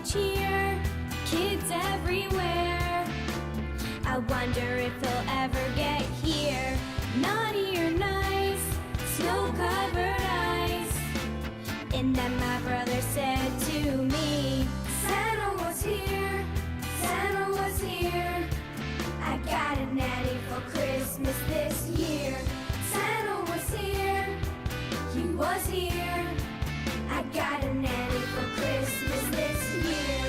cheer, kids everywhere. I wonder if he'll ever get here. Naughty or nice, snow-covered ice. And then my brother said to me, Santa was here, Santa was here. I got a nanny for Christmas this year. Santa was here, he was here. I got a nanny for Christmas this year.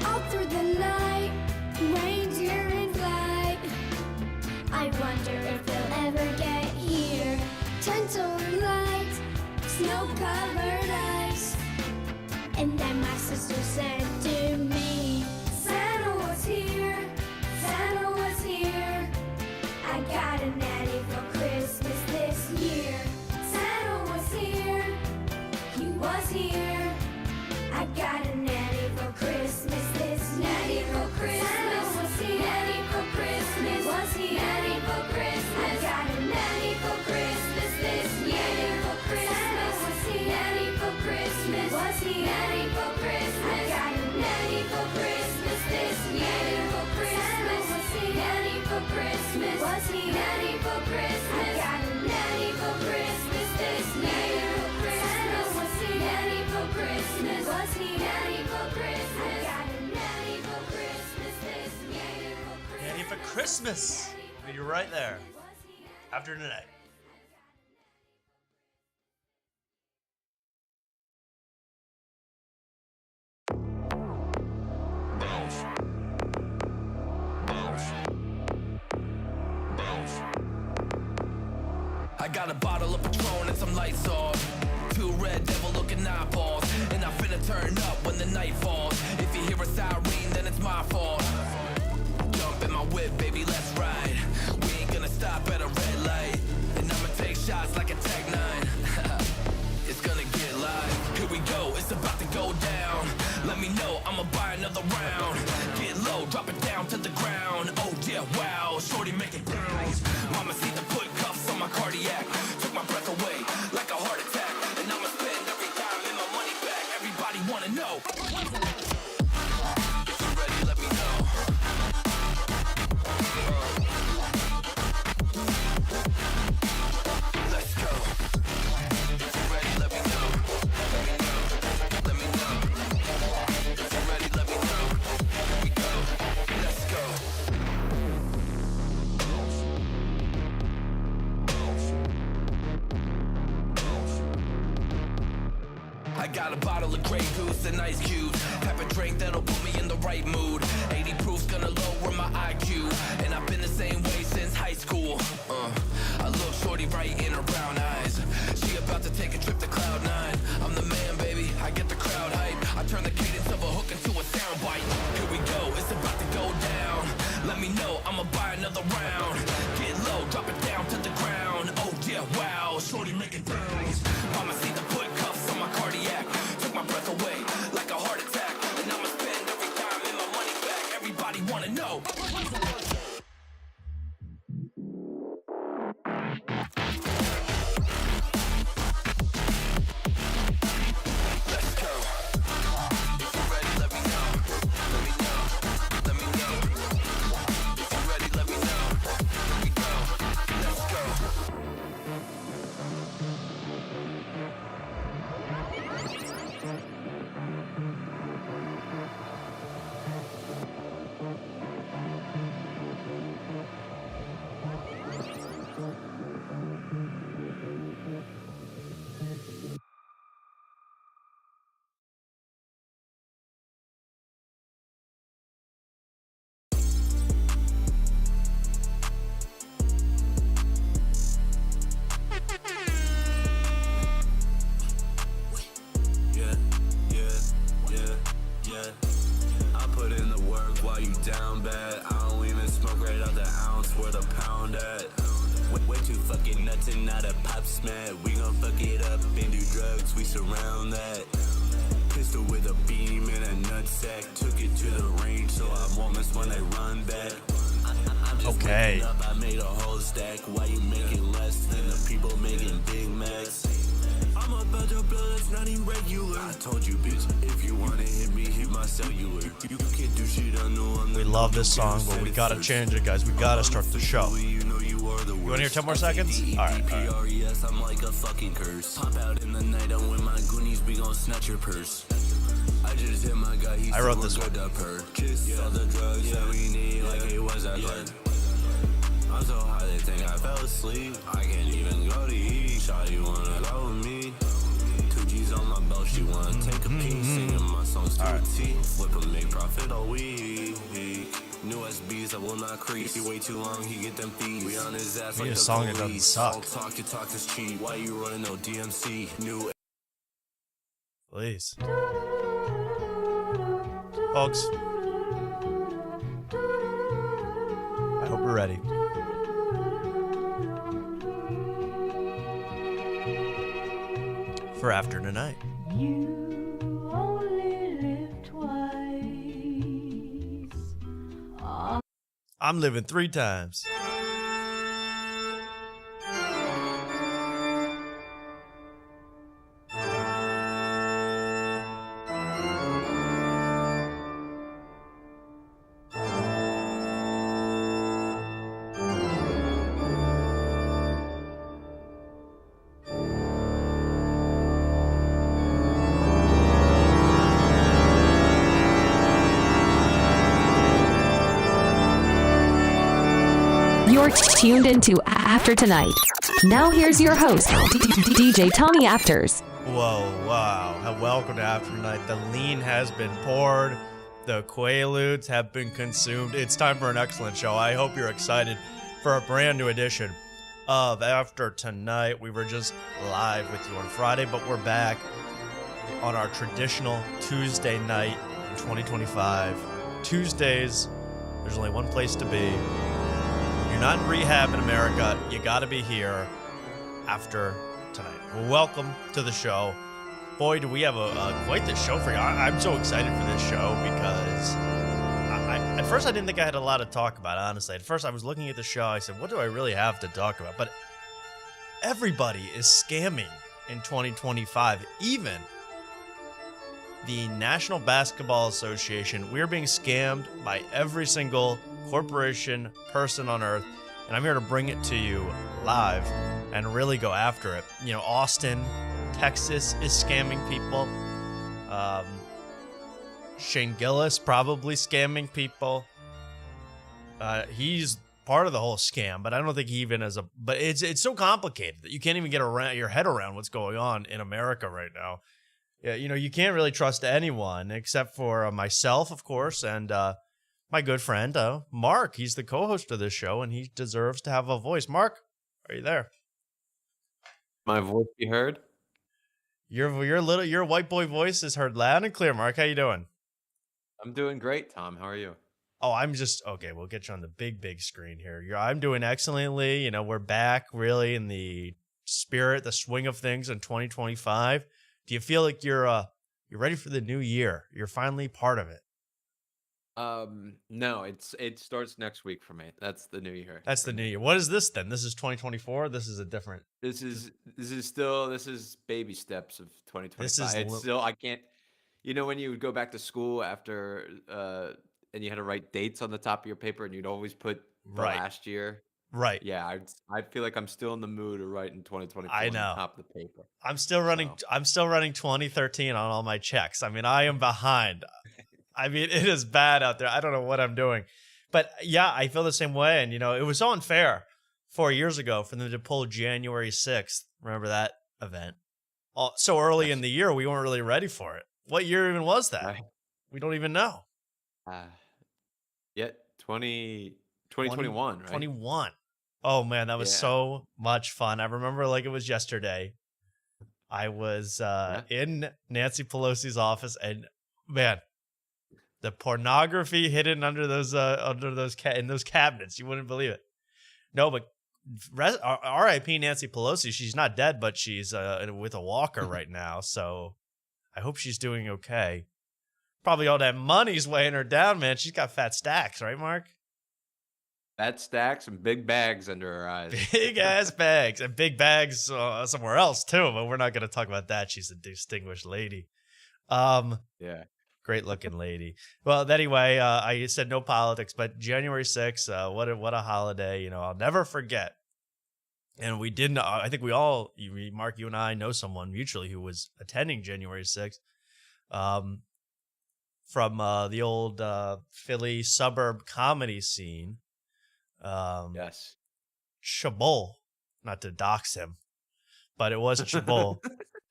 All through the night, reindeer in flight. I wonder if they'll ever get here. Gentle and light, snow-covered ice. And then my sister said to me, Santa was here, Santa was here. I got a nanny for Christmas this year. Santa was here, he was here. I got a nanny for Christmas this year. Nanny for Christmas. Santa was here. Nanny for Christmas. Was he? Nanny for Christmas. I got a nanny for Christmas this year. Nanny for Christmas. Santa was here. Nanny for Christmas. Was he? Nanny for Christmas. I got a nanny for Christmas this year. Nanny for Christmas. Santa was here. Nanny for Christmas. Was he? Nanny for Christmas. I got a nanny for Christmas this year. Nanny for Christmas. Santa was here. Nanny for Christmas. Was he? Nanny for Christmas. I got a nanny for Christmas this year. Nanny for Christmas. You're right there. After tonight. I got a bottle of Patron and some lights off. Two red devil looking eyeballs. And I finna turn up when the night falls. If you hear a siren, then it's my fault. Jump in my whip, baby, let's ride. We ain't gonna stop at a red light. And I'ma take shots like a Tech 9. It's gonna get live. Here we go, it's about to go down. Let me know, I'ma buy another round. Get low, drop it down to the ground. Oh yeah, wow, shorty make it bounce. Mama see the put cuffs on my cardiac. Took my breath away like a heart attack. And I'ma spend every dime in my money back. Everybody wanna know. If you're ready, let me know. Let's go. If you're ready, let me know. Let me know. Let me know. If you're ready, let me know. Here we go. Let's go. I got a bottle of Grey Goose and ice cubes. Type of drink that'll put me in the right mood. 80 proof's gonna lower my IQ. And I've been the same way since high school. I look shorty right in her brown eyes. She about to take a trip to Cloud 9. I'm the man, baby, I get the crowd hype. I turn the cadence of a hook into a soundbite. Here we go, it's about to go down. Let me know, I'ma buy another round. Get low, drop it down to the ground. Oh yeah, wow, shorty make it bounce. Mama see the put cuffs on my cardiac. Took my breath away like a heart attack. And I'ma spend every dime in my money back. Everybody wanna know. Let's go. If you're ready, let me know. Let me know. Let me know. If you're ready, let me know. Here we go. Let's go. I put in the work while you down bad. I don't even smoke right out the ounce where the pound at. Way too fucking nuts and not a pop smack. We gon' fuck it up and do drugs, we surround that. Pistol with a beam and a nutsack. Took it to the range so I won't miss when they run back. I'm Okay. I made a whole stack. Why you making less than the people making Big Macs? I'm about to blow, that's not irregular. I told you, bitch, if you wanna hit me, hit my cellular. You can't do shit, I know I'm We love this song, but we gotta change it, guys. We gotta start the show. You know you are the worst. You wanna hear 10 more seconds? Alright. P-R-E-S, I'm like a fucking curse. Pop out in the night, I'm with my goonies, we gon' snatch your purse. I just hit my guy, he I wrote this one. Just all the drugs that we need, like it was a club. I'm so high, they think I fell asleep. I can't even go to eat. Shawty wanna go with me. 2 G's on my belt, she wanna take a peek. Singing my songs to a T. Flip and make profit all week. New SBs, I will not crease. He way too long, he get them fees. We on his ass We need like a the song that doesn't police. suck. Don't talk, your talk is cheap. Why you running no DMC? New Please. Folks. I hope we're ready. For after tonight. You only live twice. I'm living 3 times. You're tuned into After Tonight. Now here's your host, DJ Tommy Afters. Whoa, wow. Welcome to After Tonight. The lean has been poured. The Quaaludes have been consumed. It's time for an excellent show. I hope you're excited for a brand new edition of After Tonight. We were just live with you on Friday, but we're back on our traditional Tuesday night in 2025. Tuesdays, there's only one place to be. You're not in rehab in America. You got to be here after tonight. Well, welcome to the show. Boy, do we have quite the show for you. I'm so excited for this show because at first I didn't think I had a lot to talk about, honestly. At first I was looking at the show. I said, what do I really have to talk about? But everybody is scamming in 2025. Even the National Basketball Association. We're being scammed by every single corporation, person on earth, and I'm here to bring it to you live and really go after it. You know, Austin, Texas is scamming people. Shane Gillis probably scamming people. He's part of the whole scam, but I don't think he even has but it's so complicated that you can't even get your head around what's going on in America right now. Yeah, you know, you can't really trust anyone except for myself, of course, and my good friend, Mark. He's the co-host of this show, and he deserves to have a voice. Mark, are you there? My voice be heard? Your white boy voice is heard loud and clear. Mark, how you doing? I'm doing great, Tom. How are you? Oh, I'm just okay. We'll get you on the big screen here. I'm doing excellently. You know, we're back really in the spirit, the swing of things in 2025. Do you feel like you're ready for the new year? You're finally part of it. No, it starts next week for me. That's the new year. That's the new year. What is this then? This is 2024. This is a different. This is baby steps of 2025. This is It's still I can't. You know when you would go back to school after and you had to write dates on the top of your paper and you'd always put the Right. last year. Right. Yeah, I feel like I'm still in the mood of writing 2024 I on the know. top of the paper. I'm still running 2013 on all my checks. I mean, I am behind. I mean, it is bad out there. I don't know what I'm doing. But yeah, I feel the same way. And, you know, it was so unfair 4 years ago for them to pull January 6th. Remember that event? So early in the year, we weren't really ready for it. What year even was that? Right. We don't even know. 2021, right? 21. Oh, man, that was so much fun. I remember like it was yesterday. I was in Nancy Pelosi's office, and, man, the pornography hidden under those in those cabinets, you wouldn't believe it. No, but R.I.P. Nancy Pelosi. She's not dead, but she's with a walker right now. So I hope she's doing okay. Probably all that money's weighing her down, man. She's got fat stacks, right, Mark? Fat stacks and big bags under her eyes. Big ass bags and big bags somewhere else too, but we're not going to talk about that. She's a distinguished lady. Yeah. Great looking lady. Well, anyway, I said no politics, but January 6th, what a holiday. You know, I'll never forget. And we didn't, I think we all, Mark, you and I know someone mutually who was attending January 6th from the old Philly suburb comedy scene. Yes. Chabot, not to dox him, but it was Chabot.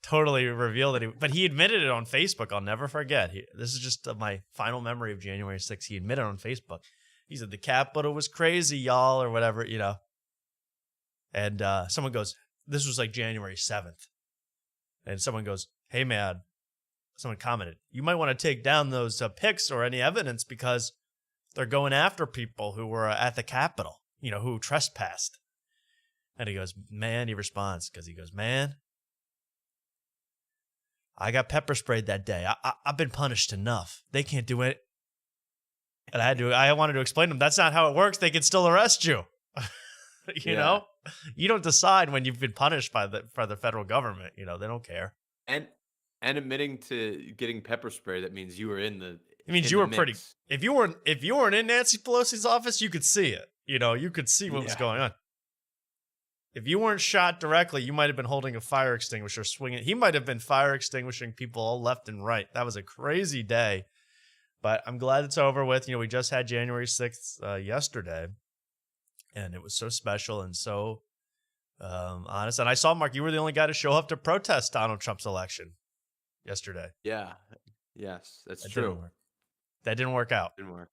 Totally revealed that but he admitted it on Facebook. I'll never forget. This is just my final memory of January 6th. He admitted on Facebook. He said the Capitol was crazy, y'all, or whatever, you know. And someone goes, this was like January 7th. And someone goes, hey, man, someone commented, you might want to take down those pics or any evidence because they're going after people who were at the Capitol, you know, who trespassed. And he goes, man, he responds because he goes, man, I got pepper sprayed that day. I've been punished enough. They can't do it. And I wanted to explain to them, that's not how it works. They can still arrest you. You know, you don't decide when you've been punished by the federal government. You know, they don't care. And admitting to getting pepper spray, that means you were in the. It means you were pretty. If you weren't in Nancy Pelosi's office, you could see it. You know, you could see what was going on. If you weren't shot directly, you might have been holding a fire extinguisher, swinging. He might have been fire extinguishing people all left and right. That was a crazy day, but I'm glad it's over with. You know, we just had January 6th yesterday, and it was so special and so honest. And I saw, Mark, you were the only guy to show up to protest Donald Trump's election yesterday. Yeah. Yes, that's true. That didn't work out. Didn't work.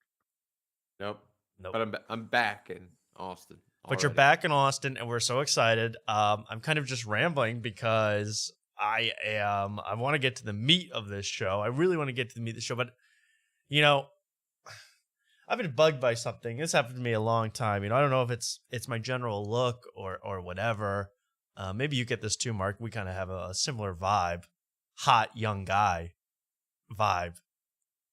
Nope. But I'm back in Austin. But you're back in Austin, and we're so excited. I'm kind of just rambling because I want to get to the meat of this show. I really want to get to the meat of the show, but you know, I've been bugged by something. This happened to me a long time. You know, I don't know if it's my general look or whatever. Maybe you get this too, Mark. We kind of have a similar vibe, hot young guy vibe,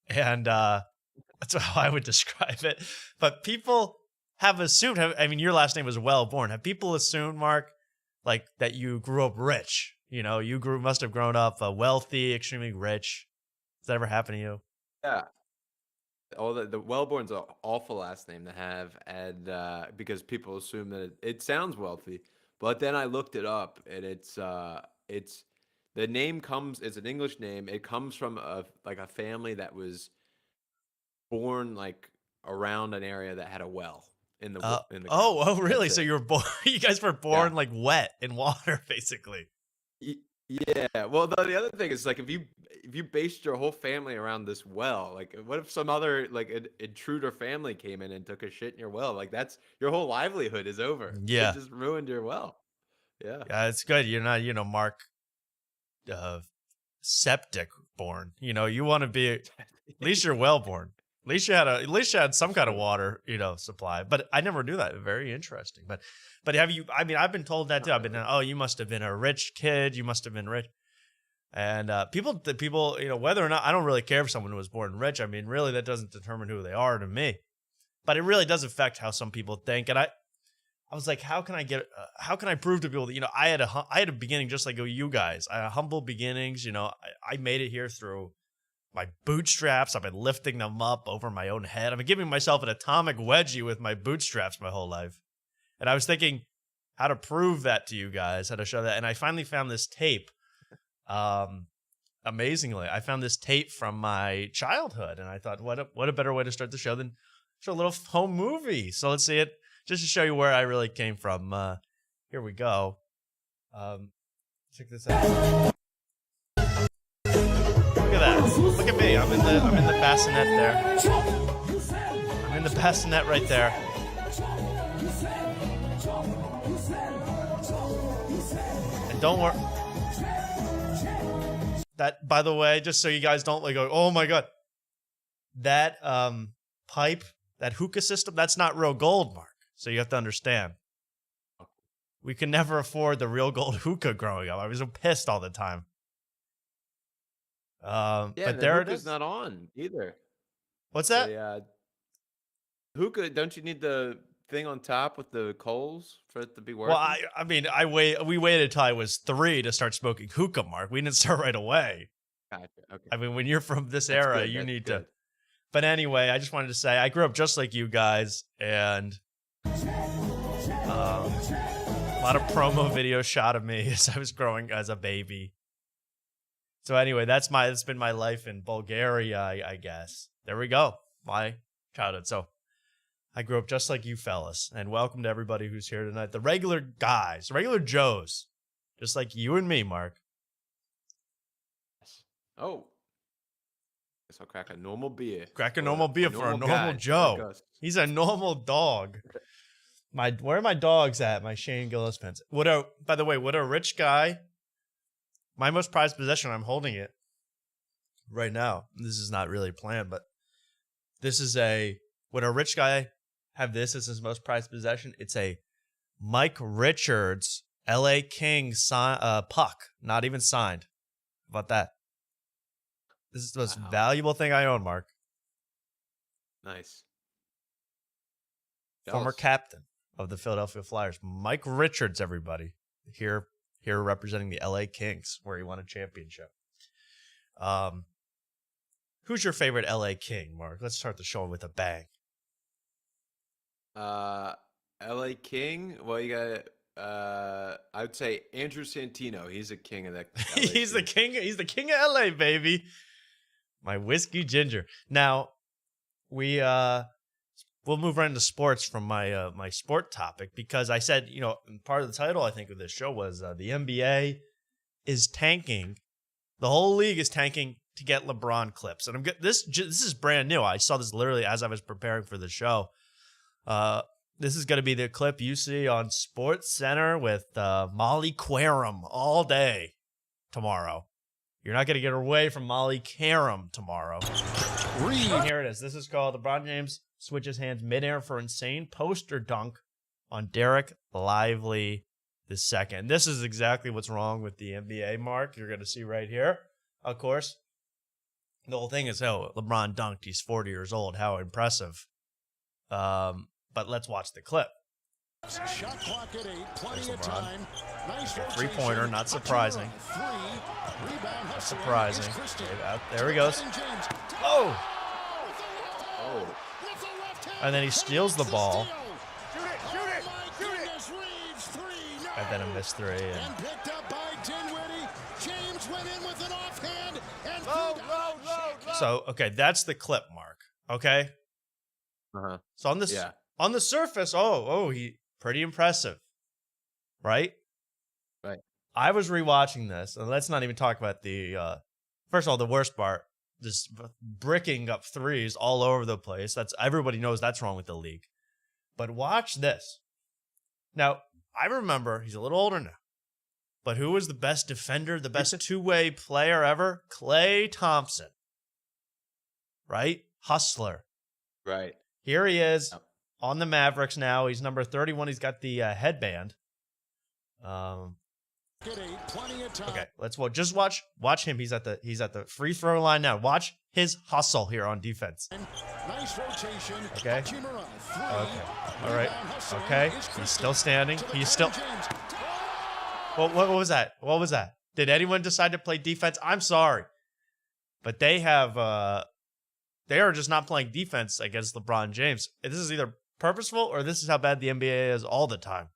and that's how I would describe it. But people have assumed, I mean, your last name was Wellborn. Have people assumed, Mark, like that you grew up rich? You know, must have grown up wealthy, extremely rich. Does that ever happen to you? Yeah. The Wellborn's an awful last name to have, and because people assume that it sounds wealthy. But then I looked it up, and it's the name it's an English name. It comes from a family that was born like around an area that had a well. In the oh really? So you were born. You guys were born like wet in water, basically. Yeah. Well, the other thing is like if you based your whole family around this well, like what if some other like intruder family came in and took a shit in your well? Like that's your whole livelihood is over. Yeah. It just ruined your well. Yeah. Yeah, it's good. You're not, Mark, septic born. You know, you want to be at least you're well born. At least you had some kind of water, supply. But I never knew that. Very interesting. But have you? I mean, I've been told that too. I've been, you must have been a rich kid. You must have been rich. And people, whether or not, I don't really care if someone was born rich. I mean, really, that doesn't determine who they are to me. But it really does affect how some people think. And I was like, how can I prove to people that I had a beginning just like you guys. I had humble beginnings. I made it here through my bootstraps. I've been lifting them up over my own head. I've been giving myself an atomic wedgie with my bootstraps my whole life. And I was thinking how to prove that to you guys, how to show that. And I finally found this tape. Amazingly, I found this tape from my childhood. And I thought, what a better way to start the show than show a little home movie. So let's see it just to show you where I really came from. Here we go. Check this out. Look at that. Look at me. I'm in the bassinet there. I'm in the bassinet right there. And don't worry. That, by the way, just so you guys don't like go, oh my God. That pipe, that hookah system, that's not real gold, Mark. So you have to understand. We could never afford the real gold hookah growing up. I was so pissed all the time. But there it is. Not on either. What's that? Hookah. Don't you need the thing on top with the coals for it to be working? Well, I mean, we waited till I was 3 to start smoking hookah, Mark. We didn't start right away. Gotcha. Okay. I mean, when you're from this That's era, good, you that's need good. to. But anyway, I just wanted to say I grew up just like you guys, and a lot of promo videos shot of me as I was growing as a baby. So anyway, that's been my life in Bulgaria, I guess. There we go. My childhood. So I grew up just like you fellas, and welcome to everybody who's here tonight. The regular guys, regular Joes, just like you and me, Mark. Oh. Guess I'll crack a normal beer. Crack a normal beer for a normal guy Joe. like us. He's a normal dog. Where are my dogs at? My Shane Gillis pens. By the way, would a rich guy, my most prized possession, I'm holding it right now. This is not really planned, but would a rich guy have this as his most prized possession? It's a Mike Richards LA Kings puck, not even signed. How about that? This is the most valuable thing I own, Mark. Nice. Former Jealous. captain of the Philadelphia Flyers, Mike Richards, everybody. Here representing the LA Kings, where he won a championship. Who's your favorite LA King, Mark? Let's start the show with a bang. LA King. Well, you got I would say Andrew Santino. He's a king of that. LA He's the king. He's the king of LA, baby. My whiskey ginger. Now, we'll move right into sports from my sport topic, because I said, part of the title I think of this show was the NBA is tanking. The whole league is tanking to get LeBron clips, and this is brand new. I saw this literally as I was preparing for the show. This is going to be the clip you see on Sports Center with Molly Qerim all day tomorrow. You're not going to get away from Molly Qerim tomorrow. And here it is. This is called LeBron James switches hands midair for insane poster dunk on Derek Lively II. This is exactly what's wrong with the NBA, Mark. You're going to see right here, of course. The whole thing is how LeBron dunked. He's 40 years old. How impressive. But let's watch the clip. Shot clock at 8, plenty of LeBron. time. Nice Three-pointer, not surprising. Not surprising. There he goes. Oh! And then he steals the ball. And then a missed three. And picked up by Dinwiddie. James went in with an offhand. And So, okay, that's the clip, Mark. Okay? Uh-huh. So on the surface, he pretty impressive. Right? Right. I was rewatching this, and let's not even talk about the first of all, the worst part, just bricking up threes all over the place. That's everybody knows that's wrong with the league. But watch this. Now, I remember he's a little older now. But who was the best defender, the best two-way player ever? Klay Thompson. Right? Hustler. Right. Here he is on the Mavericks now. He's number 31. He's got the headband. Okay, just watch him. He's at the free throw line now. Watch his hustle here on defense. nice rotation. Okay. All right. Okay. He's still standing. He's still. What was that? What was that? Did anyone decide to play defense? I'm sorry, but they are just not playing defense against LeBron James. This is either purposeful or this is how bad the NBA is all the time.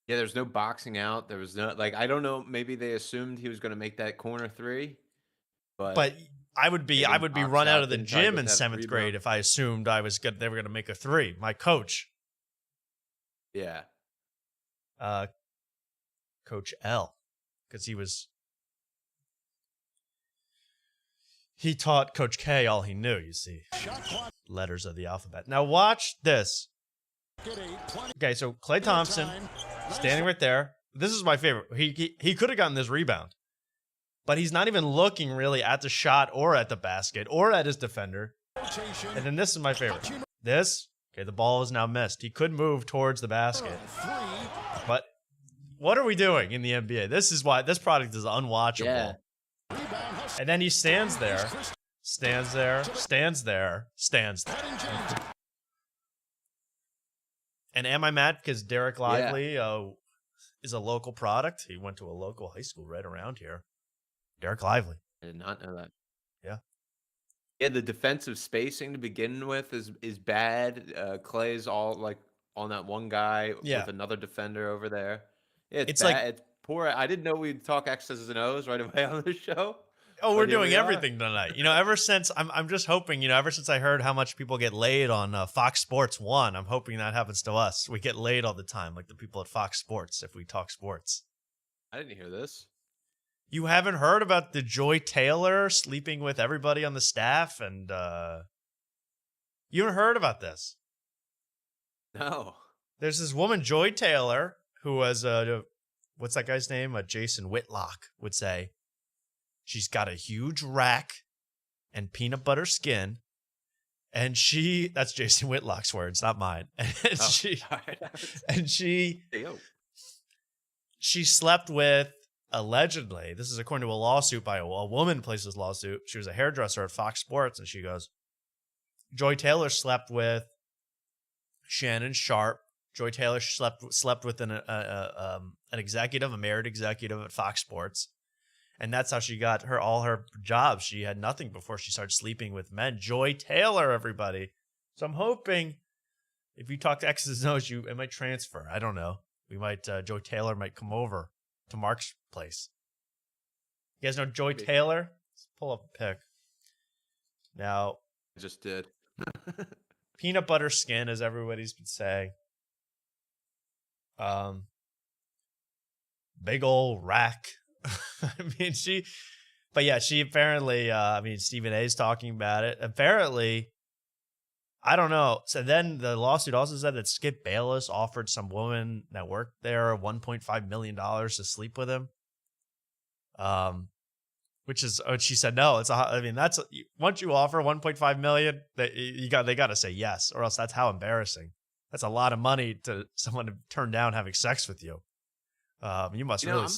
Yeah, there's no boxing out. There was no, I don't know. Maybe they assumed he was going to make that corner three, but I would be box run out out, of the didn't try to gym get in that 7th rebound. grade if I assumed they were going to make a three. My coach, yeah, Coach L, because he taught Coach K all he knew, you see. Letters of the alphabet. Now watch this. Okay, so Klay Thompson standing right there. This is my favorite. He could have gotten this rebound, but he's not even looking really at the shot or at the basket or at his defender. And then this is my favorite. The ball is now missed. He could move towards the basket. But what are we doing in the NBA? This is why this product is unwatchable. Yeah. And then he stands there. And am I mad because Derek Yeah. Lively is a local product? He went to a local high school right around here. Derek Lively. I did not know that. Yeah. Yeah, the defensive spacing to begin with is bad. Clay's all like on that one guy Yeah. with another defender over there. Yeah, It's bad. like- It's poor. I didn't know we'd talk X's and O's right away on the show. Oh, we're But here doing we are. everything tonight. Ever since I'm just hoping, ever since I heard how much people get laid on Fox Sports 1, I'm hoping that happens to us. We get laid all the time, like the people at Fox Sports, if we talk sports. I didn't hear this. You haven't heard about the Joy Taylor sleeping with everybody on the staff, and you haven't heard about this. No. There's this woman, Joy Taylor, who was what's that guy's name? Jason Whitlock would say. She's got a huge rack and peanut butter skin, and that's Jason Whitlock's words, not mine. And she slept with, allegedly, this is according to a lawsuit by a woman placed this lawsuit. She was a hairdresser at Fox Sports, and she goes, Joy Taylor slept with Shannon Sharp. Joy Taylor slept with an executive, a married executive at Fox Sports. And that's how she got all her jobs. She had nothing before she started sleeping with men. Joy Taylor, everybody. So I'm hoping if you talk to X's and O's, it might transfer. I don't know. Joy Taylor might come over to Mark's place. You guys know Joy Taylor? Let's pull up a pic. Now, I just did. peanut butter skin, as everybody's been saying. Big old rack. She apparently, Stephen A is talking about it. Apparently, I don't know. So then the lawsuit also said that Skip Bayless offered some woman that worked there $1.5 million to sleep with him. Which is, she said no. That's once you offer $1.5 million, they got to say yes, or else that's how embarrassing. That's a lot of money to someone to turn down having sex with you. You must really.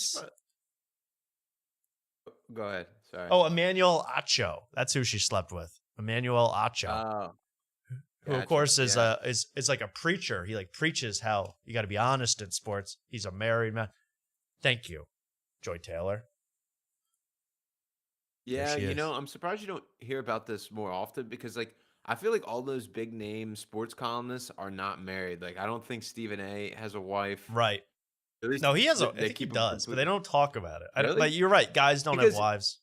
Go ahead. Sorry. Oh, Emmanuel Acho. That's who she slept with. Emmanuel Acho. Oh. Who of course is like a preacher. He like preaches how you got to be honest in sports. He's a married man. Thank you, Joy Taylor. Yeah, I'm surprised you don't hear about this more often because I feel like all those big name sports columnists are not married. Like I don't think Stephen A has a wife. Right. At least no, he has. I they think he keep does, but they don't talk about it. Really? But you're right. Guys don't have wives.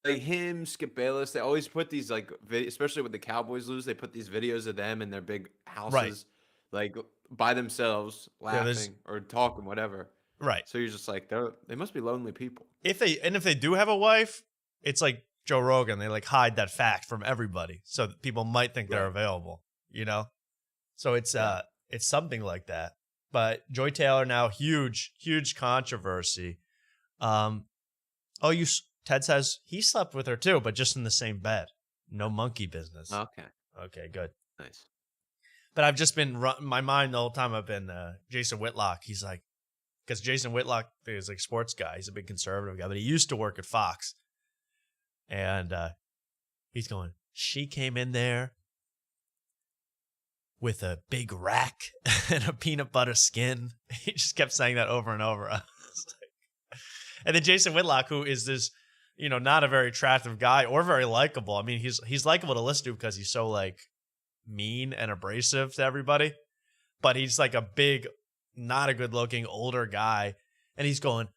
Like him, Skip Bayless, they always put these especially when the Cowboys lose, they put these videos of them in their big houses, like by themselves, laughing or talking, whatever. Right. So you're just like, they must be lonely people. If they do have a wife, it's like Joe Rogan. They like hide that fact from everybody, so that people might think they're available. So it's something like that. But Joy Taylor now huge controversy. Ted says he slept with her too, but just in the same bed. No monkey business. Okay, good. Nice. But I've just been my mind the whole time. I've been Jason Whitlock. He's like, because Jason Whitlock is like a sports guy. He's a big conservative guy, but he used to work at Fox. And he's going, she came in there with a big rack and a peanut butter skin. He just kept saying that over and over. And then Jason Whitlock, who is this, not a very attractive guy or very likable. I mean, he's likable to listen to because he's so like mean and abrasive to everybody. But he's like a big, not a good looking older guy. And he's going,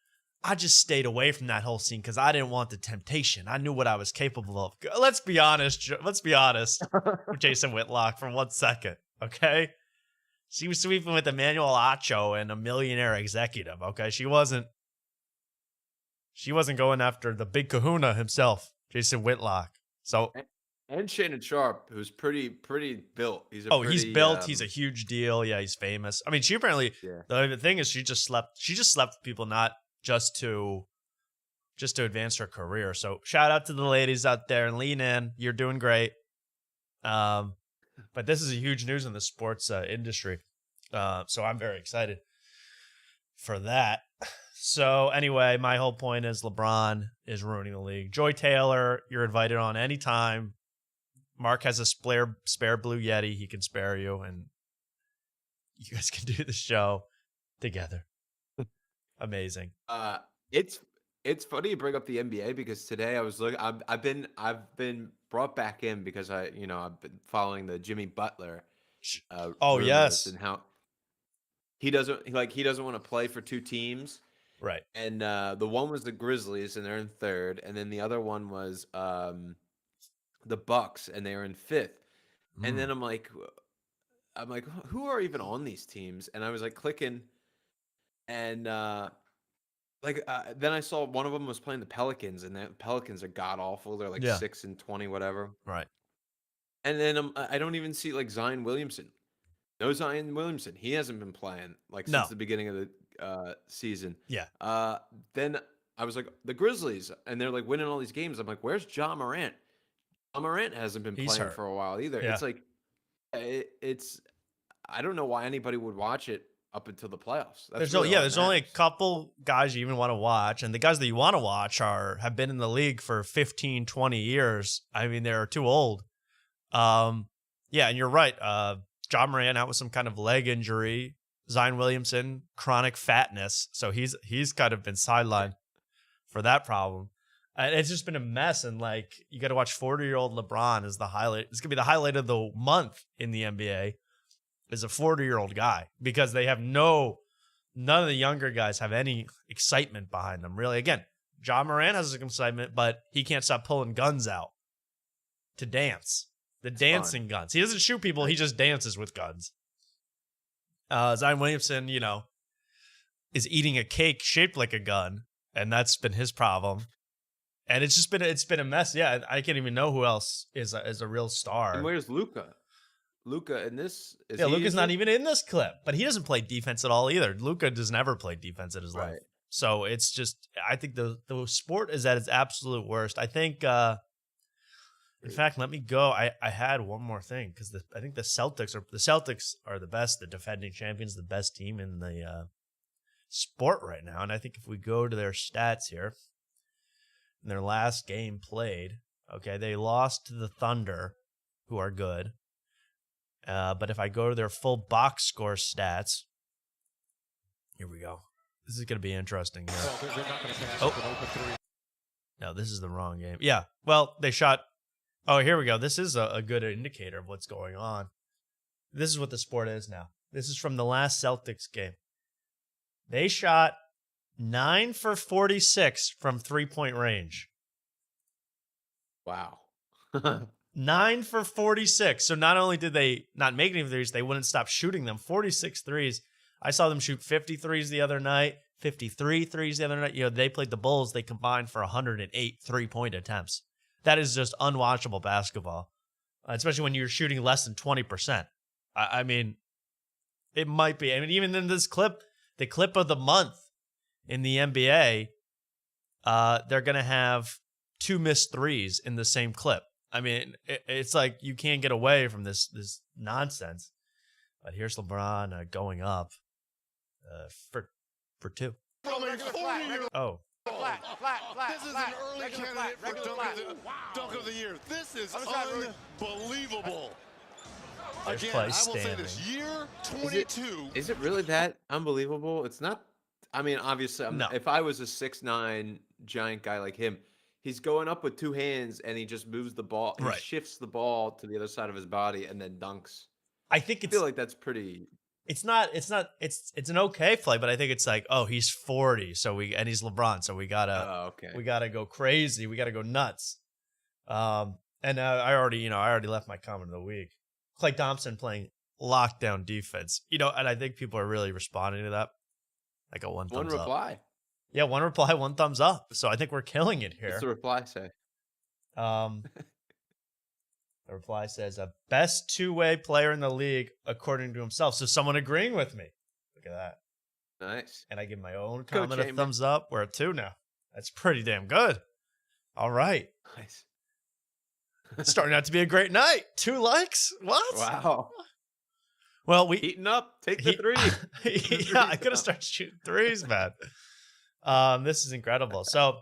I just stayed away from that whole scene because I didn't want the temptation. I knew what I was capable of. Let's be honest. Let's be honest with Jason Whitlock for 1 second. Okay. She was sleeping with Emmanuel Acho and a millionaire executive. Okay. She wasn't going after the big kahuna himself, Jason Whitlock. So, and Shannon Sharp, who's pretty built. He's built. He's a huge deal. Yeah, he's famous. I mean, she apparently. Yeah. The thing is, she just slept with people not just to advance her career. So, shout out to the ladies out there and lean in. You're doing great. But this is a huge news in the sports industry. So I'm very excited for that. So anyway, my whole point is LeBron is ruining the league. Joy Taylor, you're invited on anytime. Mark has a spare Blue Yeti. He can spare you. And you guys can do the show together. Amazing. It's funny you bring up the NBA because today I was looking. I've been brought back in because I've been following the Jimmy Butler Oh, rumors yes. and how he doesn't want to play for two teams. Right. And the one was the Grizzlies, and they're in third, and then the other one was the Bucks, and they are in fifth. And then I'm like, who are even on these teams? And I was like clicking, and then I saw one of them was playing the Pelicans, and the Pelicans are god awful. They're like Yeah. 6-20, whatever. Right. And then I don't even see like Zion Williamson. No Zion Williamson. He hasn't been playing like No. since the beginning of the season. Yeah. Then I was like the Grizzlies, and they're like winning all these games. I'm like, where's John Morant? John Morant hasn't been He's playing hurt. for a while either. Yeah. It's like it's I don't know why anybody would watch it up until the playoffs. That's There's really all that there's only a matters. couple guys you even want to watch, and the guys that you want to watch have been in the league for 15, 20 years. I mean, they're too old. And you're right. John Moran out with some kind of leg injury. Zion Williamson, chronic fatness. So he's kind of been sidelined for that problem. And it's just been a mess. And like, you got to watch 40-year-old LeBron as the highlight. It's going to be the highlight of the month in the NBA is a 40-year-old guy because they have none of the younger guys have any excitement behind them. Really, again, John Moran has some excitement, but he can't stop pulling guns out to dance. The dancing guns. He doesn't shoot people. He just dances with guns. Zion Williamson, is eating a cake shaped like a gun, and that's been his problem. And it's been a mess. Yeah, I can't even know who else is a real star. And where's Luca? Luca in this? Luca's not even in this clip, but he doesn't play defense at all either. Luca does never play defense in his life. So it's just, I think the sport is at its absolute worst. I think. In fact, let me go. I had one more thing because I think the Celtics are the best, the defending champions, the best team in the sport right now. And I think if we go to their stats here, in their last game played, okay, they lost to the Thunder, who are good. But if I go to their full box score stats, here we go. This is going to be interesting. No, this is the wrong game. Yeah, well, they shot. Oh, here we go. This is a good indicator of what's going on. This is what the sport is now. This is from the last Celtics game. They shot 9 for 46 from 3-point range. Wow. 9 for 46. So not only did they not make any threes, they wouldn't stop shooting them. 46 threes. I saw them shoot 50 threes the other night, 53 threes the other night. They played the Bulls. They combined for 108 3-point attempts. That is just unwatchable basketball, especially when you're shooting less than 20%. I mean, it might be. I mean, even in this clip, the clip of the month in the NBA, they're going to have 2 missed threes in the same clip. I mean, it's like you can't get away from this nonsense. But here's LeBron going up for 2. Oh. Flat. This is an early candidate for Dunk of the Year. This is unbelievable. Again, play I will say standing. this, year 22. Is it really that unbelievable? It's not. I mean, obviously, if I was a 6'9" giant guy like him, he's going up with 2 hands and he just moves the ball. He shifts the ball to the other side of his body and then dunks. I feel like that's pretty. It's an okay play, but I think it's like, oh, he's 40, and he's LeBron, so we gotta go crazy, we gotta go nuts. And I already left my comment of the week. Klay Thompson playing lockdown defense, and I think people are really responding to that. Like a one thumbs reply. Up. Yeah, one reply, 1 thumbs up. So I think we're killing it here. What's the reply say? The reply says, a best 2-way player in the league, according to himself. So someone agreeing with me. Look at that. Nice. And I give my own comment a thumbs up. We're at 2 now. That's pretty damn good. All right. Nice. It's starting out to be a great night. 2 likes? What? Wow. Well, we heating up. Take the 3. Yeah, I could have started shooting 3s, man. This is incredible. So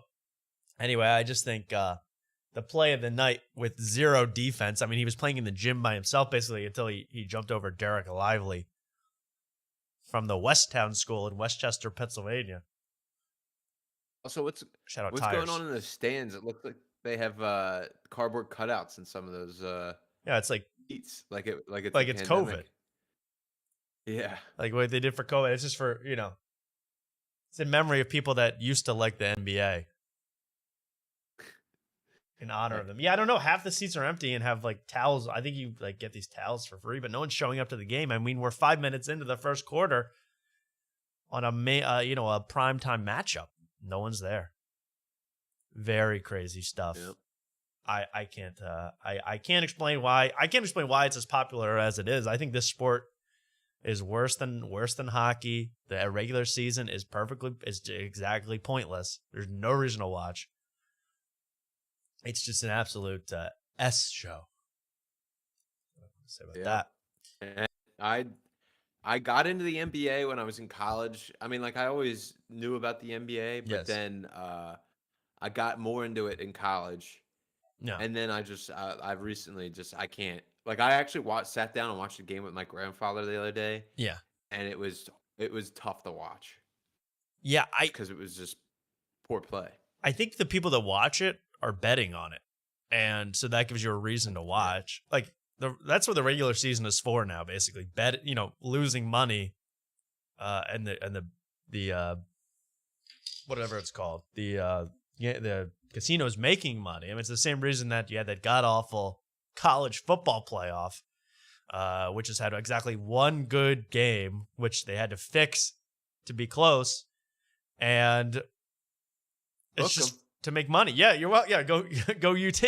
anyway, I just think the play of the night with 0 defense. I mean, he was playing in the gym by himself basically until he jumped over Derek Lively. from the Westtown School in Westchester, Pennsylvania. Also, Shout out what's Tires. going on in the stands? It looks like they have cardboard cutouts in some of those Yeah, it's like seats, like it's like a it's pandemic. COVID. Yeah. Like what they did for COVID. It's just for, it's in memory of people that used to like the NBA. In honor of them. Yeah, I don't know. Half the seats are empty and have like towels. I think you like get these towels for free, but no one's showing up to the game. I mean, we're 5 minutes into the first quarter on a primetime matchup. No one's there. Very crazy stuff. Yep. I can't explain why. I can't explain why it's as popular as it is. I think this sport is worse than hockey. The regular season is exactly pointless. There's no reason to watch. It's just an absolute S show. What to say about that? And I got into the NBA when I was in college. I mean, like I always knew about the NBA, but Yes. then I got more into it in college. No. And then I've recently I can't. Like I actually sat down and watched a game with my grandfather the other day. Yeah. And it was tough to watch. Yeah, because it was just poor play. I think the people that watch it are betting on it, and so that gives you a reason to watch. Like that's what the regular season is for now. Basically, losing money, and the whatever it's called, the casinos making money. I mean, it's the same reason that you had that god awful college football playoff, which has had exactly one good game, which they had to fix to be close, and it's just to make money. Yeah, you're well. Yeah, go UT.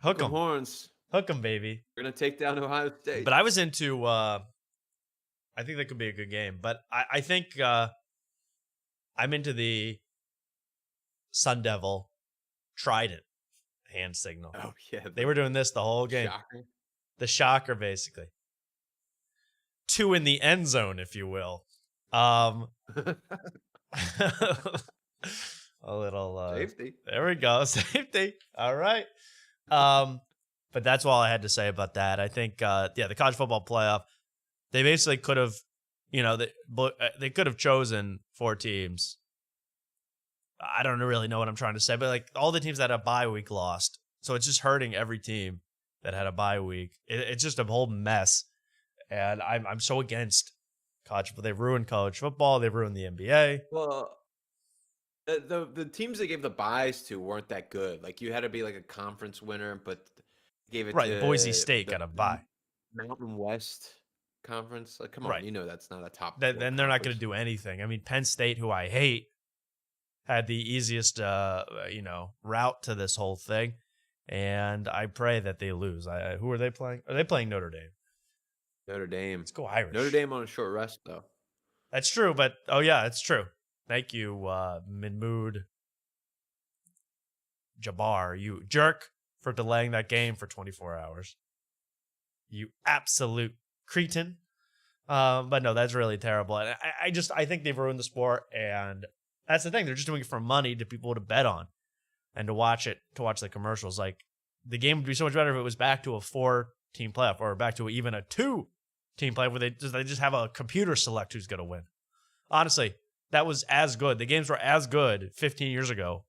Hook 'em horns. Hook 'em, baby. We're gonna take down Ohio State. But I was into. I think that could be a good game. But I think I'm into the Sun Devil Trident hand signal. Oh yeah, they were doing this the whole game. Shocker. The shocker, basically. 2 in the end zone, if you will. A little safety. There we go. Safety. All right. But that's all I had to say about that. I think the college football playoff, they basically could have, they could have chosen 4 teams. I don't really know what I'm trying to say, but like all the teams that had a bye week lost. So it's just hurting every team that had a bye week. It's just a whole mess. And I'm so against college football. They ruined college football. They ruined the NBA. Well, the teams they gave the buys to weren't that good. Like you had to be like a conference winner, but gave it to Boise State got a bye. Mountain West Conference. Like, come on, Right. That's not a top. Then they're not going to do anything. I mean, Penn State, who I hate, had the easiest route to this whole thing, and I pray that they lose. Who are they playing? Are they playing Notre Dame? Notre Dame. Let's go Irish. Notre Dame on a short rest though. That's true, but it's true. Thank you, Mahmoud Jabbar, you jerk, for delaying that game for 24 hours. You absolute cretin. But no, that's really terrible. And I think they've ruined the sport, and that's the thing. They're just doing it for money to people to bet on and to watch the commercials. Like the game would be so much better if it was back to a 4-team playoff or back to even a 2-team playoff where they just have a computer select who's going to win. Honestly, that was as good. The games were as good 15 years ago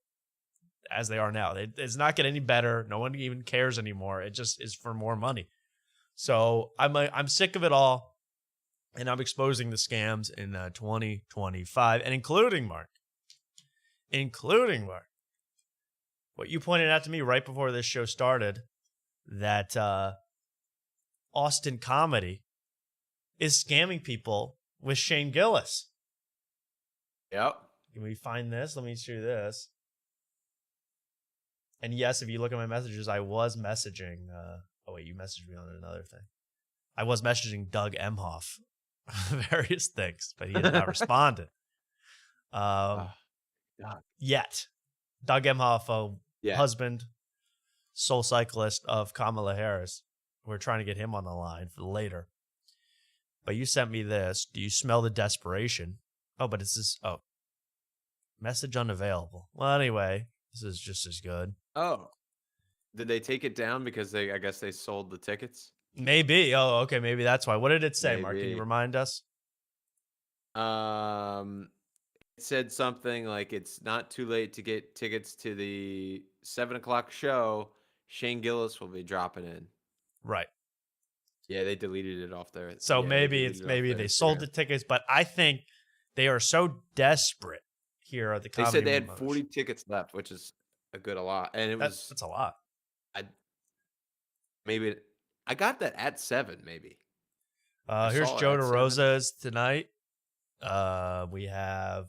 as they are now. It's not getting any better. No one even cares anymore. It just is for more money. So I'm sick of it all, and I'm exposing the scams in 2025, and including Mark, what you pointed out to me right before this show started, that Austin Comedy is scamming people with Shane Gillis. Yep. Can we find this? Let me show you this. And yes, if you look at my messages, I was messaging. Oh wait, you messaged me on another thing. I was messaging Doug Emhoff various things, but he has not responded. Yet, Doug Emhoff, husband, soul cyclist of Kamala Harris. We're trying to get him on the line for later. But you sent me this. Do you smell the desperation? Oh, but it's this. Oh, message unavailable. Well, anyway, this is just as good. Oh, did they take it down because I guess they sold the tickets? Maybe. Oh, okay. Maybe that's why. What did it say, Maybe. Mark? Can you remind us? It said something like it's not too late to get tickets to the 7 o'clock show. Shane Gillis will be dropping in. Right. Yeah, they deleted it off there. So They maybe deleted it off maybe their they sold Instagram. the tickets, but I think they are so desperate here at the They comedy. said they had Mosh. 40 tickets left, which is a lot, and it was That's a lot. maybe I got that at 7, maybe. Here's saw it Joe at 7. DeRosa's tonight. We have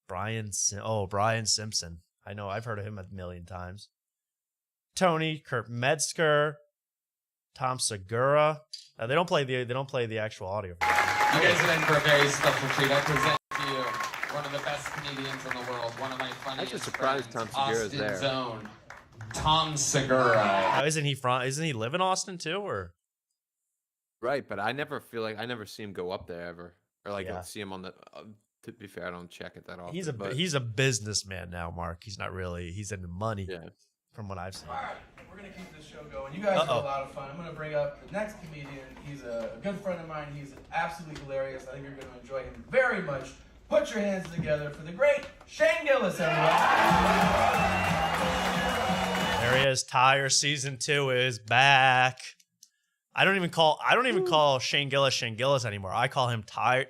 Brian Simpson. I know, I've heard of him a million times. Tony, Kurt Metzger, Tom Segura. They don't play the actual audio. You guys are in for a very special treat. I present to you one of the best comedians in the world, one of my funniest Actually surprised friends, Tom Segura's there. Austin's own Tom Segura. Isn't he live in Austin too, or? Right, but I never see him go up there ever, or like Yeah. see him on the. To be fair, I don't check it that often. He's a businessman now, Mark. He's not really. He's into money. Yeah. From what I've seen. All right, we're gonna keep this show going. You guys have a lot of fun. I'm gonna bring up the next comedian. He's a good friend of mine. He's absolutely hilarious. I think you're gonna enjoy him very much. Put your hands together for the great Shane Gillis, everyone. There he is. Tire season 2 is back. I don't even call Shane Gillis anymore. I call him Tire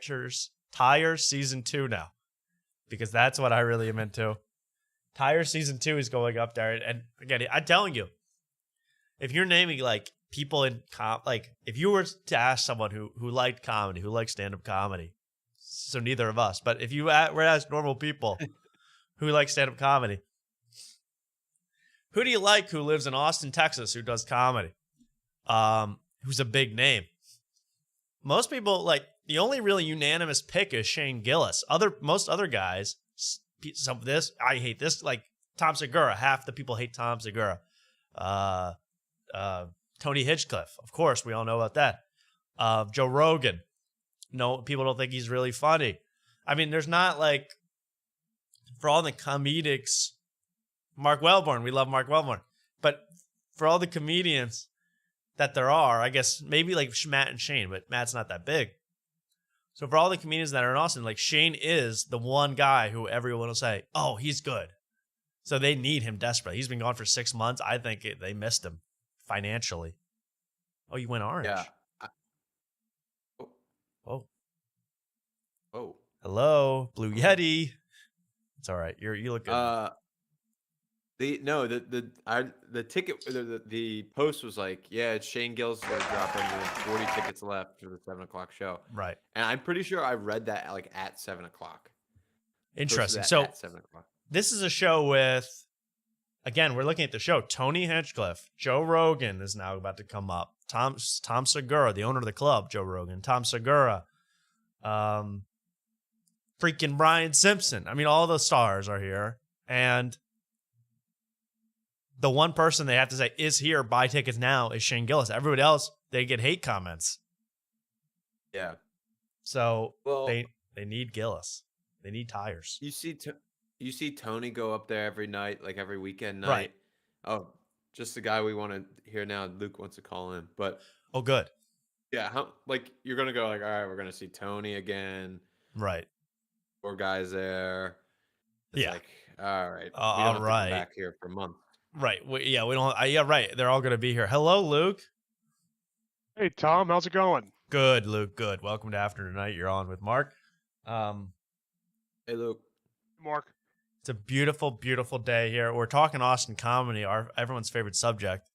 season 2 now, because that's what I really am into. Tire season 2 is going up there, and again, I'm telling you, if you're naming like people in if you were to ask someone who liked comedy, who liked stand-up comedy, so neither of us, but if you were to ask normal people who like stand-up comedy, who do you like who lives in Austin, Texas, who does comedy? Who's a big name? Most people, like, the only really unanimous pick is Shane Gillis. Most other guys, some of this, I hate this, like Tom Segura. Half the people hate Tom Segura. Tony Hinchcliffe, of course, we all know about that. Joe Rogan. No, people don't think he's really funny. I mean, there's not like, for all the comedics, Mark Wellborn, we love Mark Wellborn. But for all the comedians that there are, I guess maybe like Matt and Shane, but Matt's not that big. So for all the comedians that are in Austin, like Shane is the one guy who everyone will say, oh, he's good. So they need him desperately. He's been gone for 6 months. I think they missed him financially. Oh, you went orange. Yeah. Oh. Oh. Hello, Blue Yeti. It's all right. You look good. The ticket, the post was like, yeah, it's Shane Gillis is gonna drop in with 40 tickets left for the 7 o'clock show. Right. And I'm pretty sure I read that like at 7 o'clock. Interesting. So at 7 o'clock. This is a show with, again, we're looking at the show. Tony Hinchcliffe, Joe Rogan is now about to come up. Tom Segura, the owner of the club, Joe Rogan. Tom Segura, freaking Brian Simpson. I mean, all the stars are here, and the one person they have to say is here, buy tickets now, is Shane Gillis. Everybody else, they get hate comments. Yeah. So they need Gillis. They need tires. You see Tony go up there every night, like every weekend night. Right. Oh, just the guy we want to hear now. Luke wants to call in, but oh, good. Yeah, you're gonna go like, all right, we're gonna see Tony again. Right. 4 guys there. It's like, all right, we don't have to come back here for a month. Right. We don't. Yeah, right. They're all going to be here. Hello, Luke. Hey, Tom. How's it going? Good, Luke. Good. Welcome to After Tonight. You're on with Mark. Hey, Luke. Mark. It's a beautiful, beautiful day here. We're talking Austin comedy, everyone's favorite subject.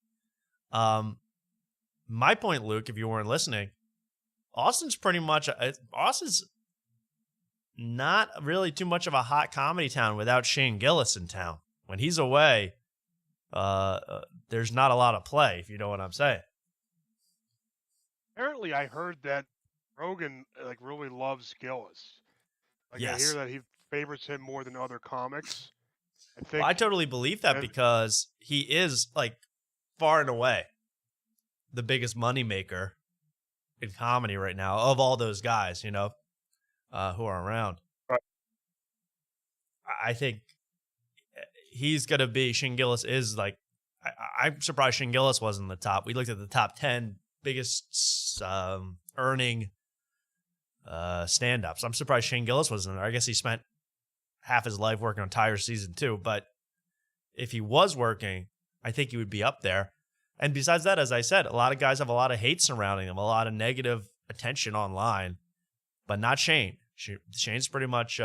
My point, Luke, if you weren't listening, Austin's not really too much of a hot comedy town without Shane Gillis in town. When he's away, there's not a lot of play, if you know what I'm saying. Apparently, I heard that Rogan really loves Gillis. Yes. I hear that he favorites him more than other comics. I totally believe that because he is far and away the biggest moneymaker in comedy right now of all those guys, who are around. Right. I think he's going to be, Shane Gillis is I'm surprised Shane Gillis wasn't in the top. We looked at the top 10 biggest earning stand-ups. I'm surprised Shane Gillis wasn't there. I guess he spent half his life working on entire season 2, but if he was working, I think he would be up there. And besides that, as I said, a lot of guys have a lot of hate surrounding him, a lot of negative attention online, but not Shane. Shane's pretty much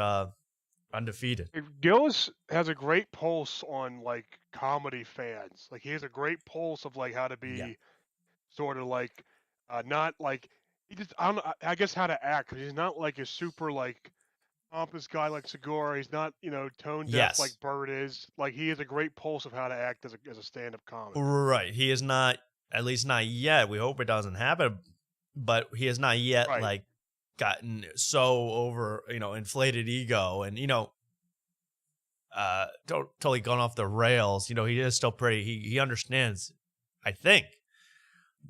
undefeated. Gillis has a great pulse on like comedy fans. Like he has a great pulse of like how to be sort of like not like he just I don't know, I guess how to act. 'Cause he's not like a super like pompous guy like Segura. He's not tone deaf like Bird is. Like he has a great pulse of how to act as a stand up comic. Right. He is not, at least not yet. We hope it doesn't happen, but he has not yet like gotten so over, inflated ego and, totally gone off the rails. He is still pretty, he understands, I think,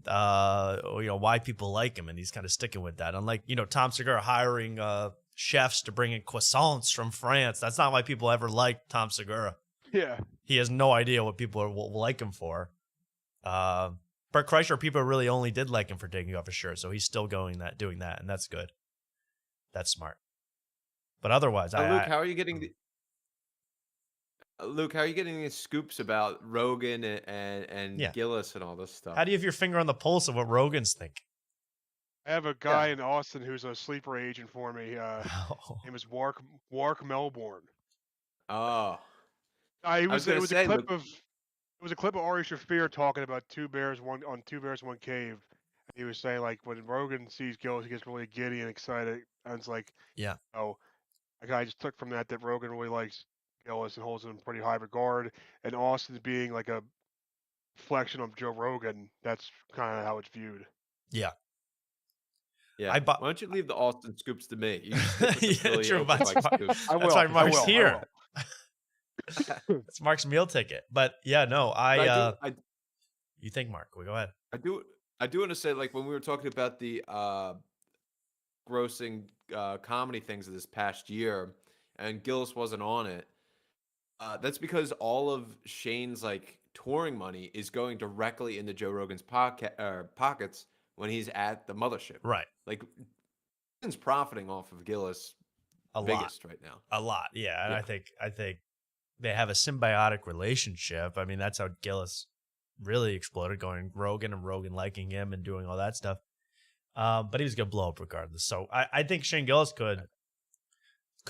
why people like him, and he's kind of sticking with that. Unlike, Tom Segura hiring chefs to bring in croissants from France. That's not why people ever liked Tom Segura. Yeah. He has no idea what people will like him for. Bert Kreischer, people really only did like him for taking off his shirt, so he's still doing that, and that's good. That's smart. But otherwise, Luke, how are you getting these scoops about Rogan and Gillis and all this stuff? How do you have your finger on the pulse of what Rogan's thinking? I have a guy in Austin who's a sleeper agent for me. His name is Mark Melbourne. Oh. It was a clip of Ari Shaffir talking about Two Bears, One Cave. He was saying like when Rogan sees Gillis, he gets really giddy and excited. And it's like, I just took from that Rogan really likes Gillis and holds him in pretty high regard. And Austin being like a reflection of Joe Rogan, that's kind of how it's viewed. Yeah. Yeah. Why don't you leave the Austin scoops to me? You stick with the true. That's why Mark's here. It's Mark's meal ticket. But yeah, no, you think, Mark? Go ahead. I do want to say, like, when we were talking about the grossing comedy things of this past year, and Gillis wasn't on it, that's because all of Shane's like touring money is going directly into Joe Rogan's pockets when he's at the mothership. Right. Like, Rogan's profiting off of Gillis biggest right now. A lot, yeah. And I think they have a symbiotic relationship. I mean, that's how Gillis really exploded, going Rogan and Rogan liking him and doing all that stuff. But he was gonna blow up regardless. So I think Shane Gillis could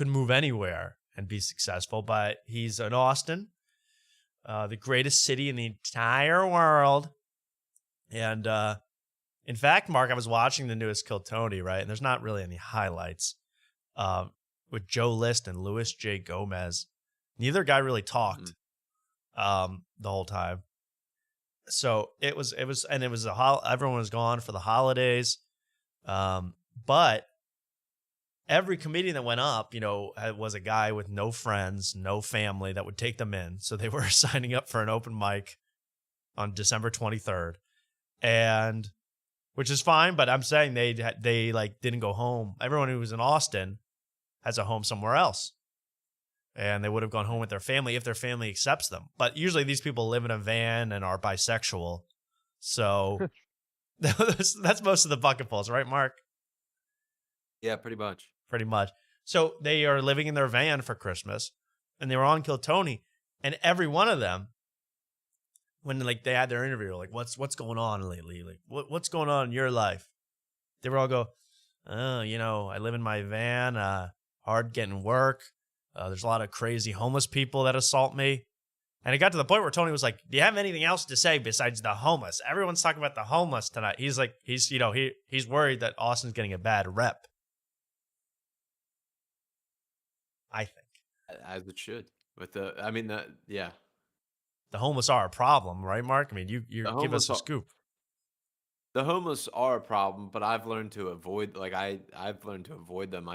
move anywhere and be successful, but he's in Austin, the greatest city in the entire world. And in fact, Mark, I was watching the newest Kill Tony, right? And there's not really any highlights with Joe List and Luis J. Gomez. Neither guy really talked the whole time. So it was everyone was gone for the holidays. But every comedian that went up, was a guy with no friends, no family that would take them in. So they were signing up for an open mic on December 23rd, and which is fine. But I'm saying they like didn't go home. Everyone who was in Austin has a home somewhere else, and they would have gone home with their family if their family accepts them. But usually these people live in a van and are bisexual. So that's most of the bucket pulls, right, Mark? Yeah, pretty much. Pretty much. So they are living in their van for Christmas, and they were on Kill Tony, and every one of them, when like they had their interview, like what's going on lately, like what's going on in your life, they were all go, I live in my van, hard getting work. There's a lot of crazy homeless people that assault me. And it got to the point where Tony was like, do you have anything else to say besides the homeless? Everyone's talking about the homeless tonight. He's like, he's worried that Austin's getting a bad rep. I think. As it should. The homeless are a problem, right, Mark? I mean, you give us a scoop. The homeless are a problem, but I've learned to avoid, I've learned to avoid them.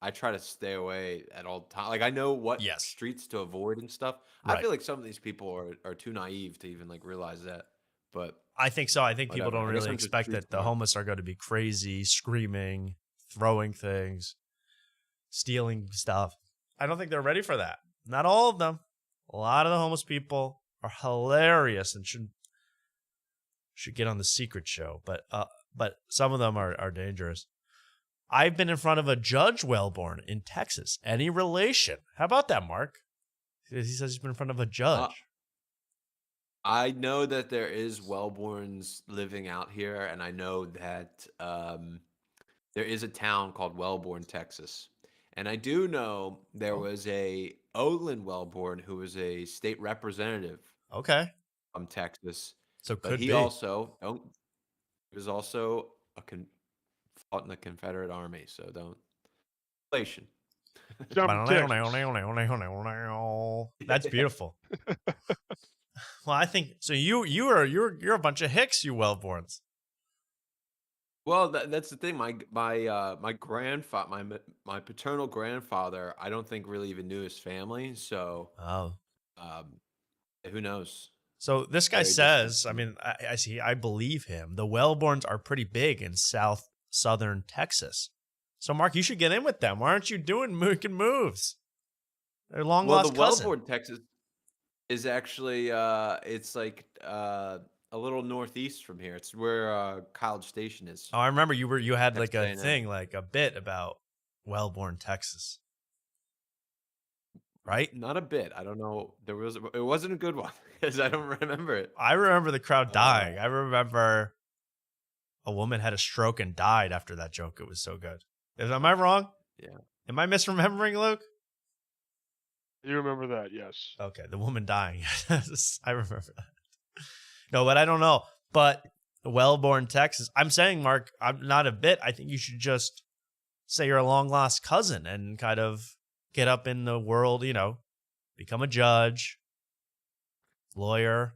I try to stay away at all times. Like, I know what streets to avoid and stuff. Right. I feel like some of these people are too naive to even realize that. But I think so. I think people don't really expect that the homeless are going to be crazy, screaming, throwing things, stealing stuff. I don't think they're ready for that. Not all of them. A lot of the homeless people are hilarious and should get on the Secret Show. But some of them are dangerous. I've been in front of a Judge Wellborn in Texas. Any relation? How about that, Mark? He says he's been in front of a judge. I know that there is Wellborns living out here, and I know that there is a town called Wellborn, Texas. And I do know there was a Olin Wellborn who was a state representative Okay. from Texas. So But could he be. also he was also fought in the Confederate Army, so don't relation. That's beautiful. Well, I think so. You're a bunch of hicks, you Wellborns. Well, that's the thing. My grandfather, my paternal grandfather, I don't think really even knew his family. So, who knows? So this guy says, I mean, I see, I believe him. The Wellborns are pretty big in southern Texas. So, Mark, you should get in with them. Why aren't you making moves? They're long lost cousin. Well, the Wellborn, Texas, is actually it's like a little northeast from here. It's where College Station is. Oh, I remember you had like a thing, like a bit about Wellborn, Texas. Right? Not a bit. I don't know. It wasn't a good one because I don't remember it. I remember the crowd dying. I remember a woman had a stroke and died after that joke. It was so good. Am I wrong? Yeah. Am I misremembering, Luke? You remember that, yes. Okay, the woman dying. I remember that. No, but I don't know. But Wellborn, Texas. I'm saying, Mark, I'm not a bit. I think you should just say you're a long-lost cousin and kind of get up in the world, become a judge, lawyer,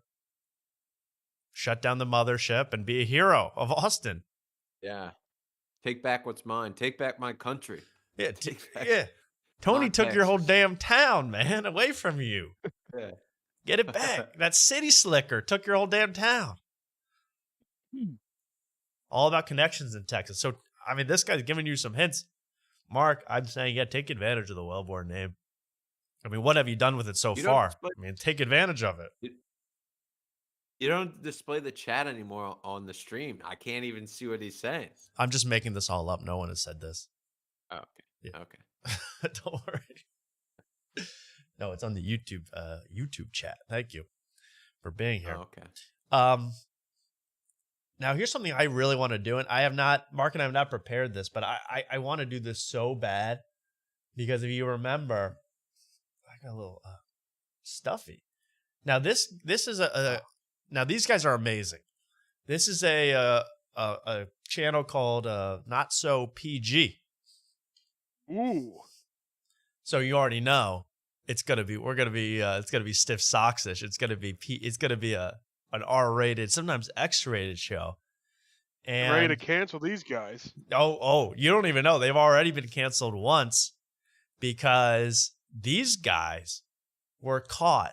shut down the mothership, and be a hero of Austin. Yeah. Take back what's mine. Take back my country. Yeah, yeah. Tony took your whole damn town, man, away from you. Yeah. Get it back. That city slicker took your whole damn town. All about connections in Texas. So, I mean, this guy's giving you some hints. Mark, I'm saying, yeah, take advantage of the Wellborn name. I mean, what have you done with it so far? I mean, take advantage of it. You don't display the chat anymore on the stream. I can't even see what he's saying. I'm just making this all up. No one has said this. Oh, okay. Yeah. Okay. Don't worry. No, it's on the YouTube chat. Thank you for being here. Oh, okay. Now here's something I really want to do, and Mark and I have not prepared this, but I want to do this so bad because if you remember, I got a little stuffy. Now this is now these guys are amazing. This is a channel called Not So PG. Ooh. So you already know it's gonna be stiff socks-ish. It's gonna be an R-rated, sometimes X-rated show. And ready to cancel these guys. Oh, you don't even know. They've already been canceled once because these guys were caught.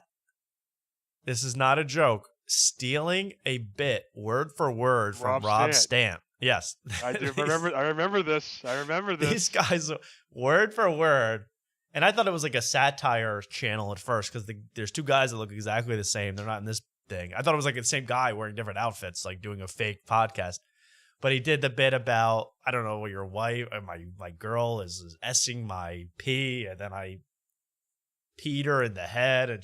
This is not a joke. Stealing a bit word for word from Rob Stant. Yes. I remember this. These guys, word for word. And I thought it was like a satire channel at first because there's two guys that look exactly the same. They're not in this thing. I thought it was like the same guy wearing different outfits, like doing a fake podcast. But he did the bit about, I don't know, your wife, my girl is S-ing my pee, and then I peed her in the head, and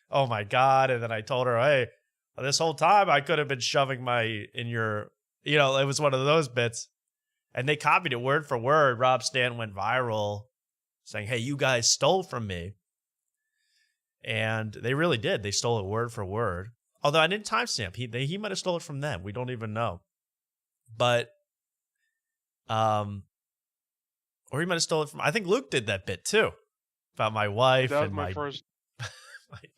oh my God. And then I told her, hey, this whole time I could have been shoving in your, it was one of those bits. And they copied it word for word. Rob Stant went viral saying, hey, you guys stole from me. And they really did. They stole it word for word. Although I didn't timestamp. He might have stole it from them. We don't even know. But, or he might have stole it from, I think Luke did that bit too. About my wife that was and my first.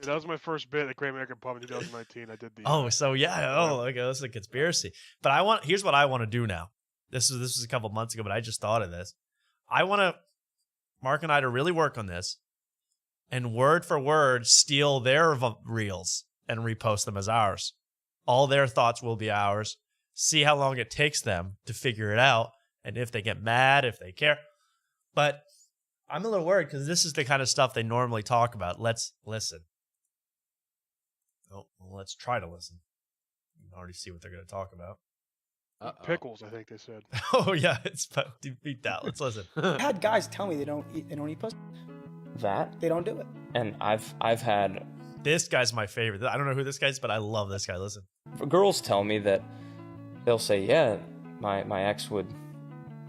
That was my first bit at Great American Pub in 2019. I did the. Okay, that's a conspiracy. But here's what I want to do now. This was a couple months ago, but I just thought of this. I want Mark and I to really work on this and word for word steal their reels and repost them as ours. All their thoughts will be ours. See how long it takes them to figure it out and if they get mad, if they care. But I'm a little worried because this is the kind of stuff they normally talk about. Let's listen. Oh, well, let's try to listen. You can already see what they're going to talk about. Pickles, I think they said. Oh yeah, it's beat that. Let's listen. I had guys tell me they don't eat pussy. That They don't do it. and I've had This guy's my favorite. I don't know who this guy is, but I love this guy. Listen. girls tell me that they'll say, yeah, my ex would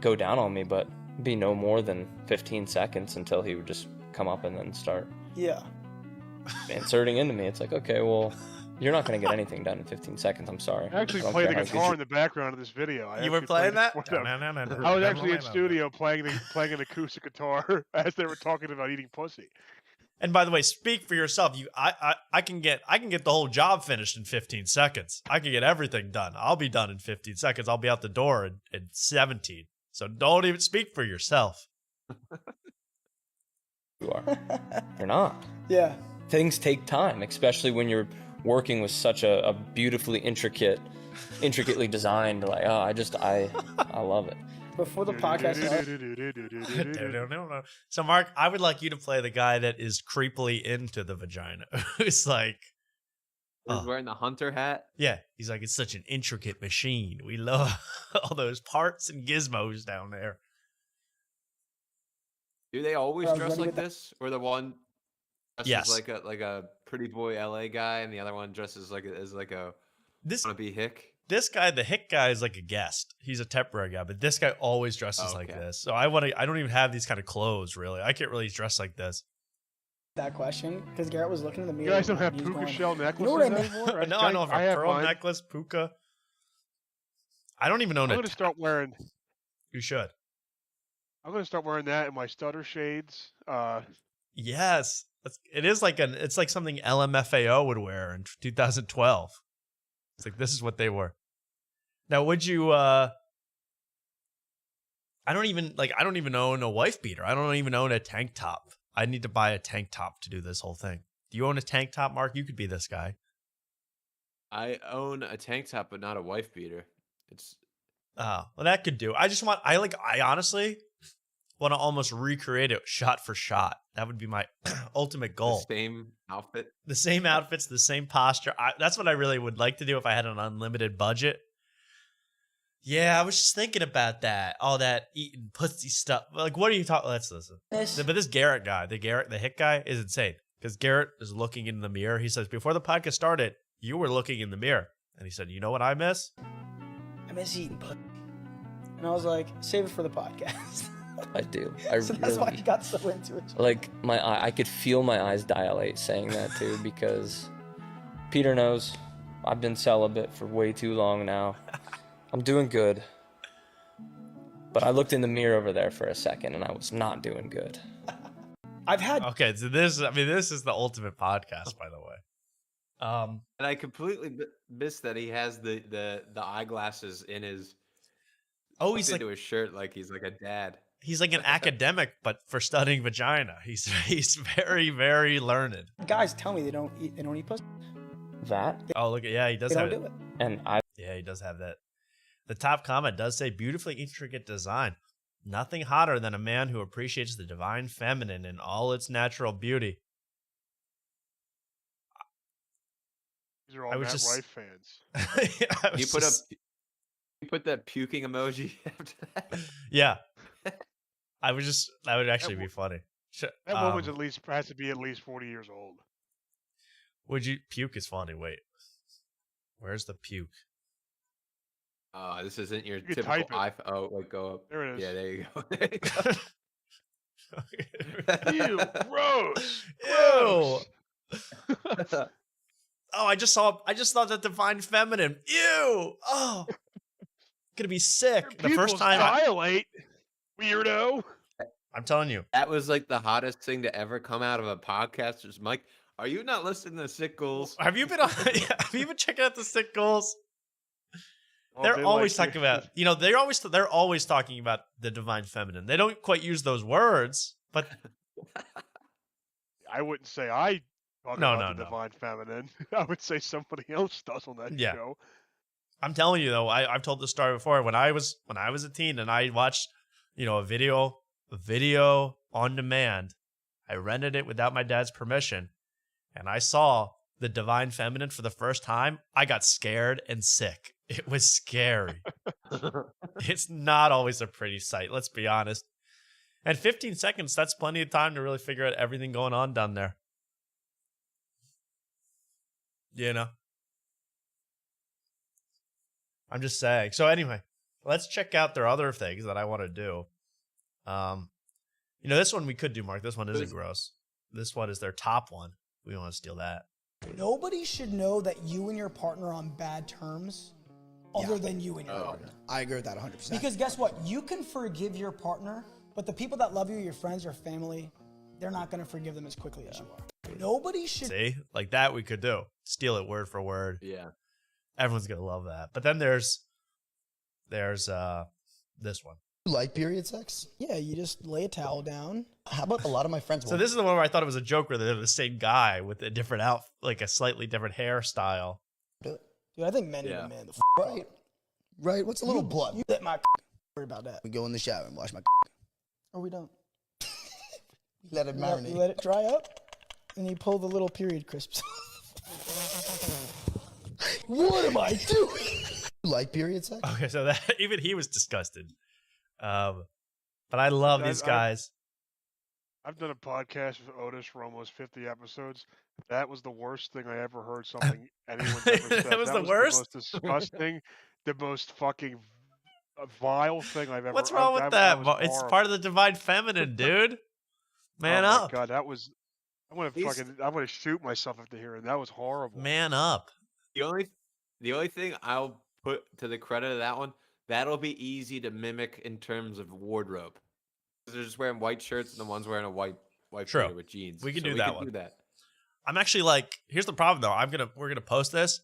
go down on me, but be no more than 15 seconds until he would just come up and then start Yeah. inserting into me. It's like, okay, well, you're not going to get anything done in 15 seconds. I'm sorry. I actually played the guitar in the background of this video. You were playing that? I was actually in studio playing an acoustic guitar as they were talking about eating pussy. And by the way, speak for yourself. I can get the whole job finished in 15 seconds. I can get everything done. I'll be done in 15 seconds. I'll be out the door in 17. So don't even speak for yourself. You are. You're not. Yeah. Things take time, especially when you're working with such a beautifully intricately designed. Like, oh, I love it. Before the podcast. So Mark, I would like you to play the guy that is creepily into the vagina. It's like, He's wearing the hunter hat. yeah, he's like, it's such an intricate machine. We love all those parts and gizmos down there. Do they always dress like this, or the one dresses Yes. like a pretty boy LA guy, and the other one dresses like a This wanna be hick? This guy, the hick guy, is like a guest. He's a temporary guy, but this guy always dresses like this. So I don't even have these kind of clothes, really. I can't really dress like this. That question, because Garrett was looking in the mirror. You guys don't have and he was puka going, shell "You necklaces know what I mean?" anymore? No, I don't have a have pearl mine. necklace, puka. I don't even own I'm it. going to start wearing. You should. I'm going to start wearing that in my stutter shades. Yes. It's like something LMFAO would wear in 2012. It's like, this is what they were. Now, would you, I don't even own a wife beater. I don't even own a tank top. I need to buy a tank top to do this whole thing. Do you own a tank top, Mark? You could be this guy. I own a tank top, but not a wife beater. It's Oh, well, that could do. I honestly want to almost recreate it shot for shot. That would be my ultimate goal. the same outfit. The same outfits, the same posture. That's what I really would like to do if I had an unlimited budget. Yeah, I was just thinking about that. All that eating pussy stuff. Like, what are you talking? Let's listen. But this Garrett guy, the hit guy, is insane. Because Garrett is looking in the mirror. He says, before the podcast started, you were looking in the mirror. And he said, you know what I miss? I miss eating pussy. And I was like, save it for the podcast. I do. So that's why he got so into it. Like I could feel my eyes dilate saying that too, because Peter knows I've been celibate for way too long now. I'm doing good, but I looked in the mirror over there for a second and I was not doing good. Okay, so this is the ultimate podcast, by the way. And I completely missed that he has the eyeglasses in his. Oh, he's into his shirt like he's like a dad. He's like an academic, but for studying vagina. He's very, very learned. Guys tell me they don't eat pussy. That? Oh, look at he does They have don't do it. And he does have that. The top comment does say beautifully intricate design. Nothing hotter than a man who appreciates the divine feminine in all its natural beauty. These are all Matt Rife fans. You put that puking emoji after that? Yeah. That would actually be funny. That woman's has to be at least 40 years old. Puke is funny. Wait. Where's the puke? This isn't your You typical type it. iPhone. Oh, wait, go up. There it is. Yeah, there you go. There you go. Ew, gross. Ew. Oh, I just saw that divine feminine. Ew. Oh. Gonna be sick. The first time dilate, weirdo. I'm telling you. That was like the hottest thing to ever come out of a podcast. Just Mike, are you not listening to Sick Goals? Have you been checking out the Sick Goals? Oh, They're always talking about, they're always talking about the divine feminine. They don't quite use those words, but I wouldn't say I talk No, about no. the divine feminine. I would say somebody else does on that Yeah. show. I'm telling you though, I've told this story before. When I was a teen and I watched, a video on demand, I rented it without my dad's permission, and I saw the divine feminine for the first time, I got scared and sick. It was scary. It's not always a pretty sight, let's be honest. And 15 seconds, that's plenty of time to really figure out everything going on down there. You know? I'm just saying. So anyway, let's check out their other things that I want to do. This one we could do, Mark. This one isn't gross. This one is their top one. We don't want to steal that. Nobody should know that you and your partner are on bad terms other than you and your partner. I agree with that 100%. Because guess what? You can forgive your partner, but the people that love you, your friends, your family, they're not going to forgive them as quickly as you are. Nobody should... See? Like that we could do. Steal it word for word. Yeah. Everyone's going to love that. But then there's this one. You like period sex? Yeah, you just lay a towel down. How about a lot of my friends? So this is the one where I thought it was a joke where they're the same guy with a different like a slightly different hairstyle. Dude, I think men need a man. Right. What's a little blood? You let my worry about that. We go in the shower and wash my. Or we don't. Let it marinate. You let it dry up, and you pull the little period crisps. What am I doing? You like period sex? Okay, so that even he was disgusted. But I love these guys. I've done a podcast with Otis for almost 50 episodes. That was the worst thing I ever heard something anyone's ever said. That was the worst? The most disgusting, the most fucking vile thing I've ever heard. What's wrong with that? It's part of the divine feminine, dude. Man up. Oh my God, that was... I want to shoot myself after hearing that. Was horrible. Man up. The only thing I'll put to the credit of that one, that'll be easy to mimic in terms of wardrobe. They're just wearing white shirts and the one's wearing a white shirt with jeans. We can So do that one. Do that. I'm actually like, here's the problem though. We're gonna post this,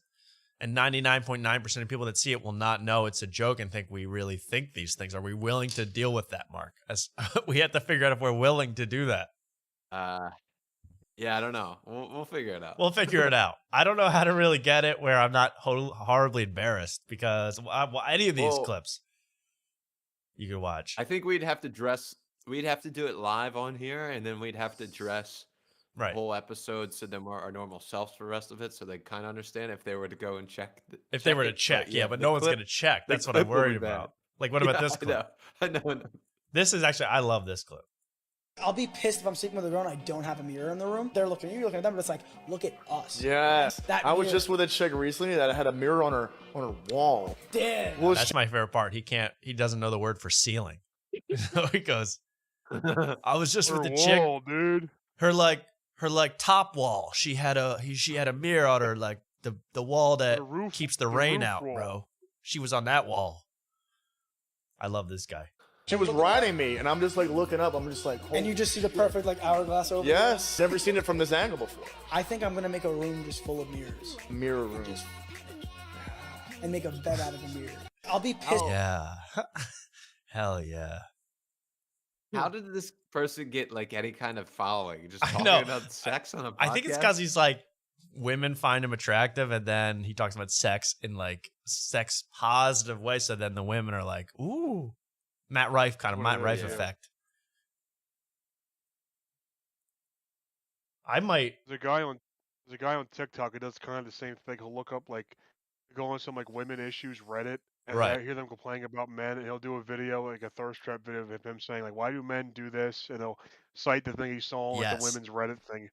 and 99.9% of people that see it will not know it's a joke and think we really think these things. Are we willing to deal with that, Mark? As we have to figure out if we're willing to do that. Yeah, I don't know. We'll figure it out. We'll figure it out. I don't know how to really get it where I'm not horribly embarrassed because any of these clips you can watch. I think we'd have to do it live on here, and then we'd have to dress the whole episode so then we're our normal selves for the rest of it, so they kind of understand if they were to go and check. But no one's going to check. That's what I'm worried about. Like, what about this clip? I know. This is actually, I love this clip. I'll be pissed if I'm sleeping with a girl and I don't have a mirror in the room. They're looking at you, looking at them, but it's like, look at us. Yes. I was just with a chick recently that had a mirror on her wall. Damn. That's my favorite part. He doesn't know the word for ceiling. So he goes, I was just with the chick, dude. Her top wall. She had a mirror on her, like the wall that keeps the rain out, bro. She was on that wall. I love this guy. She was riding me, and I'm just like looking up. I'm just like, and you just see the perfect like hourglass over. Yes, never seen it from this angle before. I think I'm gonna make a room just full of mirrors. Mirror room. And make a bed out of a mirror. I'll be pissed. Yeah. Hell yeah. How did this person get like any kind of following? Just talking about sex on a podcast? I think it's because he's like, women find him attractive, and then he talks about sex in like sex positive way. So then the women are like, ooh. Matt Rife effect. I might. There's a guy on TikTok who does kind of the same thing. He'll look up like go on some like women issues Reddit, and I hear them complaining about men, and he'll do a video like a thirst trap video of him saying like, "Why do men do this?" And he'll cite the thing he saw on like the women's Reddit thing,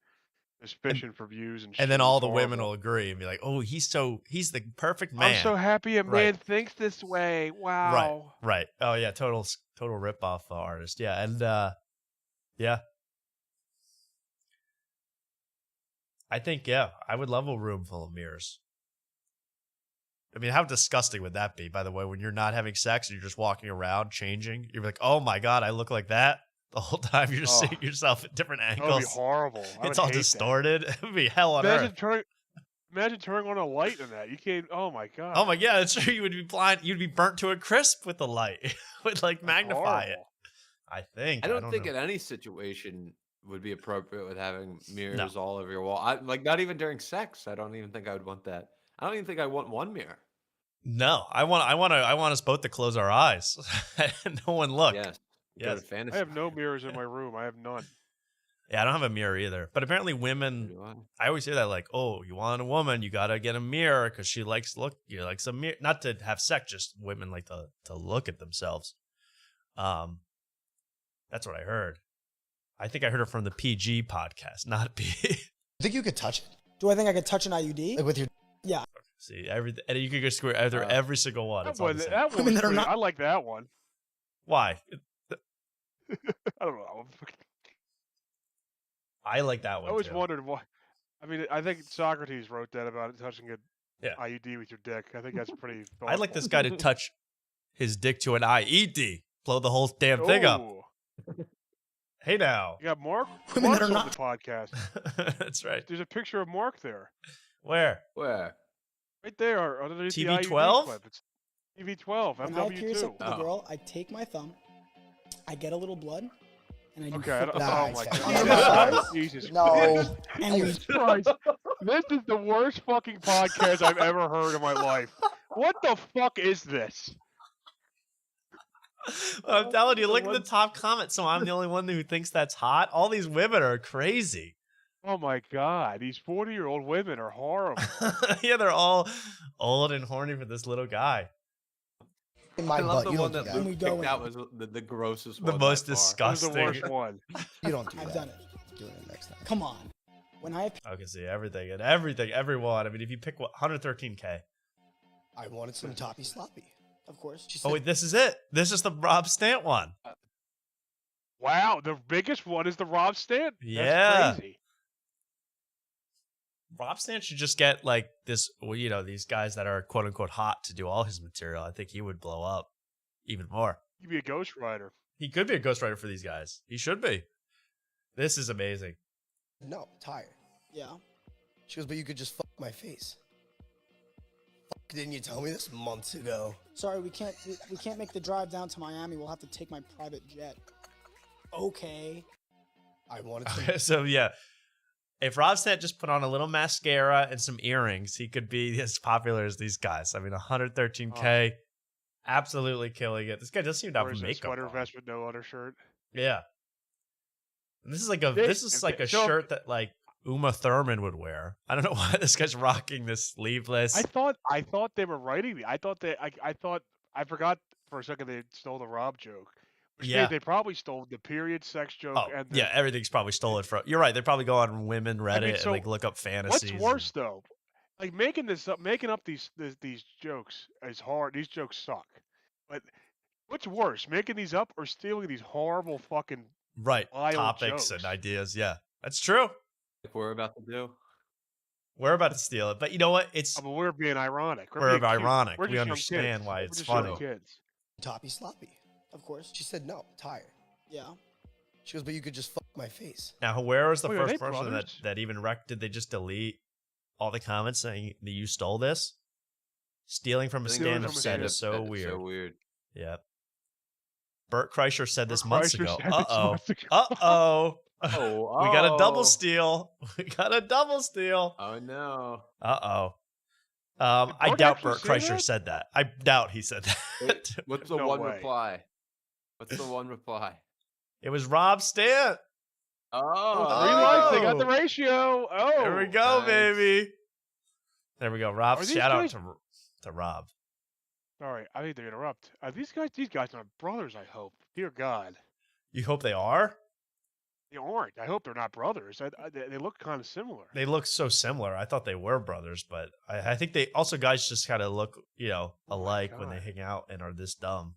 just fishing for views and. And then all the women will agree and be like, "Oh, he's the perfect man." I'm so happy a man thinks this way. Wow. Right. Oh yeah, total ripoff artist. Yeah, and yeah. I think I would love a room full of mirrors. I mean, how disgusting would that be? By the way, when you're not having sex and you're just walking around changing, you're like, "Oh my God, I look like that." The whole time you're just seeing yourself at different angles. That would be horrible. It's all distorted. It would be hell on earth. Imagine turning on a light in that. You can't. Oh my God. Oh my God. That's true. You would be blind. You'd be burnt to a crisp with the light. It would like magnify it. I think. I don't think in any situation would be appropriate with having mirrors all over your wall. Like not even during sex. I don't even think I would want that. I don't even think I want one mirror. No, I want us both to close our eyes and no one look. Yes. Yes. I have no mirrors in my room. I have none. Yeah, I don't have a mirror either. But apparently women, I always hear that like, oh, you want a woman, you got to get a mirror because she likes a mirror. Not to have sex, just women like to look at themselves. That's what I heard. I think I heard it from the PG podcast, not P. You think you could touch it? Do I think I could touch an IUD? Like with your... Yeah. See, and you could go square either every single one. It's all the same. Women that are not... I like that one. Why? I don't know. I like that one. I always too. wondered why. I mean, I think Socrates wrote that about touching an IUD with your dick. I think that's pretty. I'd like this guy to touch his dick to an IED, blow the whole damn thing up. Hey now. You got Mark? Women Mark's that are on not... the podcast. That's right. There's a picture of Mark there. Where? Where? Right there, underneath the TV IUD 12? clip. It's TV12, When I have period sex MW2. with a girl, I take my thumb, I get a little blood, and I do Okay, foot oh rubs. my God. Jesus No. Christ. And you... Jesus Christ. This is the worst fucking podcast I've ever heard in my life. What the fuck is this? I'm telling you, look at the top comment. So I'm the only one who thinks that's hot. All these women are crazy. Oh my God, these 40-year-old women are horrible. Yeah, they're all old and horny for this little guy. In my I love butt. the You one don't do that that. Luke picked out was the grossest The one. most by far. disgusting. This is the worst one. You don't do that. I've done it. Do it next time. Come on. When I have... I can see everything, everyone. I mean, if you pick 113K. I wanted some toppy sloppy. Of course. She said, Oh wait, this is it. This is the Rob Stant one. Wow, the biggest one is the Rob Stant. Yeah. That's crazy. Rob Stant should just get like this, well, you know, these guys that are quote unquote hot to do all his material. I think he would blow up even more. He'd be a ghostwriter. He could be a ghostwriter for these guys. He should be. This is amazing. no, tired. Yeah. She goes, but you could just fuck my face. Fuck, didn't you tell me this months ago? Sorry, we can't make the drive down to Miami. We'll have to take my private jet. Okay. I wanted some... Okay, so yeah, if Rob Stant just put on a little mascara and some earrings, he could be as popular as these guys. I mean, 113K, absolutely killing it. This guy doesn't seem to have Wears a makeup sweater on. vest with no undershirt. Yeah. And this is like a shirt that like Uma Thurman would wear. I don't know why this guy's rocking this sleeveless. I thought they were writing the. I forgot for a second they stole the Rob joke. Which Yeah. they probably stole the period sex joke. Oh, and the, yeah, everything's probably stolen from. You're right. They probably go on women Reddit so and like look up fantasies. What's worse though? Like making up these jokes is hard. These jokes suck. But what's worse, making these up or stealing these horrible fucking Right, wild topics jokes? and ideas. Yeah, that's true. Like we're about to do. We're about to steal it, but you know what? It's But we're being ironic. we're being cute. ironic. We're We just young understand kids. why We're it's just young funny. Kids. Toppy sloppy. Of course. She said, no, tired. Yeah. She goes, but you could just fuck my face. Now, where was the Wait, are first they person brothers? that even did they just delete all the comments saying that you stole this? Stealing from a Stealing stand-up from a set stand-up is so That is weird. So weird. Yeah. Bert Kreischer said this Bert months Kreischer ago. said this Uh-oh. months ago. Uh-oh. Oh, We got a double oh. steal. We got a double steal. Oh no. Uh-oh. I Bert doubt actually Bert say Kreischer that? said that. I doubt he said that. Wait, what's the No one way. reply? What's the one reply? It was Rob Stant. Oh, 3 likes. They got the ratio. Oh, There we go, nice. baby. There we go. Rob, Are these shout out guys- to Rob. Sorry, I need to interrupt. These guys are brothers. I hope. Dear God, You hope they are? they aren't. I hope they're not brothers. They look kind of similar. They look so similar. I thought they were brothers, but I think they also guys just kind of look, alike when they God. hang out and are this dumb.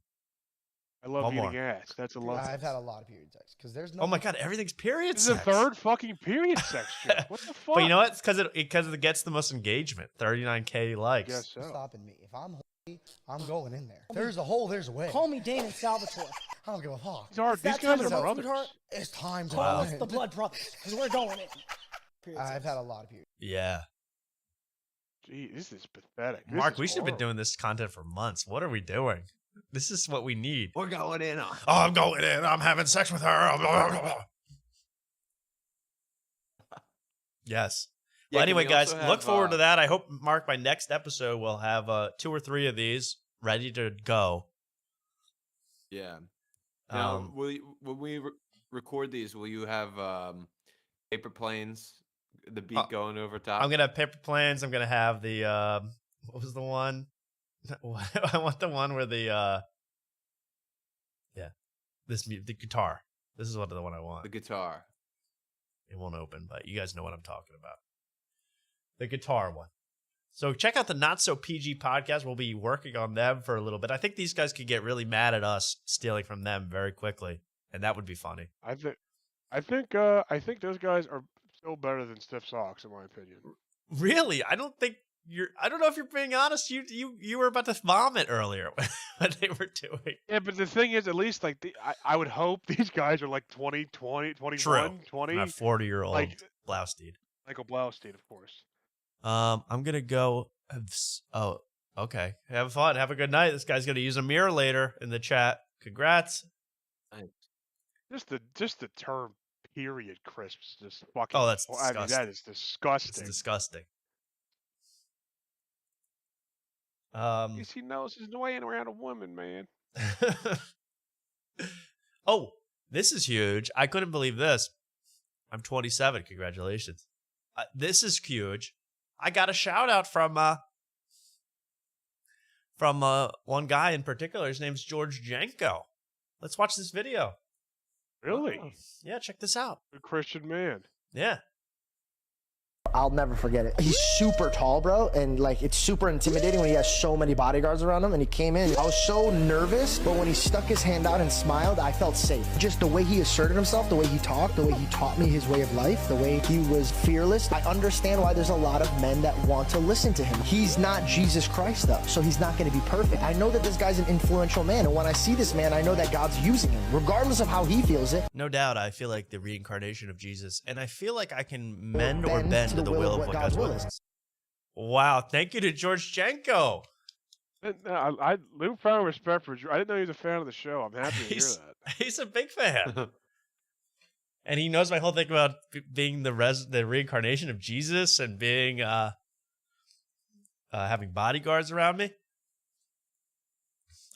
I love One eating more. ass. That's a Dude, love. I've had a lot of period sex because there's no. Oh my god, everything's period This is the sex. third fucking period sex joke. What the fuck? But you know what? It's because it gets the most engagement. 39K likes. Guess so. stopping me. If I'm horny, I'm going in there. There's a hole. There's a way. Call me Dane and Salvatore. I don't give a fuck. These It's that guys time are of the month, brothers. sweetheart. It's time to Call go us in. the blood brothers, because we're going in. Period I've sex. had a lot of period. Yeah. Gee, this is pathetic. This Mark, is we should have been horrible. doing this content for months. What are we doing? This is what we need. We're going in on. Oh, I'm going in. I'm having sex with her. Yes. Yeah, Well, can anyway, we guys, also look have, forward to that. I hope, Mark, by next episode, we'll have 2 or 3 of these ready to go. Yeah. Now, Um, when we record these, will you have Paper planes, the beat going over top. I'm gonna have paper planes. I'm gonna have the what was the one? I want the one where the the guitar. This is what the one I want. The guitar. It won't open, but you guys know what I'm talking about. The guitar one. So check out the Not So PG podcast. We'll be working on them for a little bit. I think these guys could get really mad at us stealing from them very quickly, and that would be funny. I think those guys are still better than Stiff Socks, in my opinion. Really? I don't know if you're being honest. You were about to vomit earlier when they were doing. Yeah, but the thing is, at least like I would hope these guys are like 20, 21, True. 20. Not 40-year-old like Blaustein. Michael Blaustein, of course. I'm gonna go. Oh, okay. Have fun. Have a good night. This guy's gonna use a mirror later in the chat. Congrats. Just the term period crisps just fucking. Oh, that's I mean, disgusting. that is disgusting. It's disgusting. He knows his way around a woman, man. Oh, this is huge. I couldn't believe this. I'm 27. Congratulations. This is huge. I got a shout out from one guy in particular. His name's George Janko. Let's watch this video. Really? Oh, yeah, check this out. Good Christian man. Yeah. I'll never forget it. He's super tall, bro, and like it's super intimidating when he has so many bodyguards around him. And he came in, I was so nervous, but when he stuck his hand out and smiled, I felt safe. Just the way he asserted himself, the way he talked, the way he taught me his way of life, the way he was fearless. I understand why there's a lot of men that want to listen to him. He's not Jesus Christ though, so he's not going to be perfect. I know that this guy's an influential man, and when I see this man, I know that God's using him, regardless of how he feels it. No doubt, I feel like the reincarnation of Jesus, and I feel like I can mend or bend to the will of what God's will is. Wow, thank you to George Janko. I little proud respect for Drew. I didn't know he was a fan of the show. I'm happy to hear that. He's a big fan. And he knows my whole thing about being the reincarnation of Jesus and being having bodyguards around me.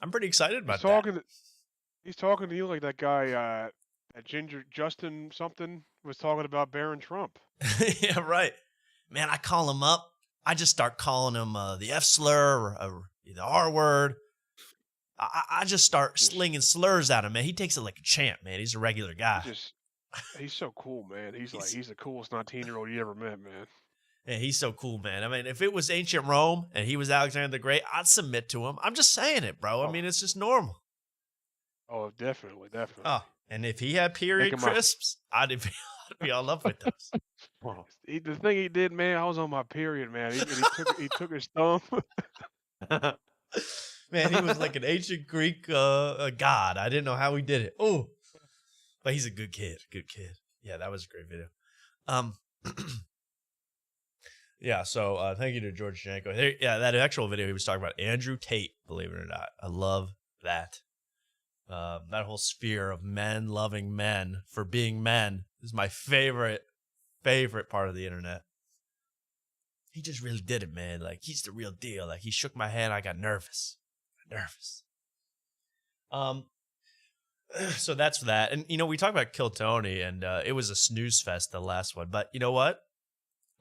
I'm pretty excited about that. He's talking to you like that guy, that Ginger Justin something was talking about Barron Trump. Yeah, right. Man, I call him up. I just start calling him the F slur or the R word. I just start slinging slurs at him, man. He takes it like a champ, man. He's a regular guy. He's so cool, man. He's the coolest 19-year-old you ever met, man. Yeah, he's so cool, man. I mean, if it was ancient Rome and he was Alexander the Great, I'd submit to him. I'm just saying it, bro. I mean, it's just normal. Oh, definitely. Oh, and if he had period crisps, I'd be all up with those. The thing he did, man, I was on my period, man. He took his thumb. Man, he was like an ancient Greek god. I didn't know how he did it. Oh, but he's a good kid. Good kid. Yeah, that was a great video. Yeah, so thank you to George Janko. Yeah, that actual video he was talking about Andrew Tate, believe it or not. I love that. That whole sphere of men loving men for being men is my favorite part of the internet. He just really did it, man. Like, he's the real deal. Like, he shook my hand. I got nervous. So that's that. And, we talked about Kill Tony, and it was a snooze fest, the last one. But you know what?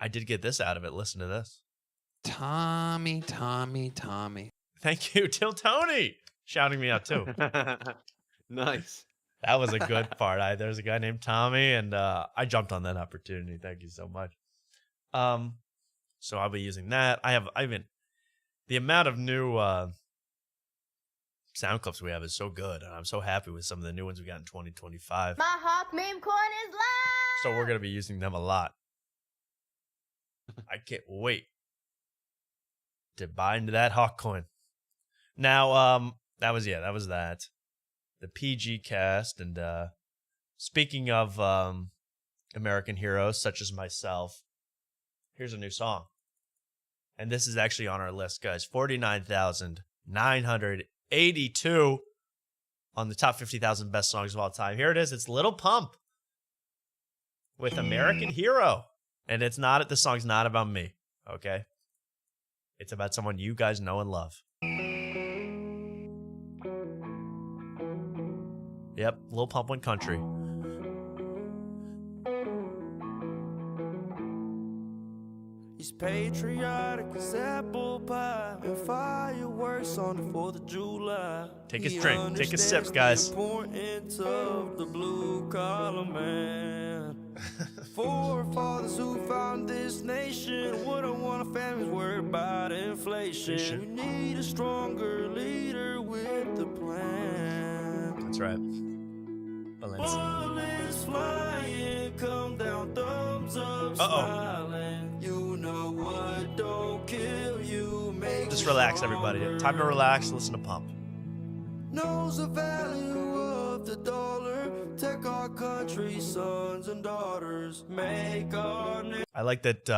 I did get this out of it. Listen to this. Tommy. Thank you, Till Tony. Shouting me out, too. Nice. That was a good part. There's a guy named Tommy, and I jumped on that opportunity. Thank you so much. So I'll be using that. The amount of new sound clips we have is so good, and I'm so happy with some of the new ones we got in 2025. My hawk meme coin is live. So we're going to be using them a lot. I can't wait to buy into that hawk coin. Now, that was that. The PG cast, and speaking of American heroes such as myself, here's a new song. And this is actually on our list, guys. 49,982 on the top 50,000 best songs of all time. Here it is. It's Little Pump with American Hero. And the song's not about me, okay? It's about someone you guys know and love. Yep, Lil Pump went country. He's patriotic as apple pie and fireworks on the 4th of July. Take a drink. Take a sip, guys. The importance of the blue collar man. Forefathers who found this nation wouldn't want a family's worried about inflation. We need a stronger leader with the plan. That's right. Bullets flying, come down, thumbs up, smiling. You know what don't kill you, make Just relax, everybody. Time to relax. Listen to Pump. knows the value of the dollar. Take our country's sons and daughters. Make our I like that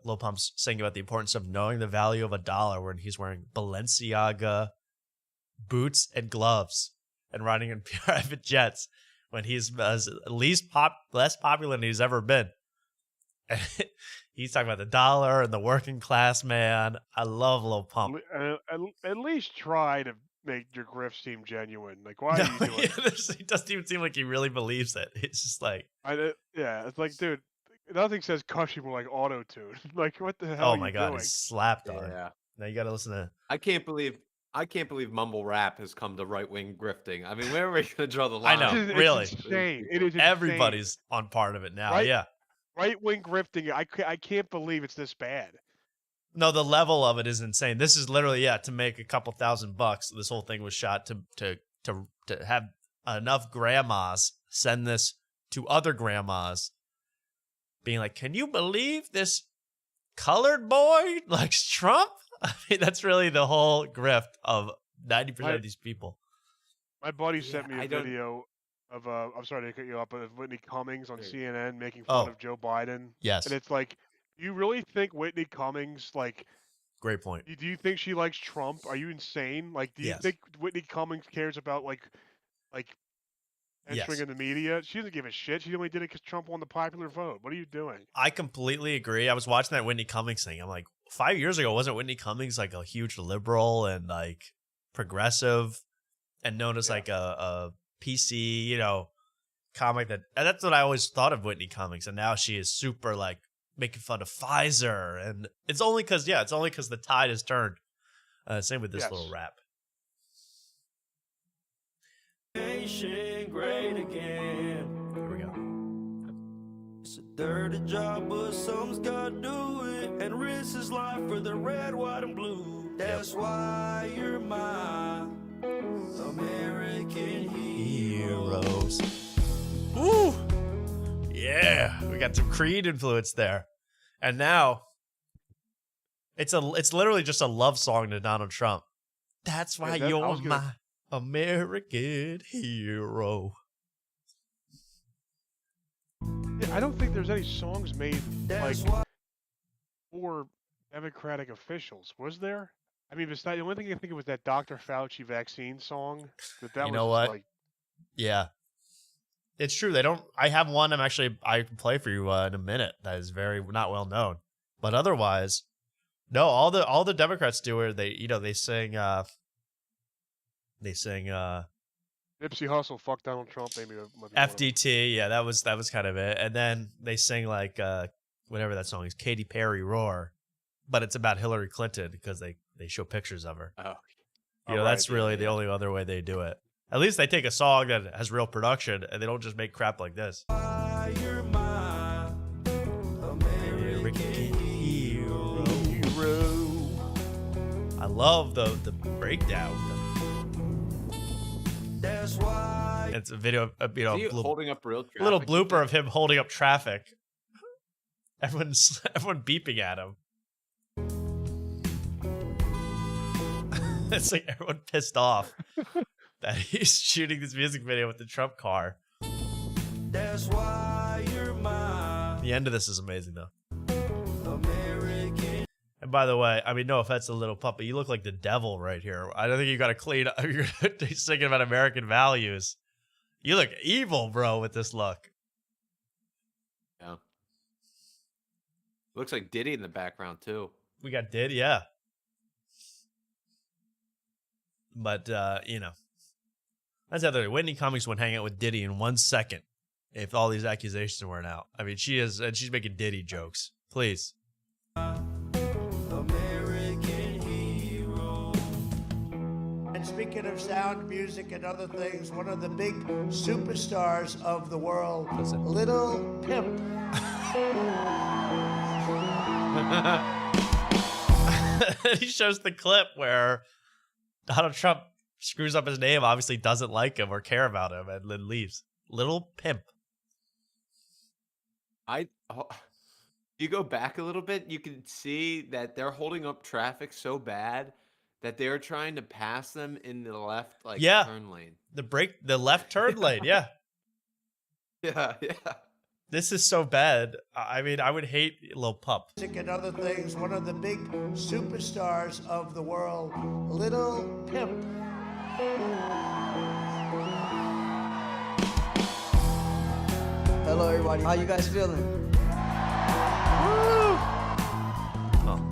Lil Pump's saying about the importance of knowing the value of a dollar when he's wearing Balenciaga boots and gloves and riding in private jets when he's less popular than he's ever been. And he's talking about the dollar and the working class man. I love Lil Pump. At least try to make your grift seem genuine. Like, why are you doing it? It doesn't even seem like he really believes it. It's just like... yeah, it's like, dude, nothing says cushy more like auto-tune. Like, what the hell Oh are my you God, doing? he slapped on it. Now you got to listen to... I can't believe mumble rap has come to right-wing grifting. I mean, where are we going to draw the line? I know, really. It's insane. It is insane. Everybody's on part of it now, Right? yeah. Right-wing grifting, I can't believe it's this bad. No, the level of it is insane. This is literally, to make a couple $1,000. This whole thing was shot to have enough grandmas send this to other grandmas, being like, "Can you believe this colored boy likes Trump?" I mean, that's really the whole grift of 90% of these people. My buddy sent me a video of I'm sorry to cut you up, but of Whitney Cummings on CNN making fun of Joe Biden. Yes. And it's like, you really think Whitney Cummings, like... Great point. Do you think she likes Trump? Are you insane? Like, do you think Whitney Cummings cares about, like entering in the media? She doesn't give a shit. She only did it because Trump won the popular vote. What are you doing? I completely agree. I was watching that Whitney Cummings thing. I'm like, 5 years ago, wasn't Whitney Cummings like a huge liberal and like progressive and known as like a PC, comic that's what I always thought of Whitney Cummings. And now she is super like making fun of Pfizer. And it's only because the tide has turned. Same with this little rap. nation great again. Here we go. It's a dirty job, but someone's gotta do it and risk his life for the red, white, and blue. That's why you're my American Heroes. Woo! Yeah, we got some Creed influence there. And now it's literally just a love song to Donald Trump. That's why you're my American hero. Yeah, I don't think there's any songs made like for Democratic officials. Was there? I mean, the only thing I think of was that Dr. Fauci vaccine song. That You know what? Like, Yeah. It's true. They don't. I have one. I can play for you in a minute. That is very not well known. But otherwise, no. All the Democrats do are they sing. They sing. Nipsey Hussle, fuck Donald Trump, maybe. FDT. Yeah, that was kind of it. And then they sing like whatever that song is, Katy Perry Roar, but it's about Hillary Clinton because they show pictures of her. Oh. That's really the only other way they do it. At least they take a song that has real production and they don't just make crap like this. You're my American hero. I love the breakdown. That's why. It's a video of Is he holding up real traffic? little blooper of him holding up traffic. Everyone beeping at him. It's like everyone pissed off that he's shooting this music video with the Trump car. That's why you're my The end of this is amazing, though. American. And by the way, I mean, no offense to Little Puppy, you look like the devil right here. I don't think you got to clean up. You're singing about American values. You look evil, bro, with this look. Yeah. Looks like Diddy in the background, too. We got Diddy, yeah. But, that's the other thing. Whitney Cummings would hang out with Diddy in 1 second if all these accusations weren't out. I mean, she's making Diddy jokes. Please. American hero. And speaking of sound, music, and other things, one of the big superstars of the world, Little Pimp. He shows the clip where Donald Trump screws up his name, obviously doesn't like him or care about him, and then leaves. Little Pimp. You go back a little bit, you can see that they're holding up traffic so bad that they're trying to pass them in the left turn lane. The left turn lane, yeah. Yeah. This is so bad. I mean, I would hate Lil Pup. Music and other things, one of the big superstars of the world, Little Pimp. Hello, everybody. How you guys feeling?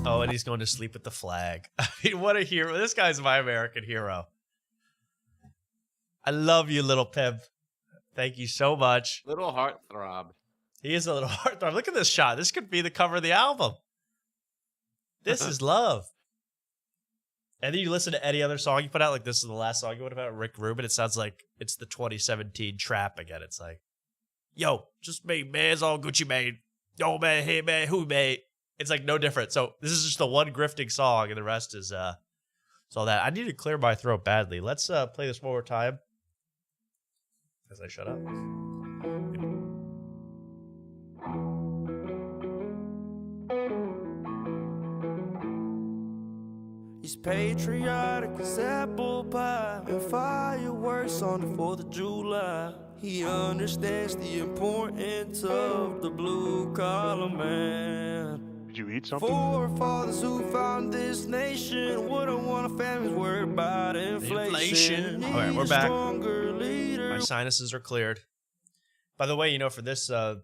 Oh, and he's going to sleep with the flag. I mean, what a hero. This guy's my American hero. I love you, Little Pimp. Thank you so much. Little heartthrob. He is a little heartthrob. Look at this shot. This could be the cover of the album. This is love. And then you listen to any other song you put out, like this is the last song you would have about Rick Rubin. It sounds like it's the 2017 trap again. It's like, yo, just me, man. It's all Gucci Mane. Yo, man, hey, man, who, man? It's like no different. So this is just the one grifting song, and the rest is all that. I need to clear my throat badly. Let's play this one more time. As I shut up. He's patriotic as apple pie and fireworks on the 4th of July. He understands the importance of the blue-collar man. Did you eat something? Forefathers who found this nation wouldn't want a family's worried about inflation. All right, we're back. Leader. My sinuses are cleared. By the way, you know, for this, I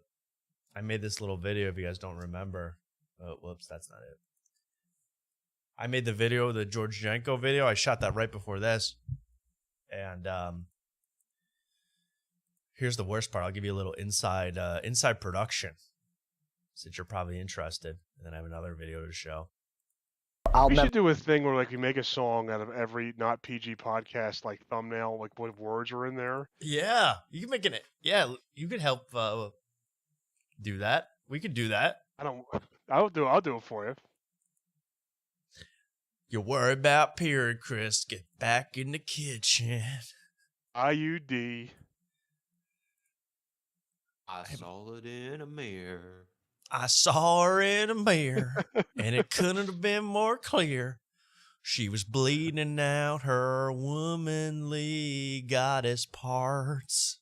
made this little video, if you guys don't remember. Oh, whoops, that's not it. I made the video, the George Janko video. I shot that right before this. And here's the worst part. I'll give you a little inside production, since you're probably interested. And then I have another video to show. We should do a thing where like we make a song out of every not PG podcast like thumbnail, like what words are in there. Yeah, you can make it. Yeah, you could help do that. We could do that. I'll do it for you. You worry about period, Chris. Get back in the kitchen. IUD. I saw it in a mirror. I saw her in a mirror, and it couldn't have been more clear. She was bleeding out her womanly goddess parts.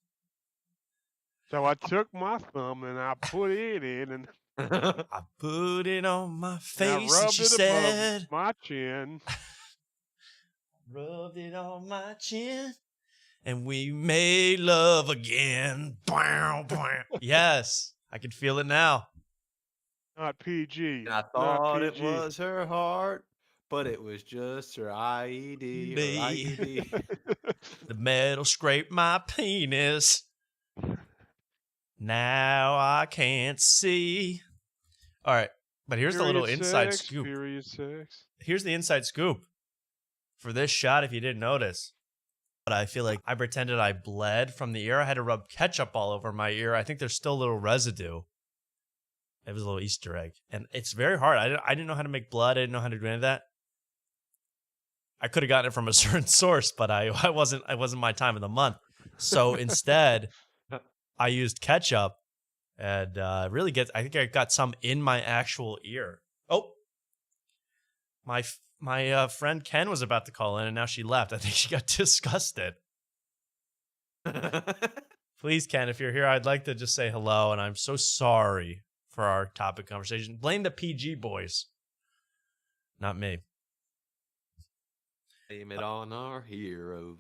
So I took my thumb and I put it in, and I put it on my face, and and she said, above my chin. Rubbed it on my chin, and we made love again. Yes, I can feel it now. Not PG. And I thought it was her heart, but it was just her IED. The metal scraped my penis. Now I can't see. All right, but here's the little inside scoop. Period 6. Here's the inside scoop for this shot, if you didn't notice. But I feel like I pretended I bled from the ear. I had to rub ketchup all over my ear. I think there's still a little residue. It was a little Easter egg. And it's very hard. I didn't know how to make blood. I didn't know how to do any of that. I could have gotten it from a certain source, but I wasn't my time of the month. So instead, I used ketchup, and I think I got some in my actual ear. Oh, my friend Ken was about to call in, and now she left. I think she got disgusted. Please, Ken, if you're here, I'd like to just say hello, and I'm so sorry for our topic conversation. Blame the PG boys, not me. Blame it on our heroes.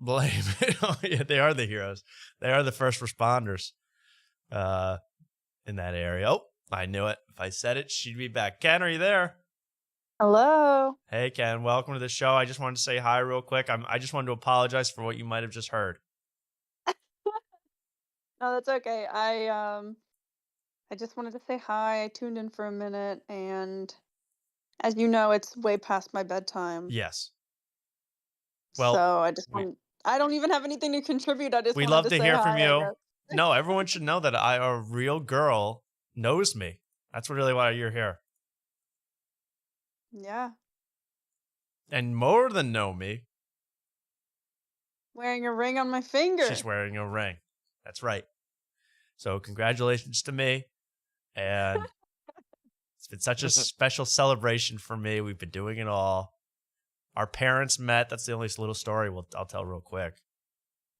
Blame it. Oh, yeah, they are the heroes. They are the first responders in that area. Oh, I knew it. If I said it, she'd be back. Ken, are you there? Hello. Hey, Ken. Welcome to the show. I just wanted to say hi real quick. I just wanted to apologize for what you might have just heard. No, that's okay. I I just wanted to say hi. I tuned in for a minute, and as you know, it's way past my bedtime. Yes. So Well, I just want. I don't even have anything to contribute. I just we wanted love to to say hear hi, from I you. guess. No, everyone should know that a real girl knows me. That's really why you're here. Yeah. And more than know me, Wearing a ring on my finger. she's wearing a ring. That's right. So congratulations to me. And it's been such a special celebration for me. We've been doing it all. Our parents met. That's the only little story I'll tell real quick.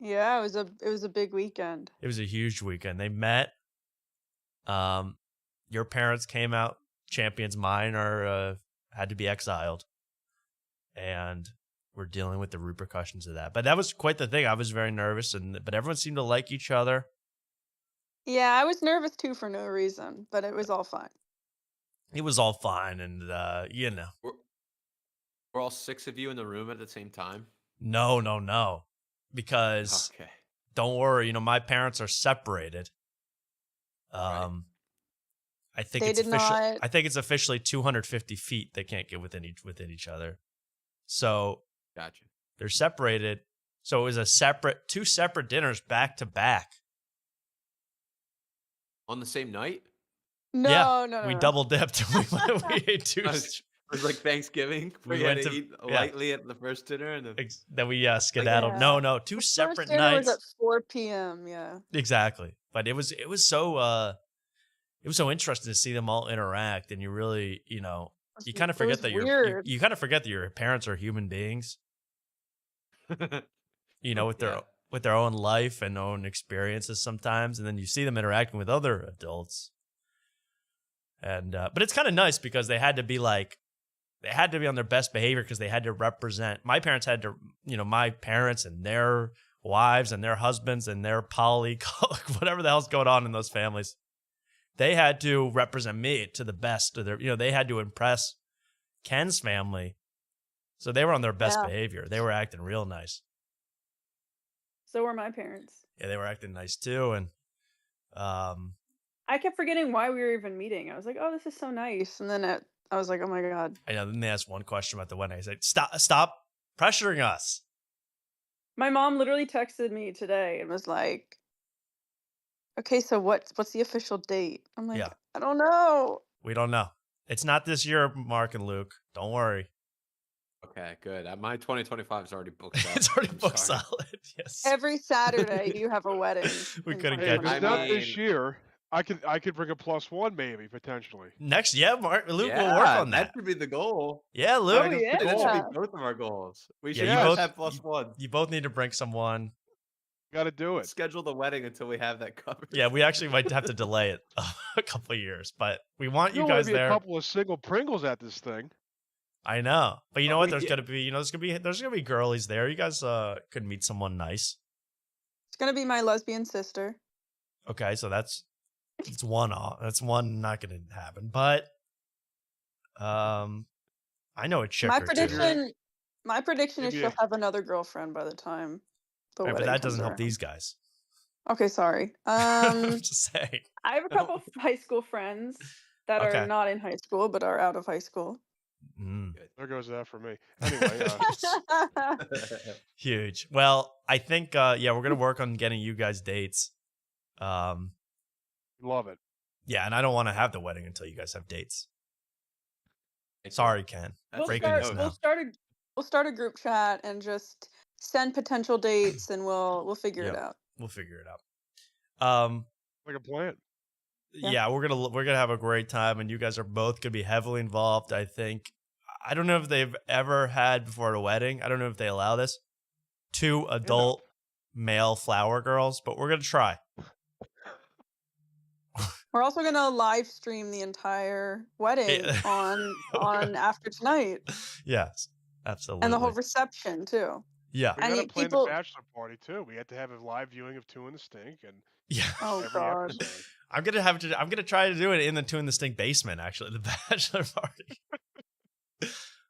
Yeah, it was a big weekend. It was a huge weekend. They met. Your parents came out champions. Mine had to be exiled, and we're dealing with the repercussions of that. But that was quite the thing. I was very nervous, but everyone seemed to like each other. Yeah, I was nervous too for no reason, but it was all fine. It was all fine, and We're all 6 of you in the room at the same time. No, because Okay. don't worry. My parents are separated. Right. I think They it's did official. not. I think it's officially 250 feet. They can't get within each other. So Gotcha. they're separated. So it was two separate dinners back to back. On the same night? No, We no. double dipped. We ate two. It was like Thanksgiving. We We went had to to- eat yeah. lightly at the first dinner, and then Then we skedaddled. Yeah. No, two The separate first dinner nights. was at 4 p.m. Yeah. Exactly. But it was so interesting to see them all interact, and you really, you kind of It forget was that weird. you kind of forget that your parents are human beings, with their own life and own experiences sometimes, and then you see them interacting with other adults. And but it's kind of nice because they had to be on their best behavior because they had to represent. My parents had to, my parents and their wives and their husbands and their whatever the hell's going on in those families. They had to represent me to the best of their, they had to impress Ken's family. So they were on their best Yeah. behavior. They were acting real nice. So were my parents. Yeah, they were acting nice too. And I kept forgetting why we were even meeting. I was like, oh, this is so nice. And then I was like, oh my God. I know. Then they asked one question about the wedding. I said, stop pressuring us. My mom literally texted me today and was like, okay, so what's the official date? I'm like, Yeah. I don't know. We don't know. It's not this year, Mark and Luke. Don't worry. Okay, good. My 2025 is already booked out. It's already I'm booked sorry. solid. Yes. Every Saturday you have a wedding. We in couldn't Hey, if get it's 2025. not this year, I could bring a +1 maybe potentially. next. Yeah, Mark, Luke will work Yeah, on that. That should be the goal. Yeah, Luke. Oh, yeah. That should be both of our goals. We should Yeah, you both both have +1. You both need to bring someone. Got to do it. Schedule the wedding until we have that covered. Yeah, we actually might have to delay it a couple of years, but we want you There'll only guys be there. a couple of single Pringles at this thing. I know, but you know But what? we There's did- gonna be girlies there. You guys could meet someone nice. It's going to be my lesbian sister. Okay, so that's one off. That's one not gonna happen, but I know a chick My or two. prediction is Maybe she'll have another girlfriend by the time the Right, wedding but that comes doesn't help around. these guys. Okay, sorry. I'm just saying. I have a couple of high school friends that Okay. are not in high school but are out of high school. There goes that for me. Anyway, Huge. Well, I think we're gonna work on getting you guys dates. love it. Yeah, and I don't want to have the wedding until you guys have dates. Sorry, Ken. Breaking this now. We'll start a group chat and just send potential dates and we'll figure it Yep. out. We'll figure it out. Like a plan. Yeah, we're gonna have a great time, and you guys are both gonna be heavily involved. I think. I don't know if they've ever had before a wedding. I don't know if they allow this. 2 adult male flower girls, but we're gonna try. We're also gonna live stream the entire wedding on After Tonight Yes, absolutely. and the whole reception too. Yeah. We And gotta plan people- the bachelor party too. We had to have a live viewing of Two in the Stink and Yeah. Oh every God. episode. I'm gonna try to do it in the Two in the Stink basement. Actually, the bachelor party.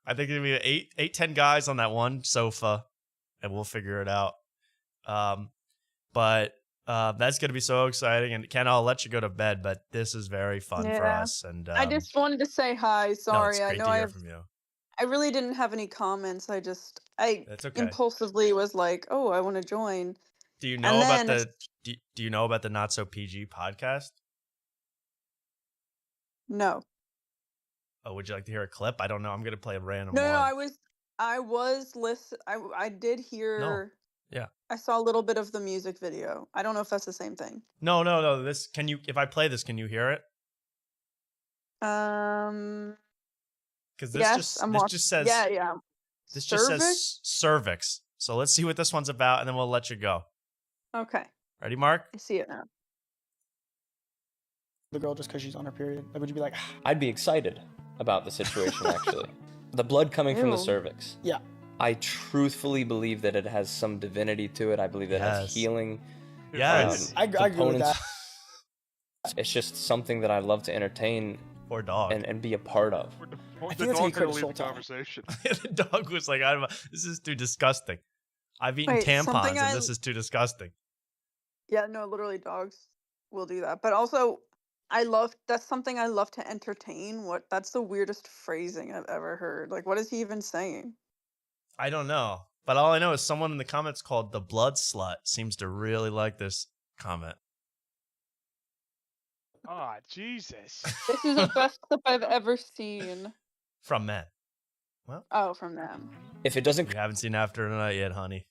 I think it'll be 8-10 guys on that one sofa, and we'll figure it out. But That's going to be so exciting. And Ken, I'll let you go to bed, but this is very fun for Yeah. us. And I just wanted to say hi. no, it's Sorry, I great know to I hear have. from you. I really didn't have any comments. I That's okay. impulsively was like, "Oh, I want to join." Do you And know about then the do you know about the Not So PG podcast? no. Oh, would you like to hear a clip? I don't know. I'm going to play a random No, one. I was I did hear. Yeah. I saw a little bit of the music video. I don't know if that's the same thing. No. This can you if I play this, can you hear it? Because this Yes, just says yeah. This just Cervix? says cervix. So let's see what this one's about, and then we'll let you go. Okay, Ready, Mark? I see it now. The girl just because she's on her period? Like, would you be like, I'd be excited about the situation, actually. The blood coming from the Ew. cervix. Yeah. I truthfully believe that it has some divinity to it. I believe it has healing. Yes. I agree with components. that. It's just something that I love to entertain or dog and be a part of. I The think that's how you dog create gonna a leave soul the tie. conversation. The dog was like, this is too disgusting. I've eaten Wait, tampons, something and this is too disgusting. Yeah, no, literally dogs will do that. But also, that's something I love to entertain. That's the weirdest phrasing I've ever heard. Like, what is he even saying? I don't know. But all I know is someone in the comments called the blood slut seems to really like this comment. Ah, Jesus. This is the best clip I've ever seen. From men. Well, Oh, from them. If it doesn't you haven't seen After Tonight yet, honey.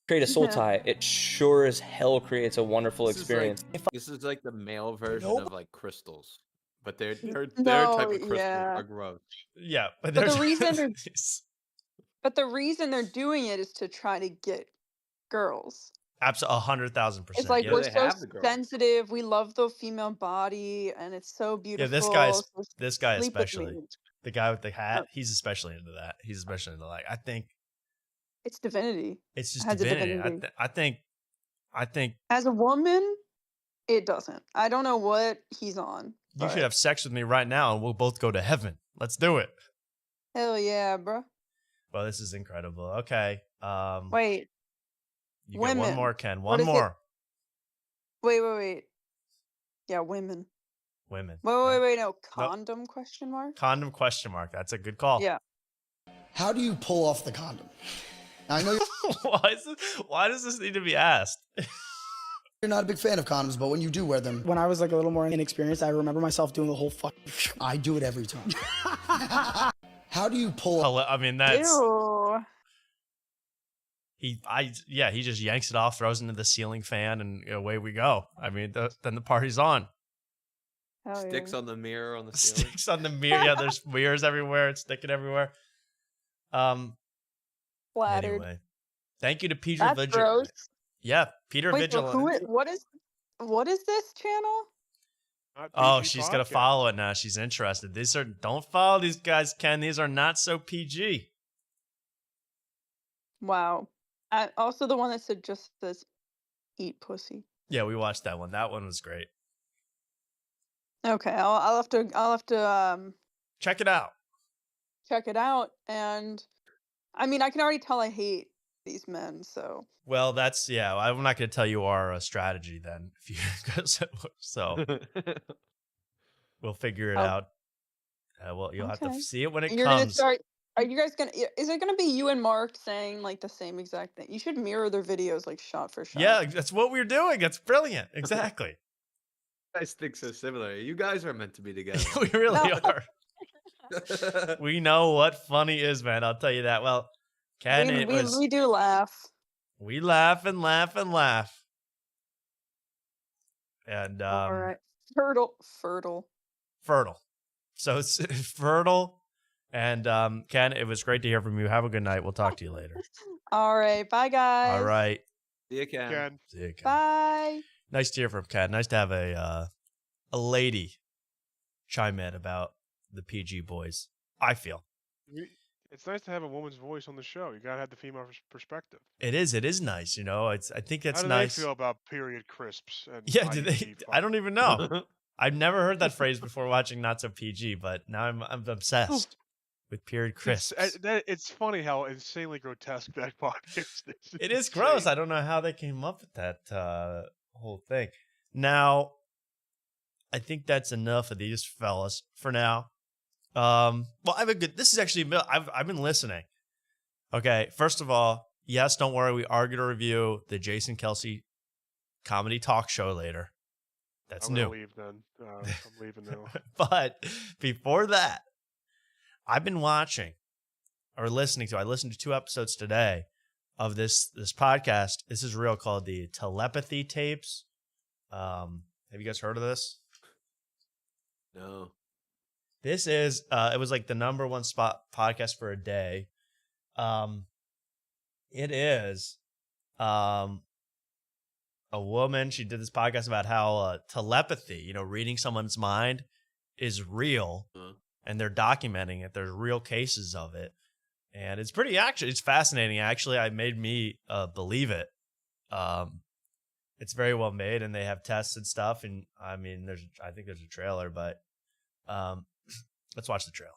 create a soul Yeah. tie, it sure as hell creates a wonderful This is like- experience. This is like the male version of like crystals, but their No, type of crystals yeah. are gross. Yeah, but But there's the reason they're doing it is to try to get girls. absolutely 100,000%. It's like yeah. we're so sensitive. We love the female body, and it's so Yeah, beautiful. this guy sleep with especially. me. The guy with the hat, he's especially into that. He's especially into like I think It's divinity. it's just It has a divinity. divinity. I think As a woman, it doesn't. I don't know what he's on. you but should have sex with me right now and we'll both go to heaven. Let's do it. Hell yeah, bro. Well, this is incredible. Okay. Wait. You get one women. more, Ken. What One is it? more. Wait. Yeah, women. Women. Wait. No, condom question mark? Condom question mark. That's a good call. Yeah. How do you pull off the condom? Now, I know Why does this need to be asked? you're not a big fan of condoms, but when you do wear them, When I was like a little more inexperienced, I remember myself doing the whole fuck. I do it every time. How do you pull off? I mean, that's Ew. he just yanks it off, throws it into the ceiling fan, and away we go. I mean, then the party's on. Hell Sticks yeah. on the mirror on the ceiling. Sticks on the mirror. Yeah, there's mirrors everywhere. It's sticking everywhere. Flattered. Anyway, thank you to Peter That's Vigil. gross. Yeah, Peter Wait, so Vigil. what is this channel? Oh, she's gonna follow it now. She's interested. Don't follow these guys, Ken. These are not so PG. Wow. Also the one that just says eat pussy. Yeah, we watched that one. That one was great. Okay, I'll have to Check it out. check it out. And I mean, I can already tell I hate these men. So Well, I'm not going to tell you our strategy then. So we'll figure it out. Well, you'll have to Okay. see it when it You're gonna comes. start. Are you guys gonna? Is it gonna be you and Mark saying like the same exact thing? You should mirror their videos like shot for shot. Yeah, that's what we're doing. That's brilliant. Exactly. You guys think so similar. You guys are meant to be together. We really are. We know what funny is, man. I'll tell you that. Well, Ken, we do laugh. We laugh and laugh and laugh. And All right, fertile. So it's fertile. And Ken, it was great to hear from you. Have a good night. We'll talk to you later. All right, bye guys. All right. See you, Ken. See you, Ken. Bye. Nice to hear from Ken. Nice to have a lady chime in about the PG boys. I feel It's nice to have a woman's voice on the show. You gotta have the female perspective. it is. It is nice. You know, I think it's How do nice. they feel about period crisps? And Yeah, do they? IUD I don't even know. I've never heard that phrase before watching Not So PG, but now I'm obsessed with period crisps. It's funny how insanely grotesque that podcast is. It is gross. I don't know how they came up with that whole thing. Now, I think that's enough of these fellas for now. Well, I have a good. This is actually. I've been listening. Okay, first of all, yes, don't worry. We are going to review the Jason Kelsey comedy talk show later. That's I'm new. gonna leave then. I'm leaving now. But before that, I've been watching or listening to. I listened to 2 episodes today of this podcast. This is real, called the Telepathy Tapes. Have you guys heard of this? No. This is it was like the #1 spot podcast for a day. It is a woman. She did this podcast about how telepathy, reading someone's mind, is real, and they're documenting it. There's real cases of it, and it's it's fascinating. Actually, it made me believe it. It's very well made, and they have tests and stuff. And I mean, I think there's a trailer, but let's watch the trailer.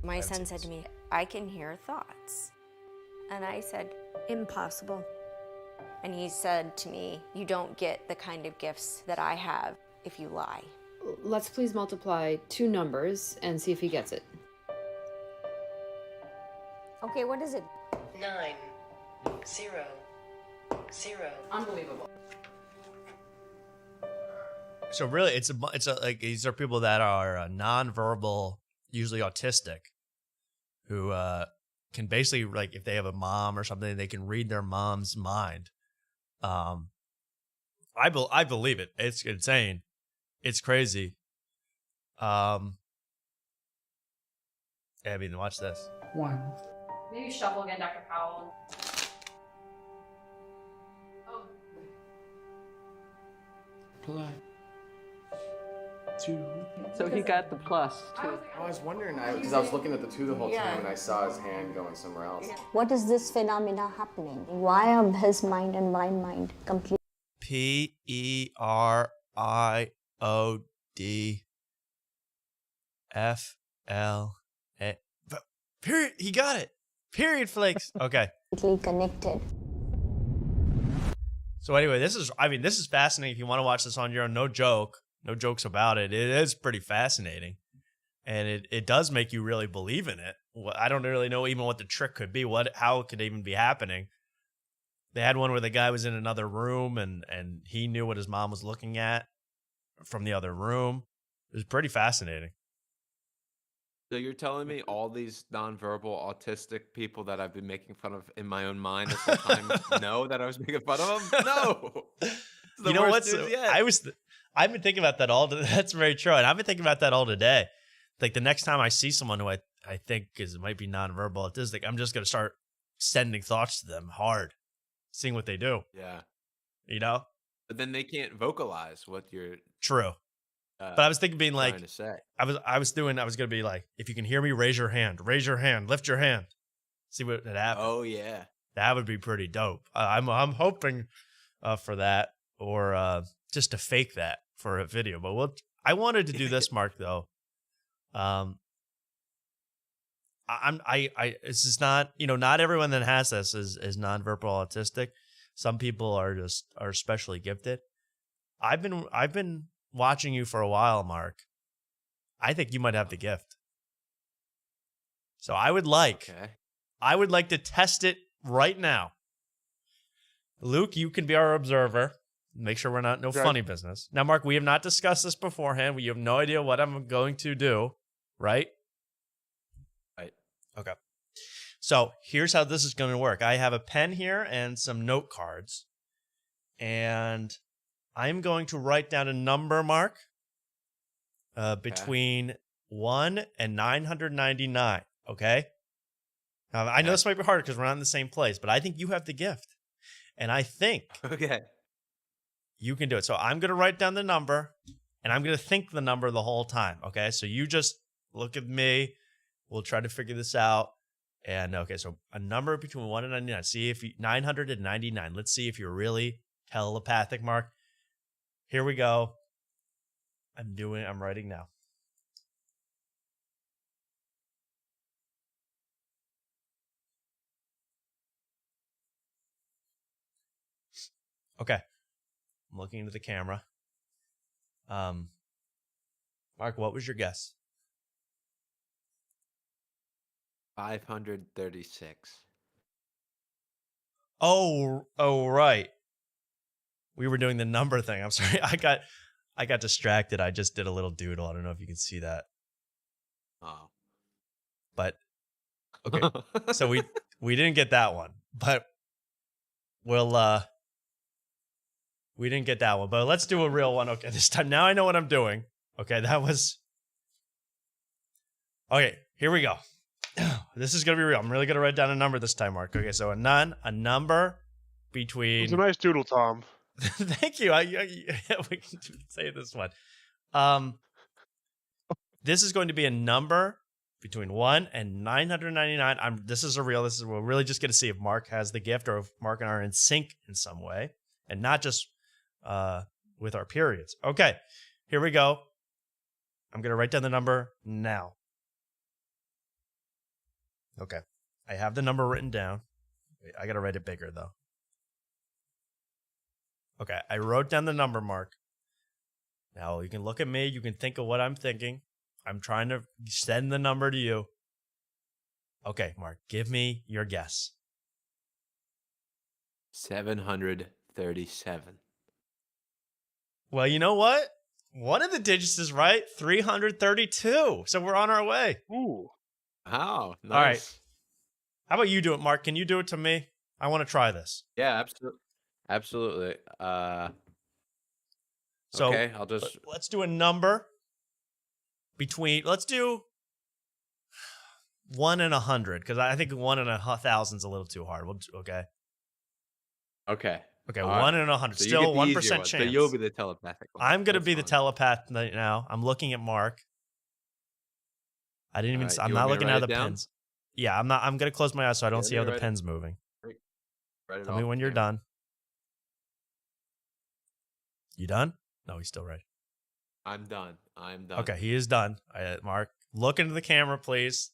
My son said to me, I can hear thoughts. And I said, impossible. And he said to me, you don't get the kind of gifts that I have if you lie. Let's please multiply 2 numbers and see if he gets it. Okay, what is it? 9, 0, 0. Unbelievable. So really, it's like these are people that are nonverbal, usually autistic, who can basically, like, if they have a mom or something, they can read their mom's mind. I believe it. It's insane. It's crazy. I mean, watch this. 1. Maybe shuffle again, Dr. Powell. Oh. Play. 2. So he got the plus, too. I was wondering, because I was looking at the 2 the whole time, and I saw his hand going somewhere else. What is this phenomena happening? Why are his mind and my mind completely? PERIODFLA. Period. He got it. Period flakes. Okay. Connected. So anyway, this is fascinating. If you want to watch this on your own, no jokes about it. It is pretty fascinating, and it does make you really believe in it. I don't really know even what the trick could be. How it could even be happening. They had one where the guy was in another room and he knew what his mom was looking at from the other room. It was pretty fascinating. So you're telling me all these nonverbal autistic people that I've been making fun of in my own mind this whole time know that I was making fun of them? No. You know what? I've been thinking about that all. That's very true, and I've been thinking about that all today. Like the next time I see someone who I think might be nonverbal autistic, I'm just gonna start sending thoughts to them hard, seeing what they do. Yeah. But then they can't vocalize what you're true. But I was thinking, being like, to say. I was gonna be like, if you can hear me, raise your hand, lift your hand, see what would happen. Oh yeah, that would be pretty dope. I'm hoping for that, or just to fake that for a video. But I wanted to do this, Mark, though. This is not, not everyone that has this is nonverbal autistic. Some people are especially gifted. I've been watching you for a while, Mark. I think you might have the gift. So I would like to test it right now. Luke, you can be our observer. Make sure we're not funny business. Now, Mark, we have not discussed this beforehand. You have no idea what I'm going to do, right? Right. Okay. So here's how this is going to work. I have a pen here and some note cards. And I'm going to write down a number, Mark, between 1 and 999, okay? Now, I know this might be hard because we're not in the same place, but I think you have the gift. And I think you can do it. So I'm going to write down the number, and I'm going to think the number the whole time, okay? So you just look at me. We'll try to figure this out. And, okay, so a number between 1 and 99. See if 999. Let's see if you're really telepathic, Mark. Here we go. I'm writing now. Okay. I'm looking into the camera. Mark, what was your guess? 536. Oh, right. We were doing the number thing. I'm sorry. I got distracted. I just did a little doodle. I don't know if you can see that. Oh. But okay. So we didn't get that one. But we didn't get that one. But let's do a real one. Okay, this time. Now I know what I'm doing. Okay, that was okay, here we go. This is going to be real. I'm really going to write down a number this time, Mark. Okay, so a number between... It's a nice doodle, Tom. Thank you. We can say this one. This is going to be a number between 1 and 999. This is we're really just going to see if Mark has the gift or if Mark and I are in sync in some way, and not just with our periods. Okay, here we go. I'm going to write down the number now. Okay. I have the number written down. Wait, I got to write it bigger, though. Okay. I wrote down the number, Mark. Now, you can look at me. You can think of what I'm thinking. I'm trying to send the number to you. Okay, Mark, give me your guess. 737. Well, you know what? One of the digits is right. 332. So we're on our way. Ooh. Wow, nice. All right. How about you do it, Mark? Can you do it to me? I want to try this. Yeah, absolutely. So okay, I'll just... Let's do a number between... Let's do 1 and 100, because I think 1 and 1,000 is a little too hard. Okay. Okay. Okay, 1 and 100. So Still 1% chance. So you'll be the telepathic one. I'm going to be the telepath right now. I'm looking at Mark. I didn't even... I'm not looking at the pens. Yeah, I'm not. I'm going to close my eyes so I don't see how the pen's moving. Tell me when you're done. You done? No, he's still ready. I'm done. Okay, he is done. Mark, look into the camera, please.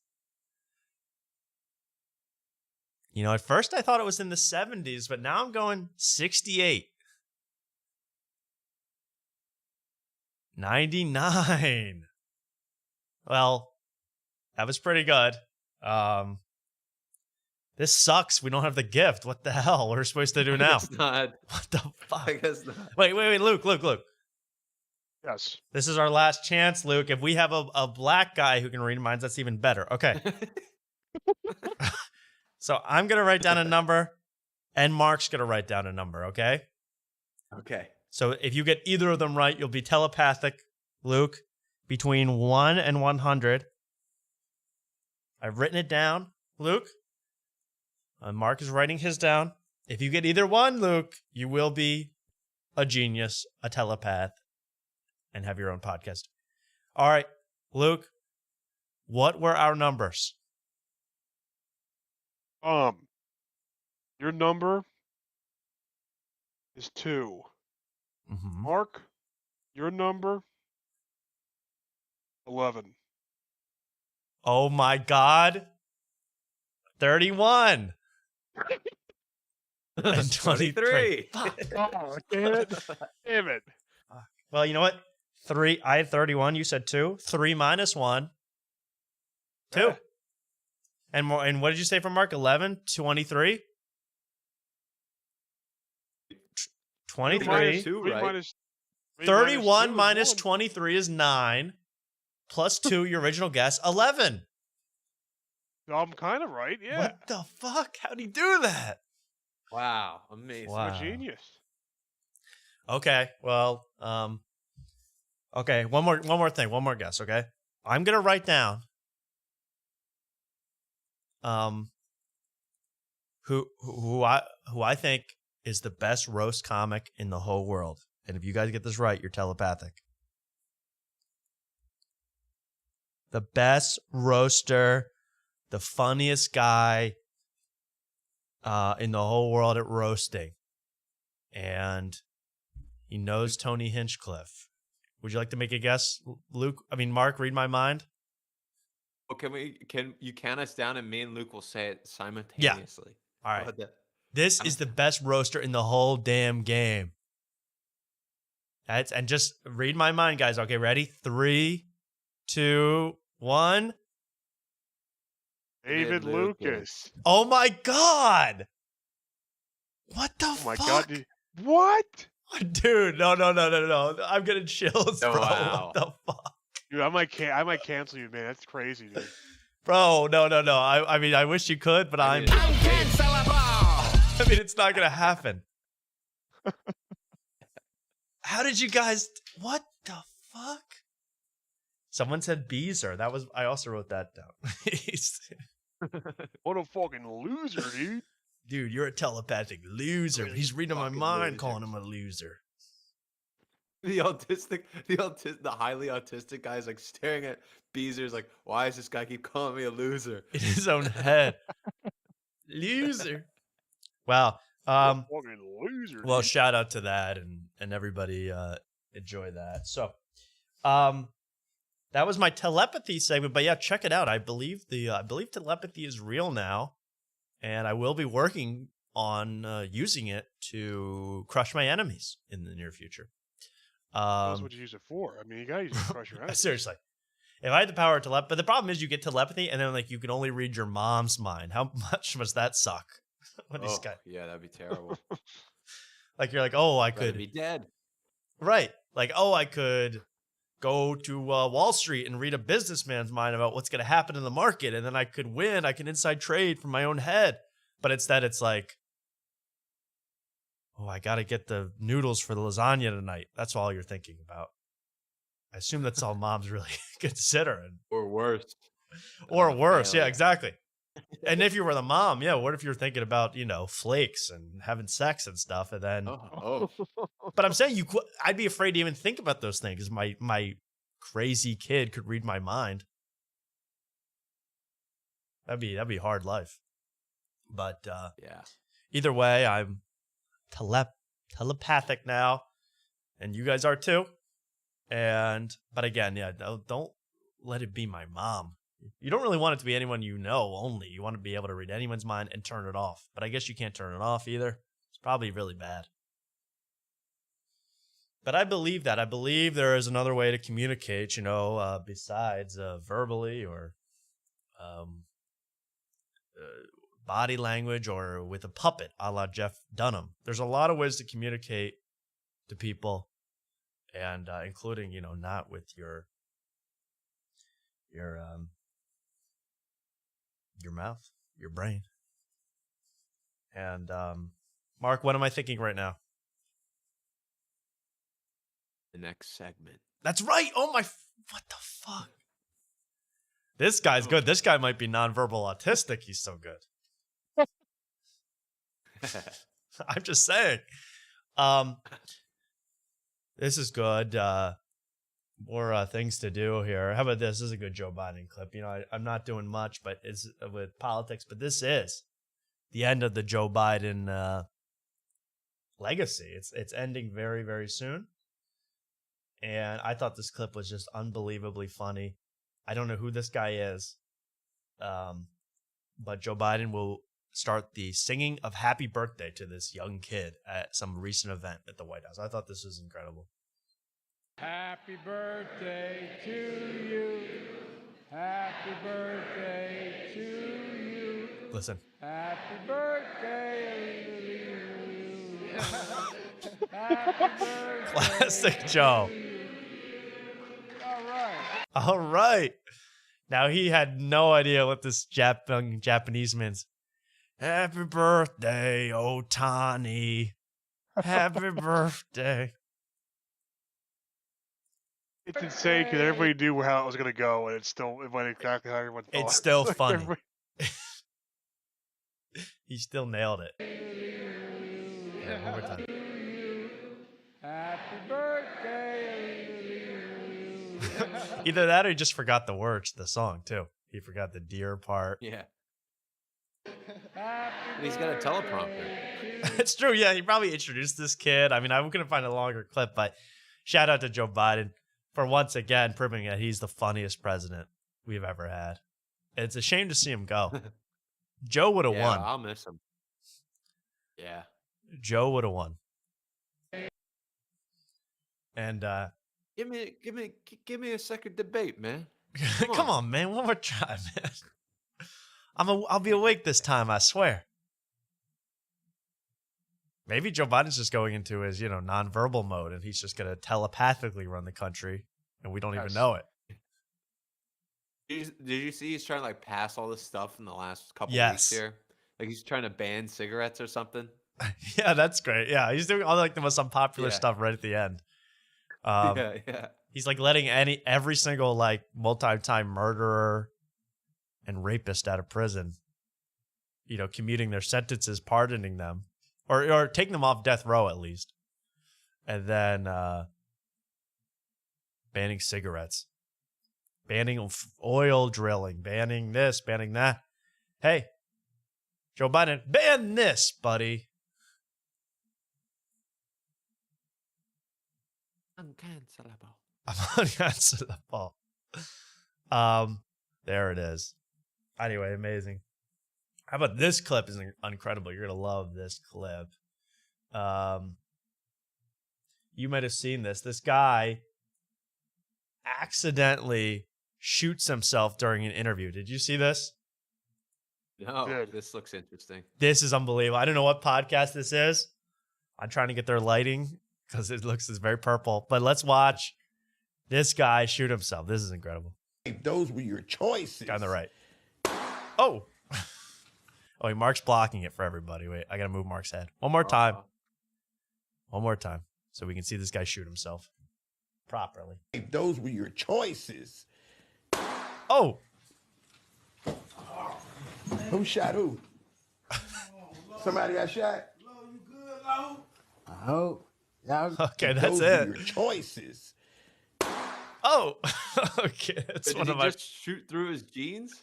You know, at first I thought it was in the 70s, but now I'm going 68. 99. Well, that was pretty good. This sucks. We don't have the gift. What the hell? What are we supposed to do now? I guess not. What the fuck? I guess not. Wait, Luke. Yes. This is our last chance, Luke. If we have a black guy who can read minds, that's even better. Okay. So I'm going to write down a number, and Mark's going to write down a number, okay? Okay. So if you get either of them right, you'll be telepathic, Luke, between 1 and 100. I've written it down, Luke. Mark is writing his down. If you get either one, Luke, you will be a genius, a telepath, and have your own podcast. All right, Luke, what were our numbers? Your number is 2. Mm-hmm. Mark, your number 11. Oh my God. 31. And 23. Oh, damn it. Well, you know what? 3. I had 31. You said 2. 3 minus 1. 2. Yeah. And more. And what did you say for Mark? 11? 23? 23. Minus 2, right? 31 minus 23 is 9. Plus 2, your original guess, 11. I'm kind of right, yeah. What the fuck? How'd he do that? Wow, amazing. Wow. I'm a genius. Okay, well, okay, one more thing, one more guess, okay? I'm gonna write down who I think is the best roast comic in the whole world. And if you guys get this right, you're telepathic. The best roaster, the funniest guy in the whole world at roasting. And he knows Tony Hinchcliffe. Would you like to make a guess, Luke? I mean, Mark, read my mind? Well, can you count us down and me and Luke will say it simultaneously? Yeah. All right. This is the best roaster in the whole damn game. And just read my mind, guys. Okay, ready? 3, 2, 1. David Lucas. Oh my God! What the fuck? Oh my God, dude. What? Dude, no. I'm getting chills, bro. Wow. What the fuck? Dude, I might cancel you, man. That's crazy, dude. Bro, no. I mean, I wish you could, but I'm cancelable. I mean, it's not gonna happen. How did you guys? What the fuck? Someone said Beezer. I also wrote that down. What a fucking loser, dude. Dude, you're a telepathic loser. He's reading my mind, calling him a loser. The highly autistic guy is like staring at Beezer's like, why does this guy keep calling me a loser? In his own head. Loser. Wow. Fucking loser. Well, dude. shout out to that and everybody enjoy that. So that was my telepathy segment, but yeah, check it out. I believe telepathy is real now, and I will be working on using it to crush my enemies in the near future. That's what you use it for. I mean, you gotta use it to crush your enemies. Seriously. If I had the power of telepathy, but the problem is you get telepathy, and then like you can only read your mom's mind. How much must that suck? Yeah, that'd be terrible. Like you're like, oh, I could be dead. Right. Like, oh, I could go to Wall Street and read a businessman's mind about what's going to happen in the market, and then I could win. I can inside trade from my own head. But instead, it's like, oh, I got to get the noodles for the lasagna tonight. That's all you're thinking about. I assume that's all moms really consider. Or worse. Or worse. Yeah, exactly. And if you were the mom, yeah, what if you're thinking about, flakes and having sex and stuff, and then But I'm saying I'd be afraid to even think about those things. My crazy kid could read my mind. That'd be a hard life. But yeah. Either way, I'm telepathic now, and you guys are too. But again, yeah, don't let it be my mom. You don't really want it to be anyone you know only. You want to be able to read anyone's mind and turn it off. But I guess you can't turn it off either. It's probably really bad. But I believe that. I believe there is another way to communicate, besides verbally or body language or with a puppet, a la Jeff Dunham. There's a lot of ways to communicate to people, and including, not with your mouth, your brain. And Mark, what am I thinking right now? The next segment. That's right. Oh my! What the fuck? This guy's good. This guy might be nonverbal autistic. He's so good. I'm just saying. This is good. More things to do here. How about this? This is a good Joe Biden clip. I'm not doing much, but it's with politics. But this is the end of the Joe Biden legacy. It's ending very, very soon. And I thought this clip was just unbelievably funny. I don't know who this guy is, but Joe Biden will start the singing of happy birthday to this young kid at some recent event at the White House. I thought this was incredible. Happy birthday to you. Happy birthday to you. Listen. Happy birthday. Happy birthday. Classic Joe. All right. Now he had no idea what this Japanese means. Happy birthday, Otani. Happy birthday. It's insane because everybody knew how it was going to go, and it went exactly how everyone thought. It's still funny. He still nailed it. Yeah, one more time. Happy birthday. Either that or he just forgot the words to the song, too. He forgot the deer part. Yeah. And he's got a teleprompter. It's true, yeah. He probably introduced this kid. I mean, I'm going to find a longer clip, but shout out to Joe Biden for once again proving that he's the funniest president we've ever had. It's a shame to see him go. Joe would have won. I'll miss him. Yeah. Joe would have won. And give me a second debate, man. come on, man, one more try, man. I'll be awake this time, I swear. Maybe Joe Biden's just going into his, nonverbal mode, and he's just gonna telepathically run the country, and we don't even know it. Did you see he's trying to like pass all this stuff in the last couple weeks here? Like he's trying to ban cigarettes or something. Yeah, that's great. Yeah, he's doing all like the most unpopular stuff right at the end. Yeah. He's like letting every single like multi-time murderer and rapist out of prison, commuting their sentences, pardoning them, or taking them off death row at least, and then banning cigarettes, banning oil drilling, banning this, banning that. Hey, Joe Biden, ban this, buddy. Uncancelable. I'm uncancelable. There it is. Anyway, amazing. How about this clip is incredible. You're going to love this clip. You might have seen this. This guy accidentally shoots himself during an interview. Did you see this? No, this looks interesting. This is unbelievable. I don't know what podcast this is. I'm trying to get their lighting because it's very purple. But let's watch this guy shoot himself. This is incredible. Those were your choices. Guy on the right. Oh. Oh, Mark's blocking it for everybody. Wait, I got to move Mark's head. One more time. One more time. So we can see this guy shoot himself properly. Those were your choices. Oh. Who shot who? Somebody got shot? I hope. Okay, that's Those it. were your choices. Oh. Okay, that's Did one he of my. just shoot through his jeans?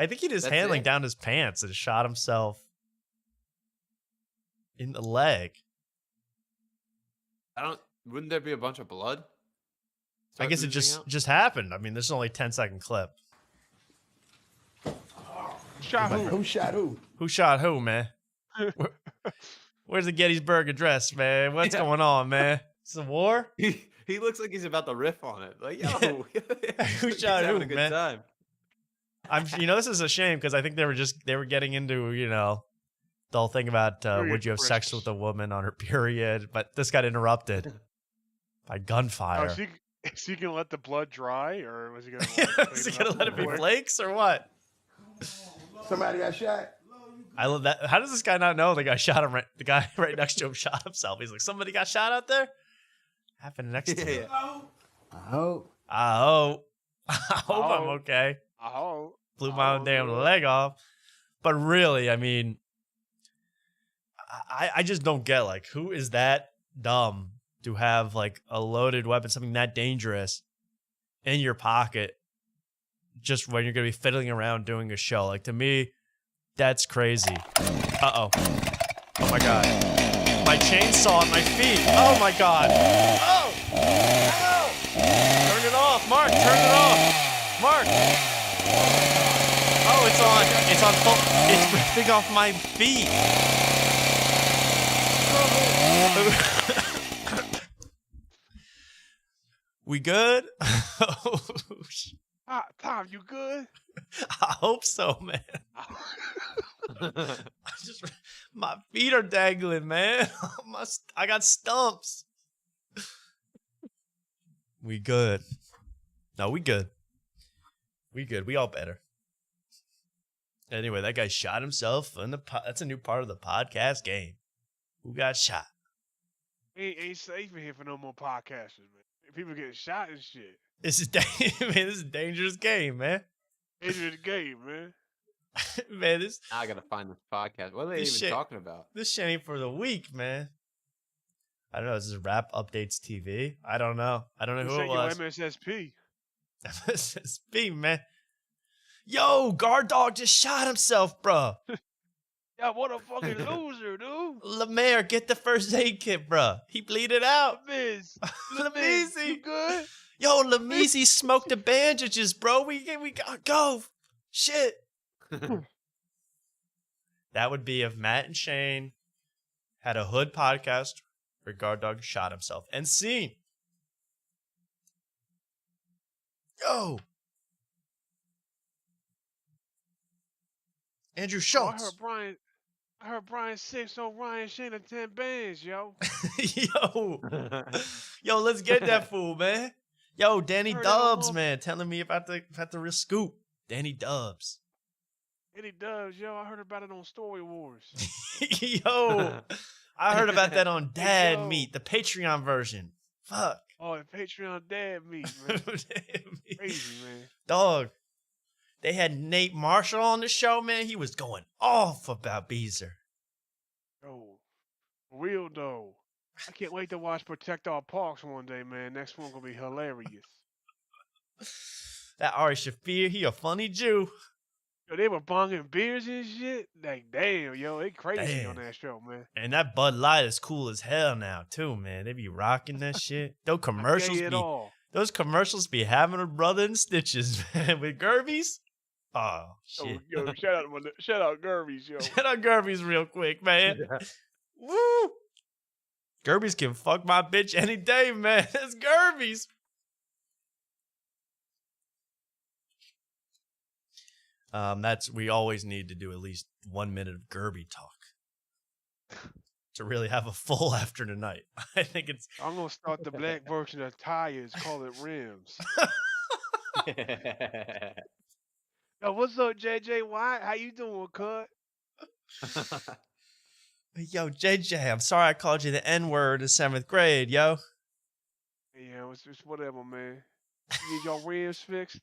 I think he just That's handling it? down his pants and shot himself in the leg. Wouldn't there be a bunch of blood? I guess it just happened. I mean, this is only a 10-second clip. Shot who? Who shot who? Who shot who, man? Where's the Gettysburg Address, man? What's going on, man? It's a war? He looks like he's about to riff on it. Like, yo, Who shot having who, a good man? time. This is a shame because I think they were getting into, the whole thing about would you have sex with a woman on her period, but this got interrupted by gunfire. Is he gonna let the blood dry, or was he gonna? Is he gonna let it be flakes or what? Somebody got shot? I love that. How does this guy not know the guy shot him? The guy right next to him shot himself. He's like, somebody got shot out there. Happened next to him. I hope. I hope I'm okay. I hope. Blew my own damn leg off. But really, I mean, I just don't get, like, who is that dumb to have, like, a loaded weapon, something that dangerous in your pocket just when you're going to be fiddling around doing a show. Like, to me, that's crazy. Uh-oh. Oh, my God. My chainsaw on my feet. Oh, my God. Oh! Ow! Turn it off. Mark, turn it off. Mark. Oh, it's on. It's on full. It's ripping off my feet. We good? Tom, you good? I hope so, man. My feet are dangling, man. I got stumps. We good. No, we good. We good. We all better. Anyway, that guy shot himself. That's a new part of the podcast game. Who got shot? Ain't safe in here for no more podcasters, man. People getting shot and shit. This is man, this is a dangerous game, man. Dangerous game, man. Man, this. Now I gotta find this podcast. What are they This even shit- talking about? This shit ain't for the weak, man. I don't know. This is Rap Updates TV. I don't know. I don't know who it was. MSSP. MSSP, man. Yo, guard dog just shot himself, bro. Yeah, what a fucking loser, dude. Lemaire, get the first aid kit, bro. He bleeded out. Lemiz, Lemeezy. you good? Yo, Lemeezy smoked the bandages, bro. We gotta go. Shit. That would be if Matt and Shane had a hood podcast where Guard Dog shot himself. And scene. Yo. Andrew Schultz. I heard Brian 6 on Ryan Shane and 10 bands, yo. Yo, let's get that fool, man. Yo, Danny Dubs, man, telling me about the scoop. Danny Dubs. Danny Dubs, yo, I heard about it on Story Wars. Yo, I heard about that on Dad Meat, the Patreon version. Fuck. Oh, the Patreon Dad Meat, man. Crazy, man. Dog. They had Nate Marshall on the show, man. He was going off about Beezer. Yo, for real though. I can't wait to watch Protect Our Parks one day, man. Next one gonna be hilarious. That Ari Shaffir, he a funny Jew. Yo, they were bonging beers and shit. Like, damn, yo, they crazy on that show, man. And that Bud Light is cool as hell now, too, man. They be rocking that shit. Those commercials be having a brother in stitches, man. With Gerbies. Oh, shit. Yo, shout out Gerbies, yo. Shout out Gerbies real quick, man. Woo! Gerbies can fuck my bitch any day, man. It's Gerbies. We always need to do at least 1 minute of Gerby talk to really have a full after tonight. I think it's. I'm gonna start the black version of tires. Call it rims. Yo, what's up, JJ White? How you doing, cut? Yo, JJ, I'm sorry I called you the N-word in 7th grade, yo. Yeah, it's whatever, man. You need your rims fixed?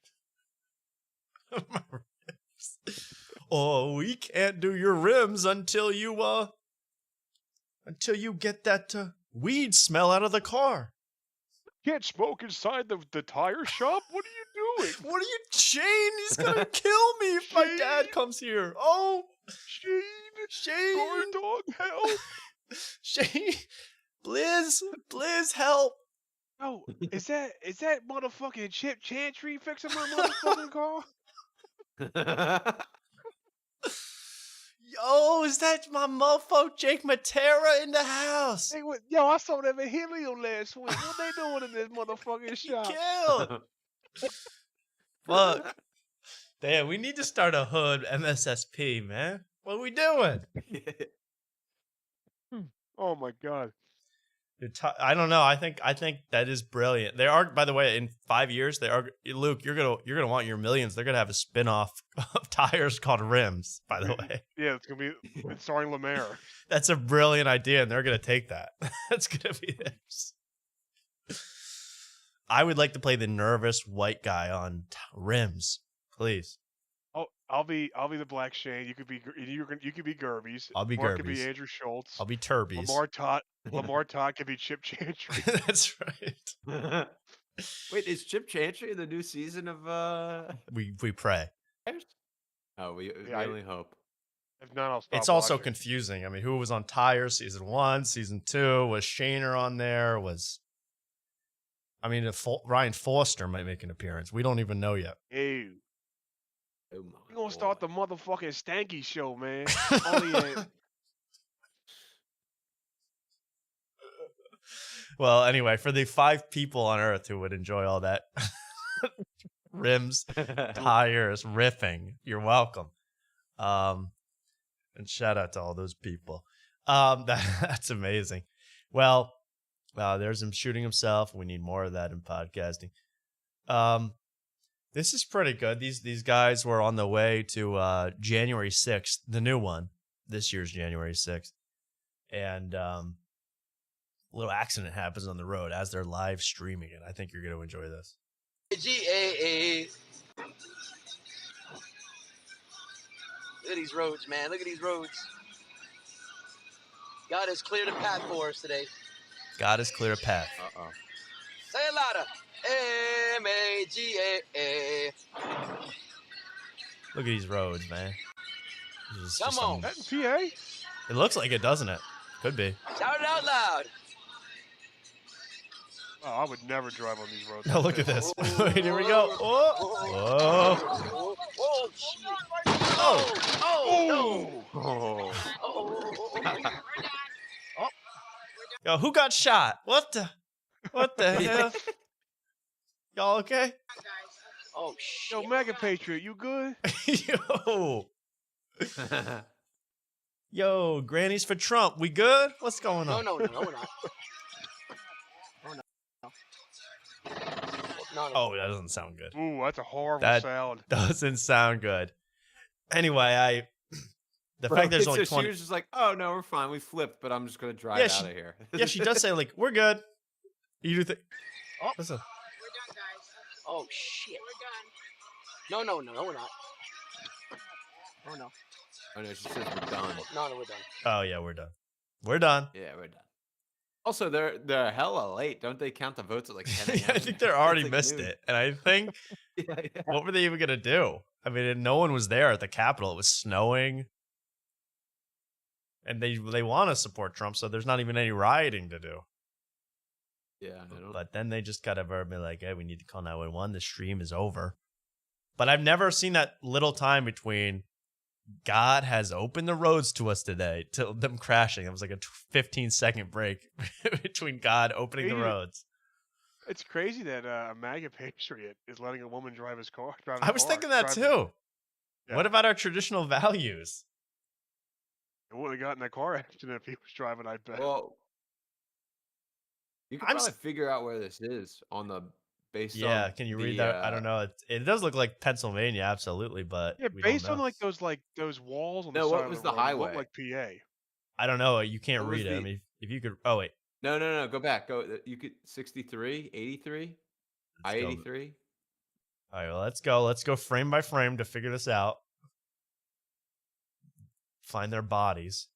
Oh, we can't do your rims until you get that weed smell out of the car. Can't smoke inside the tire shop? What are you doing? What are you, Shane? He's gonna kill me if my dad comes here. Oh, Shane, Guard Dog, help! Shane, Blizz, help! Oh, is that motherfucking Chip Chantry fixing my motherfucking car? Yo, is that my mofo Jake Matera in the house? Hey, yo, I saw them in Helio last week. What they doing in this motherfucking shop? Killed. Fuck. Damn, we need to start a hood MSSP, man. What are we doing? Oh my god. I don't know. I think that is brilliant. They are, by the way, in 5 years, they are. Luke, you're gonna want your millions. They're gonna have a spin-off of tires called Rims. By the way, yeah, it's gonna be starring Lemaire. That's a brilliant idea, and they're gonna take that. That's gonna be theirs. I would like to play the nervous white guy on Rims, please. Oh, I'll be the Black Shane. You could be Gerbies. I'll be Mark Gerbies. could be Andrew Schultz. I'll be Turbies. Lamar Todd could be Chip Chantry. That's right. Wait, is Chip Chantry in the new season of We pray. Oh, we only hope. If not, I'll stop. It's also watching. confusing. I mean, who was on Tires season 1, season 2? Was Shaner on there? Ryan Foster might make an appearance. We don't even know yet. Ew. Oh We're gonna start the motherfucking Stanky show, man. Well, anyway, for the 5 people on Earth who would enjoy all that rims, tires, riffing, you're welcome. And shout out to all those people. That's amazing. Well, there's him shooting himself. We need more of that in podcasting. This is pretty good. These guys were on the way to January 6th, the new one, this year's January 6th. And a little accident happens on the road as they're live streaming it. I think you're going to enjoy this. GAA. Look at these roads, man. Look at these roads. God has cleared a path for us today. God has cleared a path. Uh-oh. Say it louder. MAGAA. Look at these roads, man. Come on. That in PA? It looks like it, doesn't it? Could be. Shout it out loud. Oh, I would never drive on these roads. Oh, look at this. Wait, here we go. Oh. Oh, shit. Oh, no. Oh. Yo, who got shot? What the hell? Y'all okay? Oh shit. Yo, Mega Patriot, you good? Yo, grannies for Trump. We good? What's going on? No, we're not. Oh no. No. Oh, that doesn't sound good. Ooh, that's a horrible That sound. doesn't sound good. Anyway, the Bro, fact there's so only she 20. was just like, "Oh no, we're fine. We flipped, but I'm just gonna drive Yeah, out she- of here." Yeah, she does say like, "We're good." You do think? Oh. Listen. Oh shit. We're done. No, we're not. Oh no. Oh no, she says we're done. No, we're done. Oh yeah, we're done. We're done. Yeah, we're done. Also, they're hella late. Don't they count the votes at like 10 a.m.? I think they're already like missed noon. it, and I think what were they even gonna do? I mean, no one was there at the Capitol. It was snowing, and they want to support Trump, so there's not even any rioting to do. Yeah, I don't. But then they just gotta be like, "Hey, we need to call 911. The stream is over." But I've never seen that little time between God has opened the roads to us today till them crashing. It was like a 15-second break between God opening the roads. It's crazy that a MAGA patriot is letting a woman drive his car. I was thinking that too. Yeah. What about our traditional values? It wouldn't have gotten in a car accident if he was driving, I bet. Well, you can probably figure out where this is on the based on. Yeah, can you read that? I don't know. It does look like Pennsylvania, absolutely, but Yeah, we based don't on know. those walls on the No, side what of was the the road, it looked highway? like PA. I don't know. You can't What was read it. I the- mean, if you could. Oh wait, No. Go back. Go. You could 63, 83, Let's go. I-83. All right, well, let's go. Let's go frame by frame to figure this out. Find their bodies.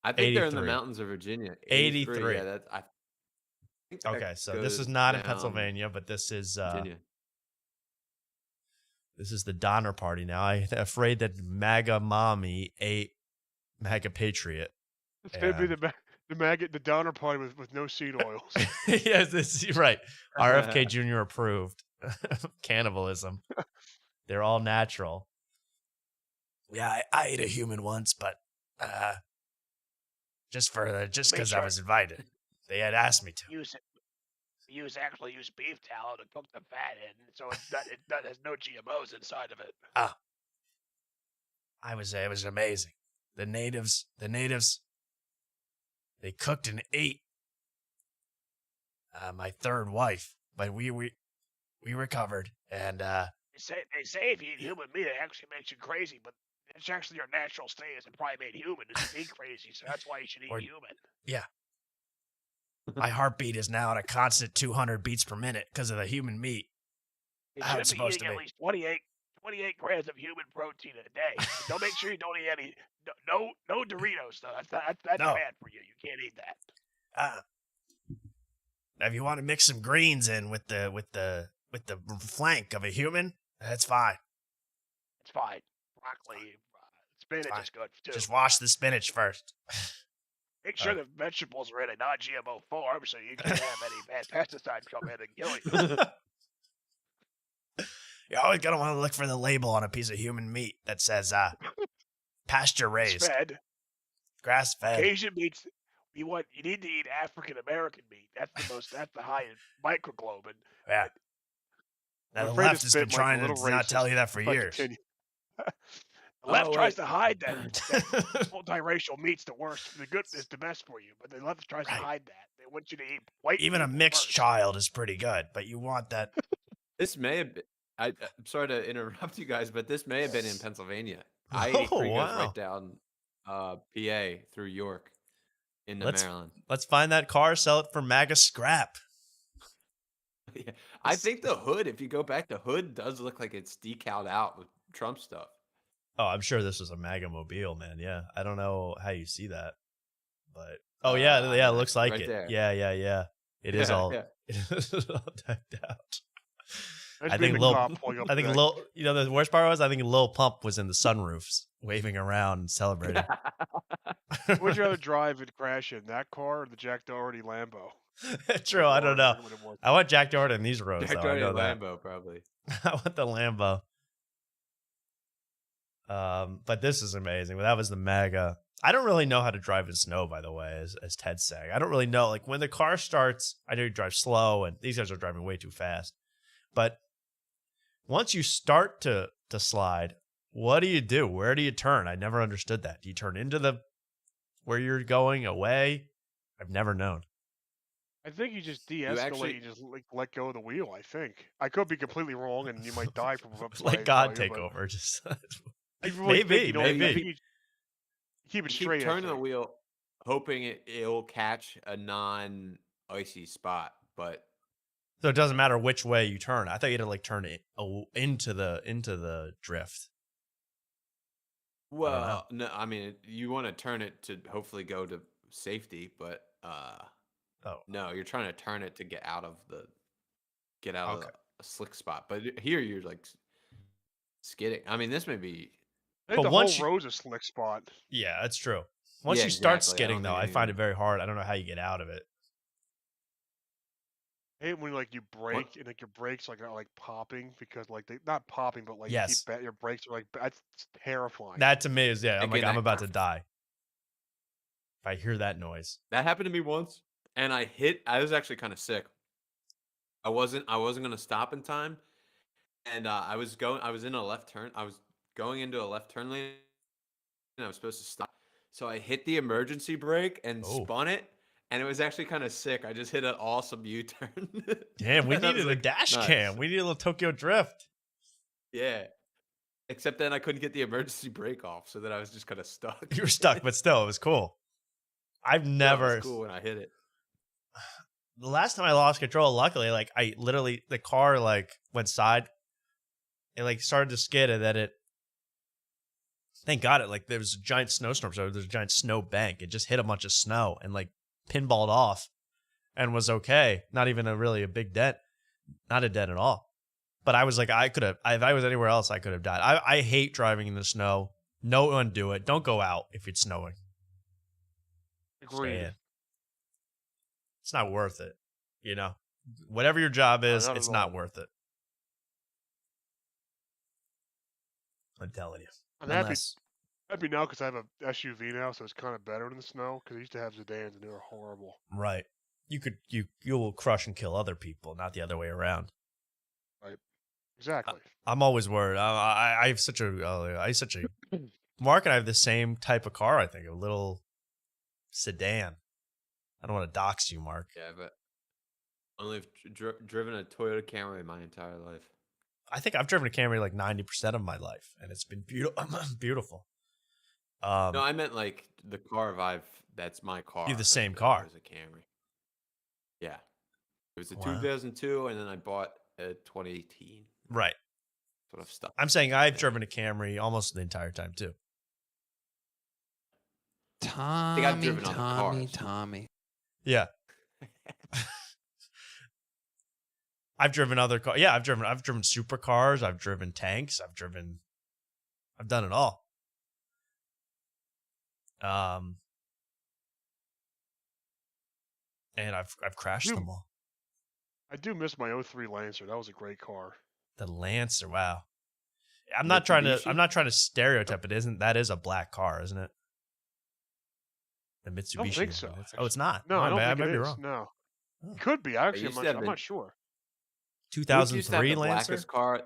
I think they're in the 83. mountains of Virginia. 83. Yeah, that's. I think that Okay, so this is goes not in down Pennsylvania, but this is Virginia. this is the Donner Party now. I'm afraid that MAGA mommy ate MAGA patriot. It's gonna be the Donner Party with no seed oils. Yes, this is right. RFK Jr. approved. Cannibalism. They're all natural. Yeah, I ate a human once, but just because I was invited. They had asked me to. Actually use beef tallow to cook the fat in, so it has no GMOs inside of it. It was amazing. The natives, they cooked and ate my third wife, but we recovered, and They say if you eat human meat, it actually makes you crazy, but it's actually your natural state as a primate human is to be crazy, so that's why you should eat human. yeah. My heartbeat is now at a constant 200 beats per minute because of the human meat. You How should it's be supposed eating to at be. least 28 grams of human protein a day. Don't make sure you don't eat any. No Doritos though. That's No. bad for you. You can't eat that. Now, if you want to mix some greens in with the flank of a human, that's fine. It's fine. Broccoli, spinach is good too. Just wash the spinach first. Make sure the vegetables are in a non-GMO form, so you can't have any bad pesticides come in and kill you. You always gotta want to look for the label on a piece of human meat that says pasture raised, grass fed. Asian meats. You need to eat African American meat. That's the high in microglobin. Yeah. Now I'm the afraid left this has been bit might be a trying to little not racist tell you that for if I years. continue. The left Oh, tries wait. to hide that multiracial meat's the worst. The good is the best for you, but the left tries to hide that. They want you to eat white. Even a people mixed first. child is pretty good, but you want that. This may have been. I'm sorry to interrupt you guys, but this may have been in Pennsylvania. Oh, I-83 goes wow. right down PA through York into Maryland. Let's find that car, sell it for MAGA scrap. Yeah. I think the hood, if you go back, the hood does look like it's decaled out with Trump stuff. Oh, I'm sure this was a MAGA mobile, man. Yeah, I don't know how you see that, but yeah, it looks like right it. there. Yeah. It is all. Yeah. It is all decked out. That's I being think the Lil, cop pulling up I think the- Lil, the worst part was I think Lil Pump was in the sunroofs waving around and celebrating. Would you rather drive and crash in that car or the Jack Doherty Lambo? True, I don't know. I want Jack Doherty in these roads. Jack though. I Doherty know that. Lambo, probably. I want the Lambo. But this is amazing. That was the mega. I don't really know how to drive in snow, by the way, as Ted's saying. I don't really know. Like when the car starts, I know you drive slow, and these guys are driving way too fast. But once you start to slide, what do you do? Where do you turn? I never understood that. Do you turn into where you're going, away? I've never known. I think you just de-escalate. You just let go of the wheel. I think I could be completely wrong, and you might die from Let God take over. Just maybe. You keep it straight. Keep turning the wheel, hoping it'll catch a non-icy spot, but. So it doesn't matter which way you turn. I thought you had to like turn it into the drift. Well, no, I mean you want to turn it to hopefully go to safety, but no, you're trying to turn it to get out of the a slick spot. But here you're like skidding. I mean, this may be. I think the whole road's a slick spot. Yeah, that's true. Once you start skidding, though, I find it very hard. I don't know how you get out of it. I hate when like you brake and like your brakes like are like popping because like they not popping but like your brakes are like that's terrifying. That to me is I'm like I'm about to die. If I hear that noise. That happened to me once, and I was actually kind of sick. I wasn't gonna stop in time, and I was in a left turn. I was going into a left turn lane, and I was supposed to stop. So I hit the emergency brake and spun it. And it was actually kind of sick. I just hit an awesome U-turn. Damn, we needed a dash cam. We needed a little Tokyo Drift. Yeah. Except then I couldn't get the emergency brake off, so then I was just kind of stuck. You were stuck, but still, it was cool. I've never. It was cool when I hit it. The last time I lost control, luckily, like I literally the car like went side. It like started to skid, and then it. Thank God, there was a giant snowstorm, so there's a giant snow bank. It just hit a bunch of snow and like. Pinballed off and was okay. Not even a big dent. Not a dent at all. But I was like, I could have, if I was anywhere else, I could have died. I hate driving in the snow. No one do it. Don't go out if it's snowing. Agreed. It's not worth it. You know, whatever your job is, it's not worth it. I'm telling you. I'm happy now because I have a SUV now, so it's kind of better in the snow. Because I used to have sedans and they were horrible. Right. You will crush and kill other people, not the other way around. Right. Exactly. I'm always worried. I have such a Mark and I have the same type of car. I think a little sedan. I don't want to dox you, Mark. Yeah, but only driven a Toyota Camry my entire life. I think I've driven a Camry like 90% of my life, and it's been beautiful. No, I meant like the car that's my car. You have the same car. It was a Camry. Yeah. It was a 2002, and then I bought a 2018. Right. Sort of stuff. I'm saying I've driven a Camry almost the entire time, too. Tommy. Yeah. I've driven other cars. Yeah, I've driven supercars. I've driven tanks. I've done it all. And I've crashed them all. I do miss my 03 Lancer. That was a great car. The Lancer, wow. I'm not trying to stereotype it. That is a black car, isn't it? The Mitsubishi. I don't think so. Oh, it's not. No, I don't think I might be it is. wrong. No. It could be. Actually, I'm not sure. 2003 Lancer? Blackest car.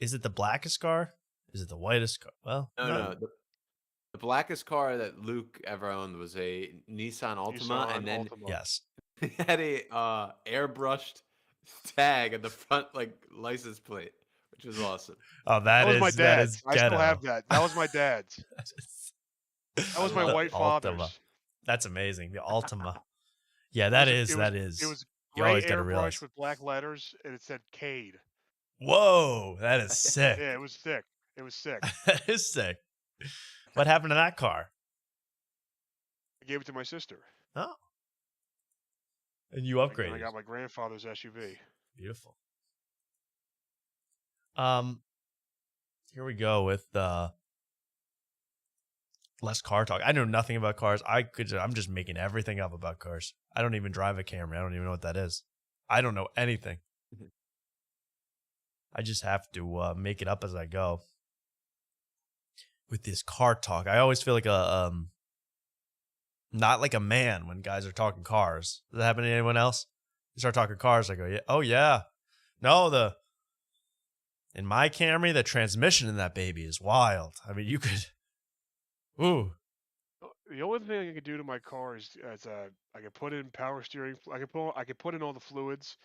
Is it the blackest car? Is it the whitest car? Well, no. The blackest car that Luke ever owned was a Nissan Altima, and then yes, it had a airbrushed tag at the front, like license plate, which was awesome. Oh, that was my dad's. I still have that. That was my dad's. That was my white father's. That's amazing. The Altima. Yeah, that is. It was gray airbrush with black letters, and it said Cade. Whoa, that is sick. Yeah, it was sick. It was sick. That is sick. What happened to that car? I gave it to my sister. Oh. And you upgraded. And I got my grandfather's SUV. Beautiful. Here we go with less car talk. I know nothing about cars. I'm just making everything up about cars. I don't even drive a Camry. I don't even know what that is. I don't know anything. I just have to make it up as I go. With this car talk, I always feel like not like a man when guys are talking cars. Does that happen to anyone else? You start talking cars, I go, yeah, oh yeah. No, in my Camry, the transmission in that baby is wild. I mean, you could, ooh. The only thing I can do to my car is I can put in power steering. I can put in all the fluids.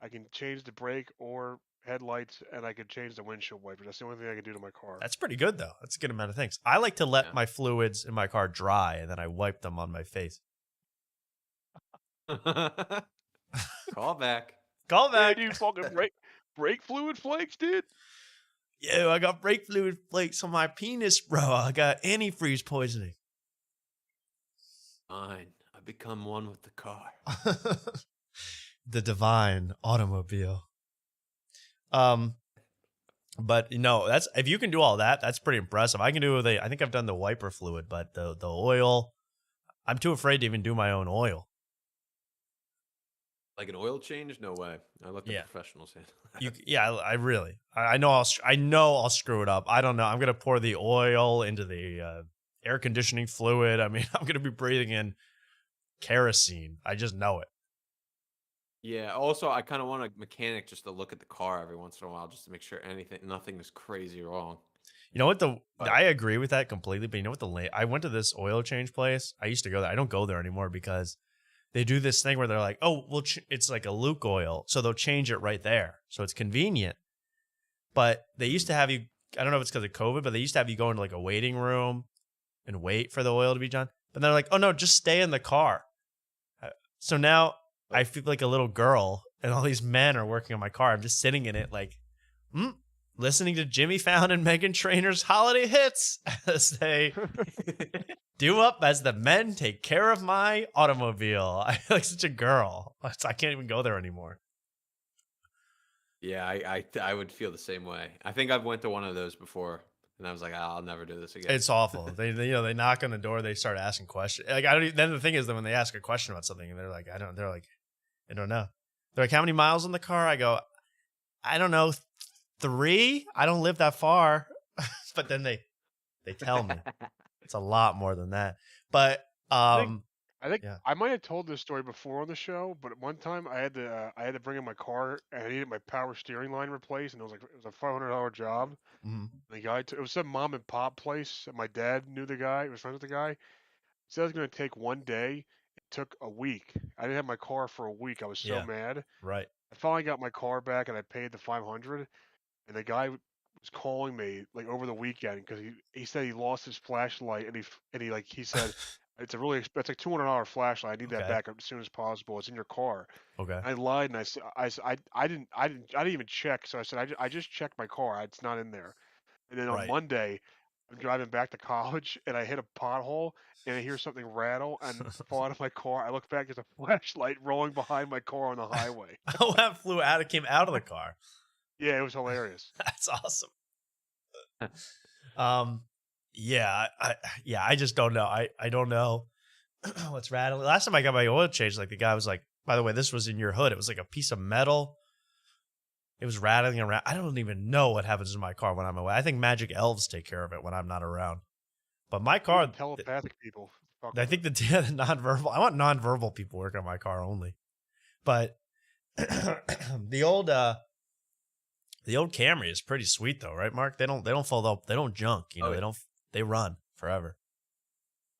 I can change the brake or headlights, and I can change the windshield wipers. That's the only thing I can do to my car. That's pretty good, though. That's a good amount of things. I like to let my fluids in my car dry, and then I wipe them on my face. Call back. Call back. Yeah, dude, fucking brake fluid flakes, dude. Yo, I got brake fluid flakes on my penis, bro. I got antifreeze poisoning. Fine. I become one with the car. The divine automobile. But that's if you can do all that, that's pretty impressive. I can do I think I've done the wiper fluid, but the oil, I'm too afraid to even do my own oil. Like an oil change? No way. I let the professionals handle that. I know I'll screw it up. I don't know. I'm gonna pour the oil into the air conditioning fluid. I mean, I'm gonna be breathing in kerosene. I just know it. Yeah. Also, I kind of want a mechanic just to look at the car every once in a while, just to make sure nothing is crazy wrong. You know what? I agree with that completely. But you know what? I went to this oil change place. I used to go there. I don't go there anymore because they do this thing where they're like, oh, well, it's like a Luke oil, so they'll change it right there, so it's convenient. But they used to have you. I don't know if it's because of COVID, but they used to have you go into like a waiting room and wait for the oil to be done. But they're like, oh no, just stay in the car. So now I feel like a little girl, and all these men are working on my car. I'm just sitting in it, like, listening to Jimmy Fallon and Meghan Trainor's holiday hits as they do up as the men take care of my automobile. I feel like such a girl. I can't even go there anymore. Yeah, I would feel the same way. I think I've went to one of those before, and I was like, I'll never do this again. It's awful. They knock on the door, they start asking questions. Like then the thing is that when they ask a question about something, and they're like, I don't know. They're like, how many miles in the car? I go, I don't know, 3. I don't live that far. But then they tell me it's a lot more than that. But I think I might have told this story before on the show, but at one time I had to bring in my car and I needed my power steering line replaced, and it was a $500 job. Mm-hmm. The guy it was some mom and pop place. My dad knew the guy. He was friends with the guy. He said it was going to take one day. It took a week. I didn't have my car for a week. I was so mad. Right. I finally got my car back and I paid the $500. And the guy was calling me like over the weekend because he said he lost his flashlight and he said it's like $200 flashlight. I need that back as soon as possible. It's in your car. Okay. I lied and I said I didn't even check. So I said I just checked my car. It's not in there. And then on Monday, I'm driving back to college and I hit a pothole and I hear something rattle and fall out of my car. I look back, there's a flashlight rolling behind my car on the highway. Oh, that came out of the car. Yeah, it was hilarious. That's awesome. I just don't know. I don't know what's rattling. Last time I got my oil changed, like the guy was like, by the way, this was in your hood. It was like a piece of metal. It was rattling around. I don't even know what happens in my car when I'm away. I think magic elves take care of it when I'm not around. But my car, telepathic people. I think the nonverbal. I want nonverbal people working on my car only. But the old Camry is pretty sweet though, right, Mark? They don't fold up. They don't junk. They run forever.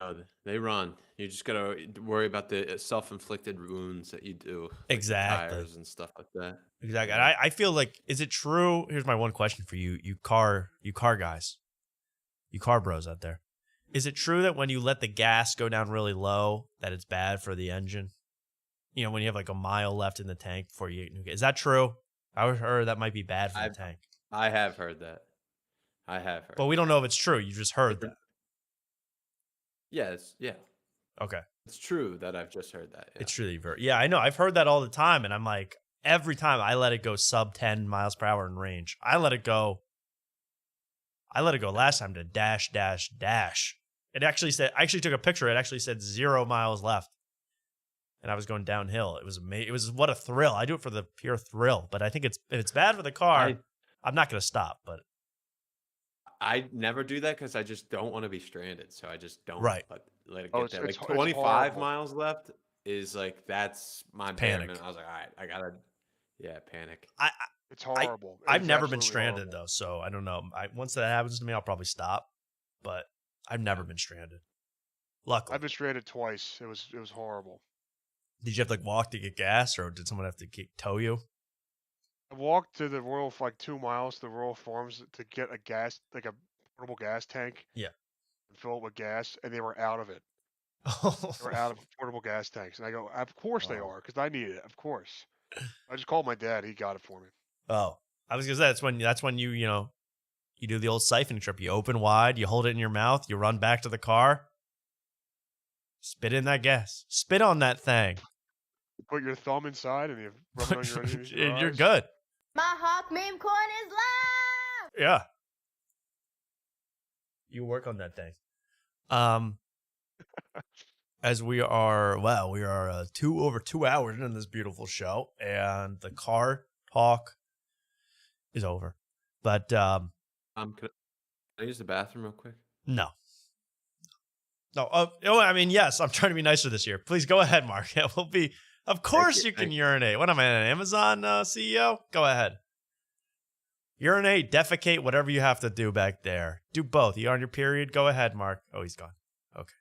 Oh, they run. You just gotta worry about the self-inflicted wounds that you do, like exactly, tires and stuff like that. Exactly. And I feel like, is it true? Here's my one question for you, you car guys, you car bros out there. Is it true that when you let the gas go down really low, that it's bad for the engine? You know, when you have like a mile left in the tank before you is that true? I heard that might be bad for the tank. I have heard that. But we don't know if it's true. You just heard that. Yes. Yeah. Okay. It's true that I've just heard that. Yeah. It's really I know. I've heard that all the time, and I'm like, every time I let it go sub 10 miles per hour in range. I let it go last time to dash. It actually said, I actually took a picture. It actually said 0 miles left. And I was going downhill. It was amazing. It was what a thrill. I do it for the pure thrill, but I think if it's bad for the car, I'm not gonna stop, but I never do that because I just don't want to be stranded. So I just don't Right. let it Oh, get there. it's Like 25 horrible. miles left is like that's my bare Panic. minimum. I was like, all right, I gotta, panic. It's horrible. I've It's never been absolutely stranded horrible. though, so I don't know. Once that happens to me, I'll probably stop. But I've never been stranded. Luckily. I've been stranded twice. It was horrible. Did you have to like walk to get gas, or did someone have to tow you? I walked to the Royal for like 2 miles to the Royal Farms to get a gas, like a portable gas tank. Yeah. And fill it with gas, and they were out of it. They were out of portable gas tanks, and I go, of course they are, because I need it, of course. I just called my dad. He got it for me. Oh, I was gonna say that's when you do the old siphoning trip. You open wide, you hold it in your mouth, you run back to the car, spit in that gas, spit on that thing. You put your thumb inside and you rub it on your underneath your You're eyes. good. My hawk meme coin is live! Yeah. You work on that thing. As we are over 2 hours into this beautiful show, and the car talk is over. But Can I use the bathroom real quick? no. I mean, yes, I'm trying to be nicer this year. Please go ahead, Mark. It will be. Of course you can urinate. What am I, an Amazon CEO? Go ahead. Urinate, defecate, whatever you have to do back there. Do both. You on your period? Go ahead, Mark. Oh, he's gone. Okay.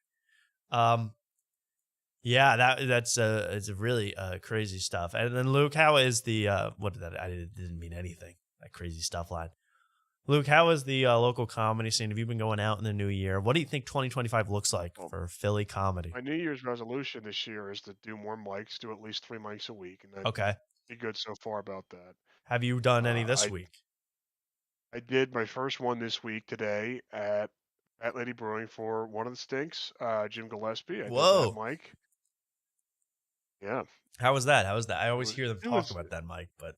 Yeah, that's it's really crazy stuff. And then Luke, how is the what did that? I didn't mean anything. That crazy stuff line. Luke, how is the local comedy scene? Have you been going out in the new year? What do you think 2025 looks like for Philly comedy? My New Year's resolution this year is to do more mics, do at least 3 mics a week, and I've Okay. been good so far about that. Have you done any this week? I did my first one this week today at Lady Brewing for one of the stinks, Jim Gillespie. I Whoa. did that mic. Yeah. How was that? I always hear them talk about that mic, but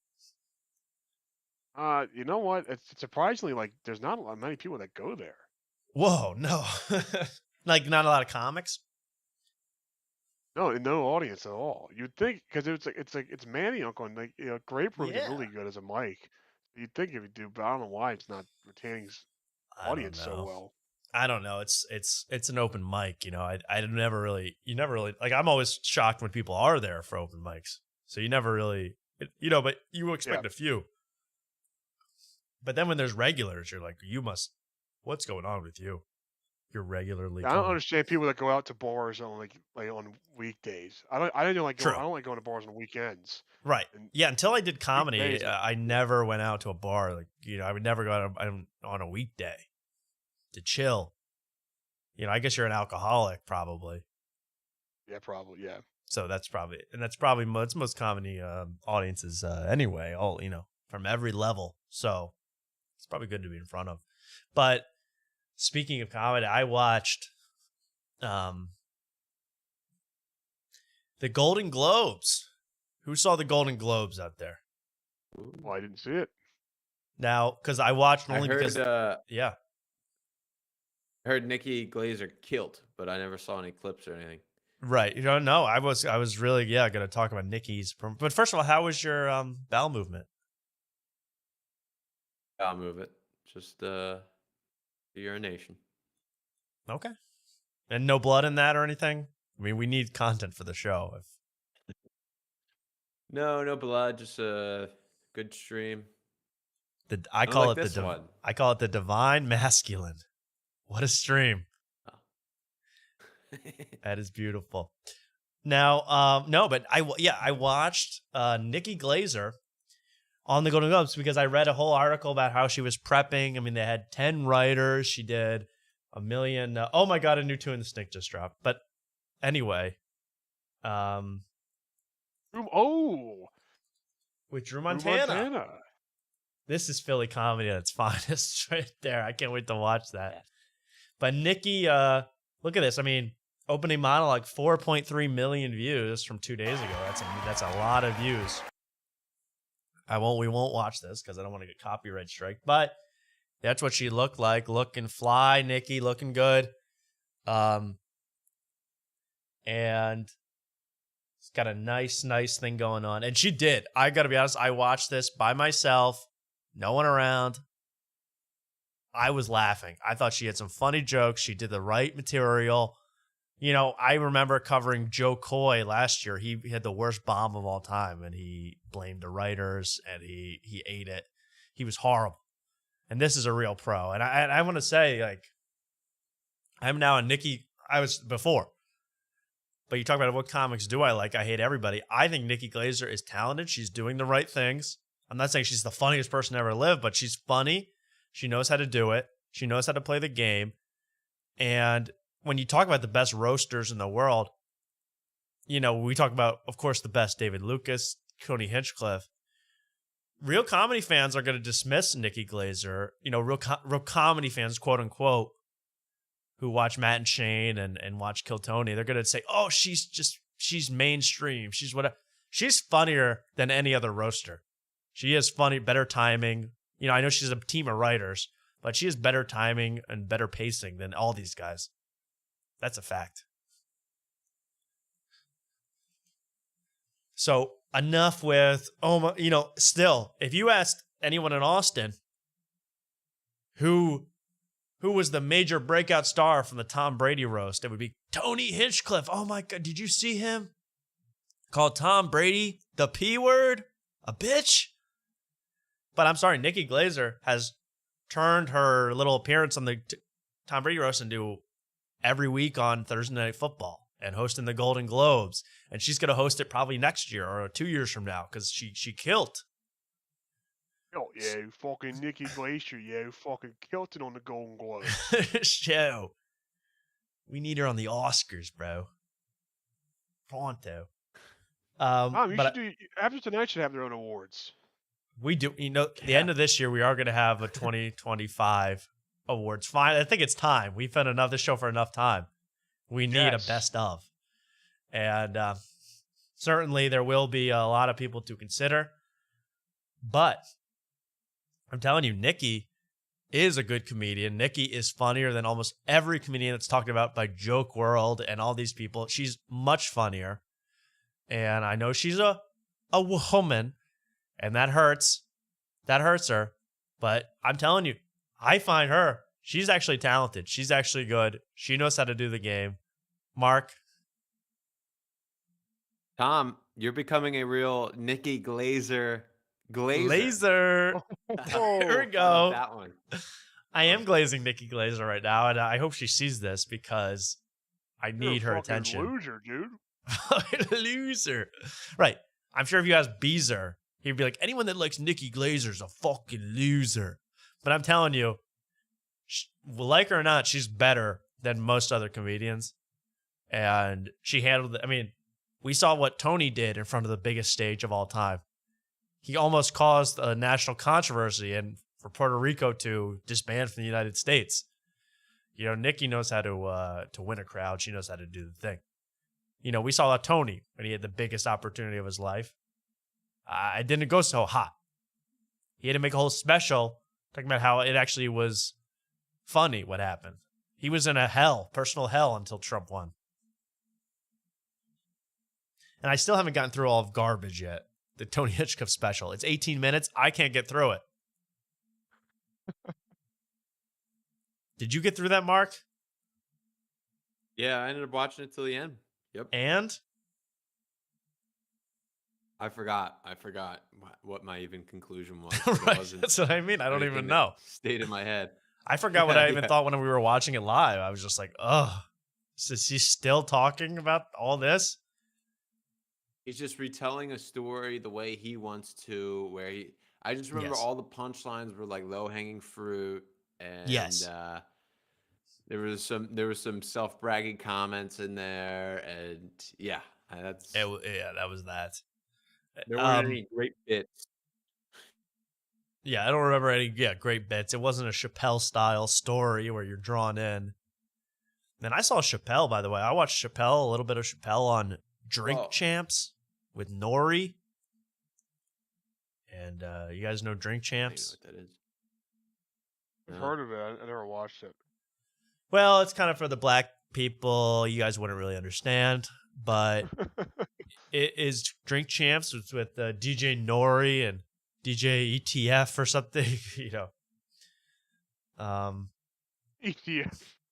you know what? It's surprisingly like there's not many people that go there. whoa, no, like not a lot of comics. No, no audience at all. You'd think because it's Manny Uncle and like Grape Room is really good as a mic. You'd think if you do, but I don't know why it's not retaining audience so well. I don't know. It's an open mic, you know. You never really like. I'm always shocked when people are there for open mics. So you never really, but you expect a few. But then when there's regulars, you're like, what's going on with you? You're regularly. I don't understand people that go out to bars on like on weekdays. I don't like going to bars on weekends. Right. Yeah. Until I did comedy, I never went out to a bar. Like I would never go out on a weekday to chill. I guess you're an alcoholic, probably. Yeah, probably. Yeah. So that's probably most comedy audiences anyway. All from every level. So it's probably good to be in front of. But speaking of comedy, I watched the Golden Globes. Who saw the Golden Globes out there? Well, I didn't see it. Now, because I watched only because I heard Nikki Glazer killed, but I never saw any clips or anything. Right. No, I was really going to talk about Nikki's. But first of all, how was your bowel movement? Bowel movement, just urination. Okay. And no blood in that or anything? I mean, we need content for the show. No blood, just a good stream. I call it the divine masculine. What a stream. That is beautiful. Now, no, but I watched Nikki Glazer on the Golden Globes because I read a whole article about how she was prepping. I mean, they had 10 writers. She did a million. Oh my God, a new Two in the Stink just dropped. But anyway, with Drew Montana. This is Philly comedy at its finest right there. I can't wait to watch that. But Nikki, look at this. I mean, opening monologue, 4.3 million views from 2 days ago. That's a lot of views. We won't watch this because I don't want to get copyright strike. But that's what she looked like. Looking fly, Nikki, looking good. And it's got a nice thing going on. And she did. I got to be honest, I watched this by myself. no one around. I was laughing. I thought she had some funny jokes. She did the right material. You know, I remember covering Joe Coy last year. He had the worst bomb of all time, and he blamed the writers, and he ate it. He was horrible. And this is a real pro. And I want to say, like, I'm now a Nikki. I was before. But you talk about what comics do I like. I hate everybody. I think Nikki Glaser is talented. She's doing the right things. I'm not saying she's the funniest person to ever live, but she's funny. She knows how to do it. She knows how to play the game. And when you talk about the best roasters in the world, you know, we talk about, of course, the best David Lucas, Tony Hinchcliffe. Real comedy fans are going to dismiss Nikki Glaser. You know, real comedy fans, quote unquote, who watch Matt and Shane and watch Kill Tony, they're going to say, oh, she's mainstream. She's whatever. She's funnier than any other roaster. She is funny, better timing. You know, I know she's a team of writers, but she has better timing and better pacing than all these guys. That's a fact. So enough with, you know, still, if you asked anyone in Austin who was the major breakout star from the Tom Brady roast, it would be Tony Hinchcliffe. Oh my God, did you see him? Called Tom Brady the P word? A bitch? But I'm sorry, Nikki Glaser has turned her little appearance on the Tom Brady roast into every week on Thursday Night Football and hosting the Golden Globes. And she's going to host it probably next year or 2 years from now because she killed. Oh, yeah, fucking Nikki Glaser, yeah, fucking killed it on the Golden Globes. Show. We need her on the Oscars, bro. Pronto. After tonight should have their own awards. We do, you know, the end of this year, we are going to have a 2025 awards. Fine. I think it's time. We've done this show for enough time. We need a best of. And certainly there will be a lot of people to consider. But I'm telling you, Nikki is a good comedian. Nikki is funnier than almost every comedian that's talked about by Joke World and all these people. She's much funnier. And I know she's a woman. And that hurts. That hurts her. But I'm telling you, I find her, she's actually talented. She's actually good. She knows how to do the game. Mark? Tom, you're becoming a real Nikki Glaser. Glazer. Here we go. That one. I am glazing Nikki Glaser right now, and I hope she sees this because I need her attention. Loser, dude. Loser. Right. I'm sure if you ask Beezer, he'd be like, anyone that likes Nikki Glazer's a fucking loser. But I'm telling you, like her or not, she's better than most other comedians. And she handled it. I mean, we saw what Tony did in front of the biggest stage of all time. He almost caused a national controversy and for Puerto Rico to disband from the United States. You know, Nikki knows how to win a crowd. She knows how to do the thing. You know, we saw Tony when he had the biggest opportunity of his life. It didn't go so hot. He had to make a whole special talking about how it actually was funny what happened. He was in a personal hell until Trump won. And I still haven't gotten through all of Garbage yet. The Tony Hitchcock special. It's 18 minutes. I can't get through it. Did you get through that, Mark? Yeah, I ended up watching it till the end. Yep. And? I forgot what my even conclusion was. Right. That's what I mean. I don't even know. Stayed in my head. I forgot what I even thought when we were watching it live. I was just like, oh, is he still talking about all this? He's just retelling a story the way he wants to, I just remember all the punchlines were like low-hanging fruit. And there was some self-bragging comments in there. And that was that. There weren't any great bits. Yeah, I don't remember any great bits. It wasn't a Chappelle-style story where you're drawn in. And I saw Chappelle, by the way. I watched a little bit of Chappelle on Drink Champs with Nori. And you guys know Drink Champs? I don't know what that is. I've heard of it. I never watched it. Well, it's kind of for the black people. You guys wouldn't really understand. But it is Drink Champs. It's with DJ Nori and DJ ETF or something, ETF.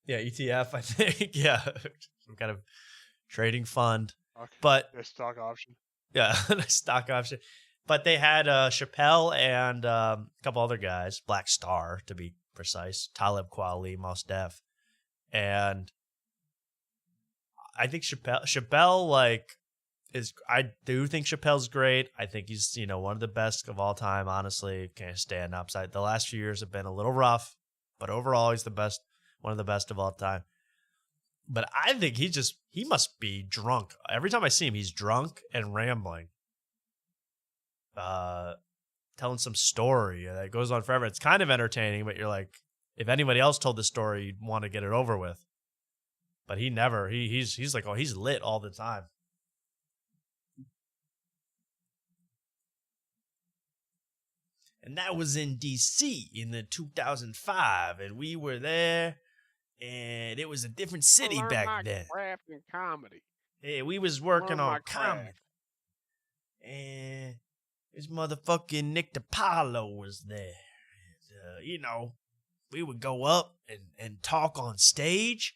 Yeah, ETF, I think. Yeah, some kind of trading fund. Okay. But a stock option. Yeah, stock option. But they had Chappelle and a couple other guys, Black Star to be precise, Talib Kweli, Mos Def, and I think Chappelle I do think Chappelle's great. I think he's one of the best of all time. Honestly, can't stand upside. The last few years have been a little rough, but overall he's the best, one of the best of all time. But I think he must be drunk. Every time I see him, he's drunk and rambling. Telling some story that goes on forever. It's kind of entertaining, but you're like, if anybody else told the story, you'd want to get it over with. But he never. He's like, oh, he's lit all the time. And that was in D.C. in the 2005, and we were there. And it was a different city back then. Craft and comedy. Yeah, we was working on comedy. And this motherfucking Nick DiPaolo was there. And, we would go up and talk on stage.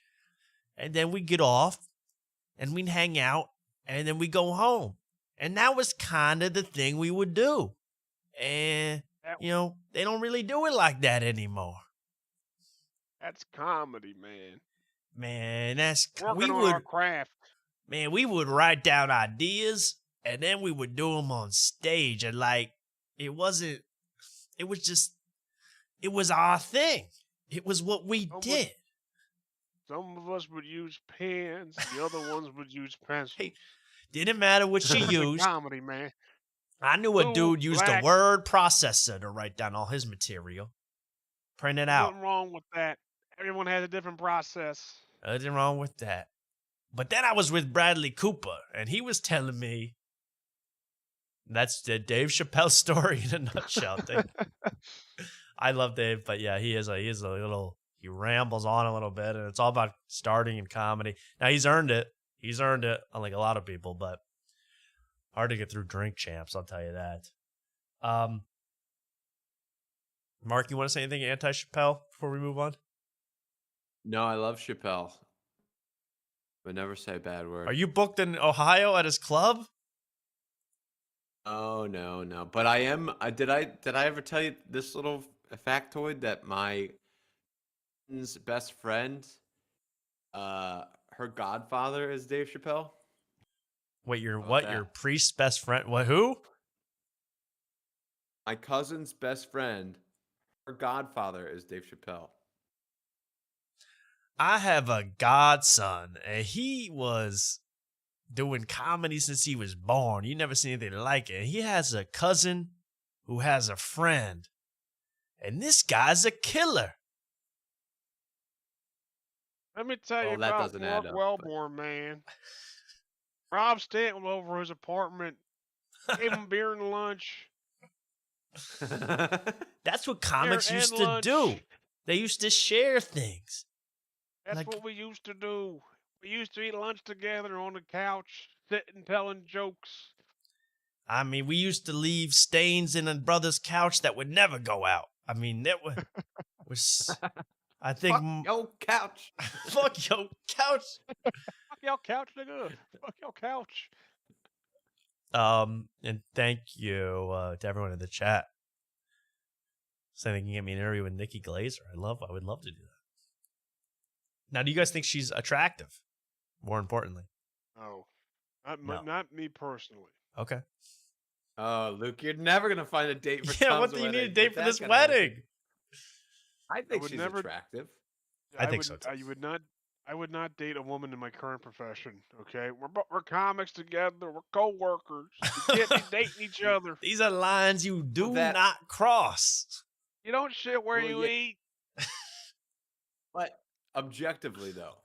And then we'd get off. And we'd hang out. And then we'd go home. And that was kind of the thing we would do. And, they don't really do it like that anymore. That's comedy, man. Man, that's working on our craft. Man, we would write down ideas and then we would do them on stage, and it was our thing. It was what we did. Some of us would use pens, the other ones would use pencils. Hey, didn't matter what she used. Comedy, man. I knew a dude used a word processor to write down all his material. Print it out. Nothing wrong with that. Everyone has a different process. Nothing wrong with that. But then I was with Bradley Cooper, and he was telling me that's the Dave Chappelle story in a nutshell. I love Dave, but yeah, he rambles on a little bit, and it's all about starting in comedy. Now he's earned it. Unlike a lot of people, but hard to get through Drink Champs, I'll tell you that. Mark, you want to say anything anti-Chappelle before we move on? No, I love Chappelle. But never say a bad word. Are you booked in Ohio at his club? Oh, no. But I am. Did I ever tell you this little factoid that my best friend, her godfather is Dave Chappelle? Wait, your priest's best friend? What? Who? My cousin's best friend, her godfather is Dave Chappelle. I have a godson, and he was doing comedy since he was born. You never seen anything like it. He has a cousin who has a friend, and this guy's a killer. Let me tell you that about doesn't add up, Wellborn, man. Rob Stanton went over his apartment, gave him beer and lunch. That's what comics used to do. They used to share things. That's what we used to do. We used to eat lunch together on the couch, sitting telling jokes. I mean, we used to leave stains in a brother's couch that would never go out. I mean, that was I think. Fuck your couch. Fuck your couch. Fuck your couch, nigga. Fuck your couch. And thank you to everyone in the chat saying they can get me an interview with Nikki Glazer. I would love to do that. Now, do you guys think she's attractive? More importantly. No. Not me personally. Okay. Oh, Luke, you're never going to find a date for Yeah, Tom's what do you wedding. need a date for this That's wedding? I think she's attractive. I think so too. I would not date a woman in my current profession. Okay, we're comics together. We're co-workers. We can't be dating each other. These are lines you do not cross. You don't shit where you eat. But objectively, though,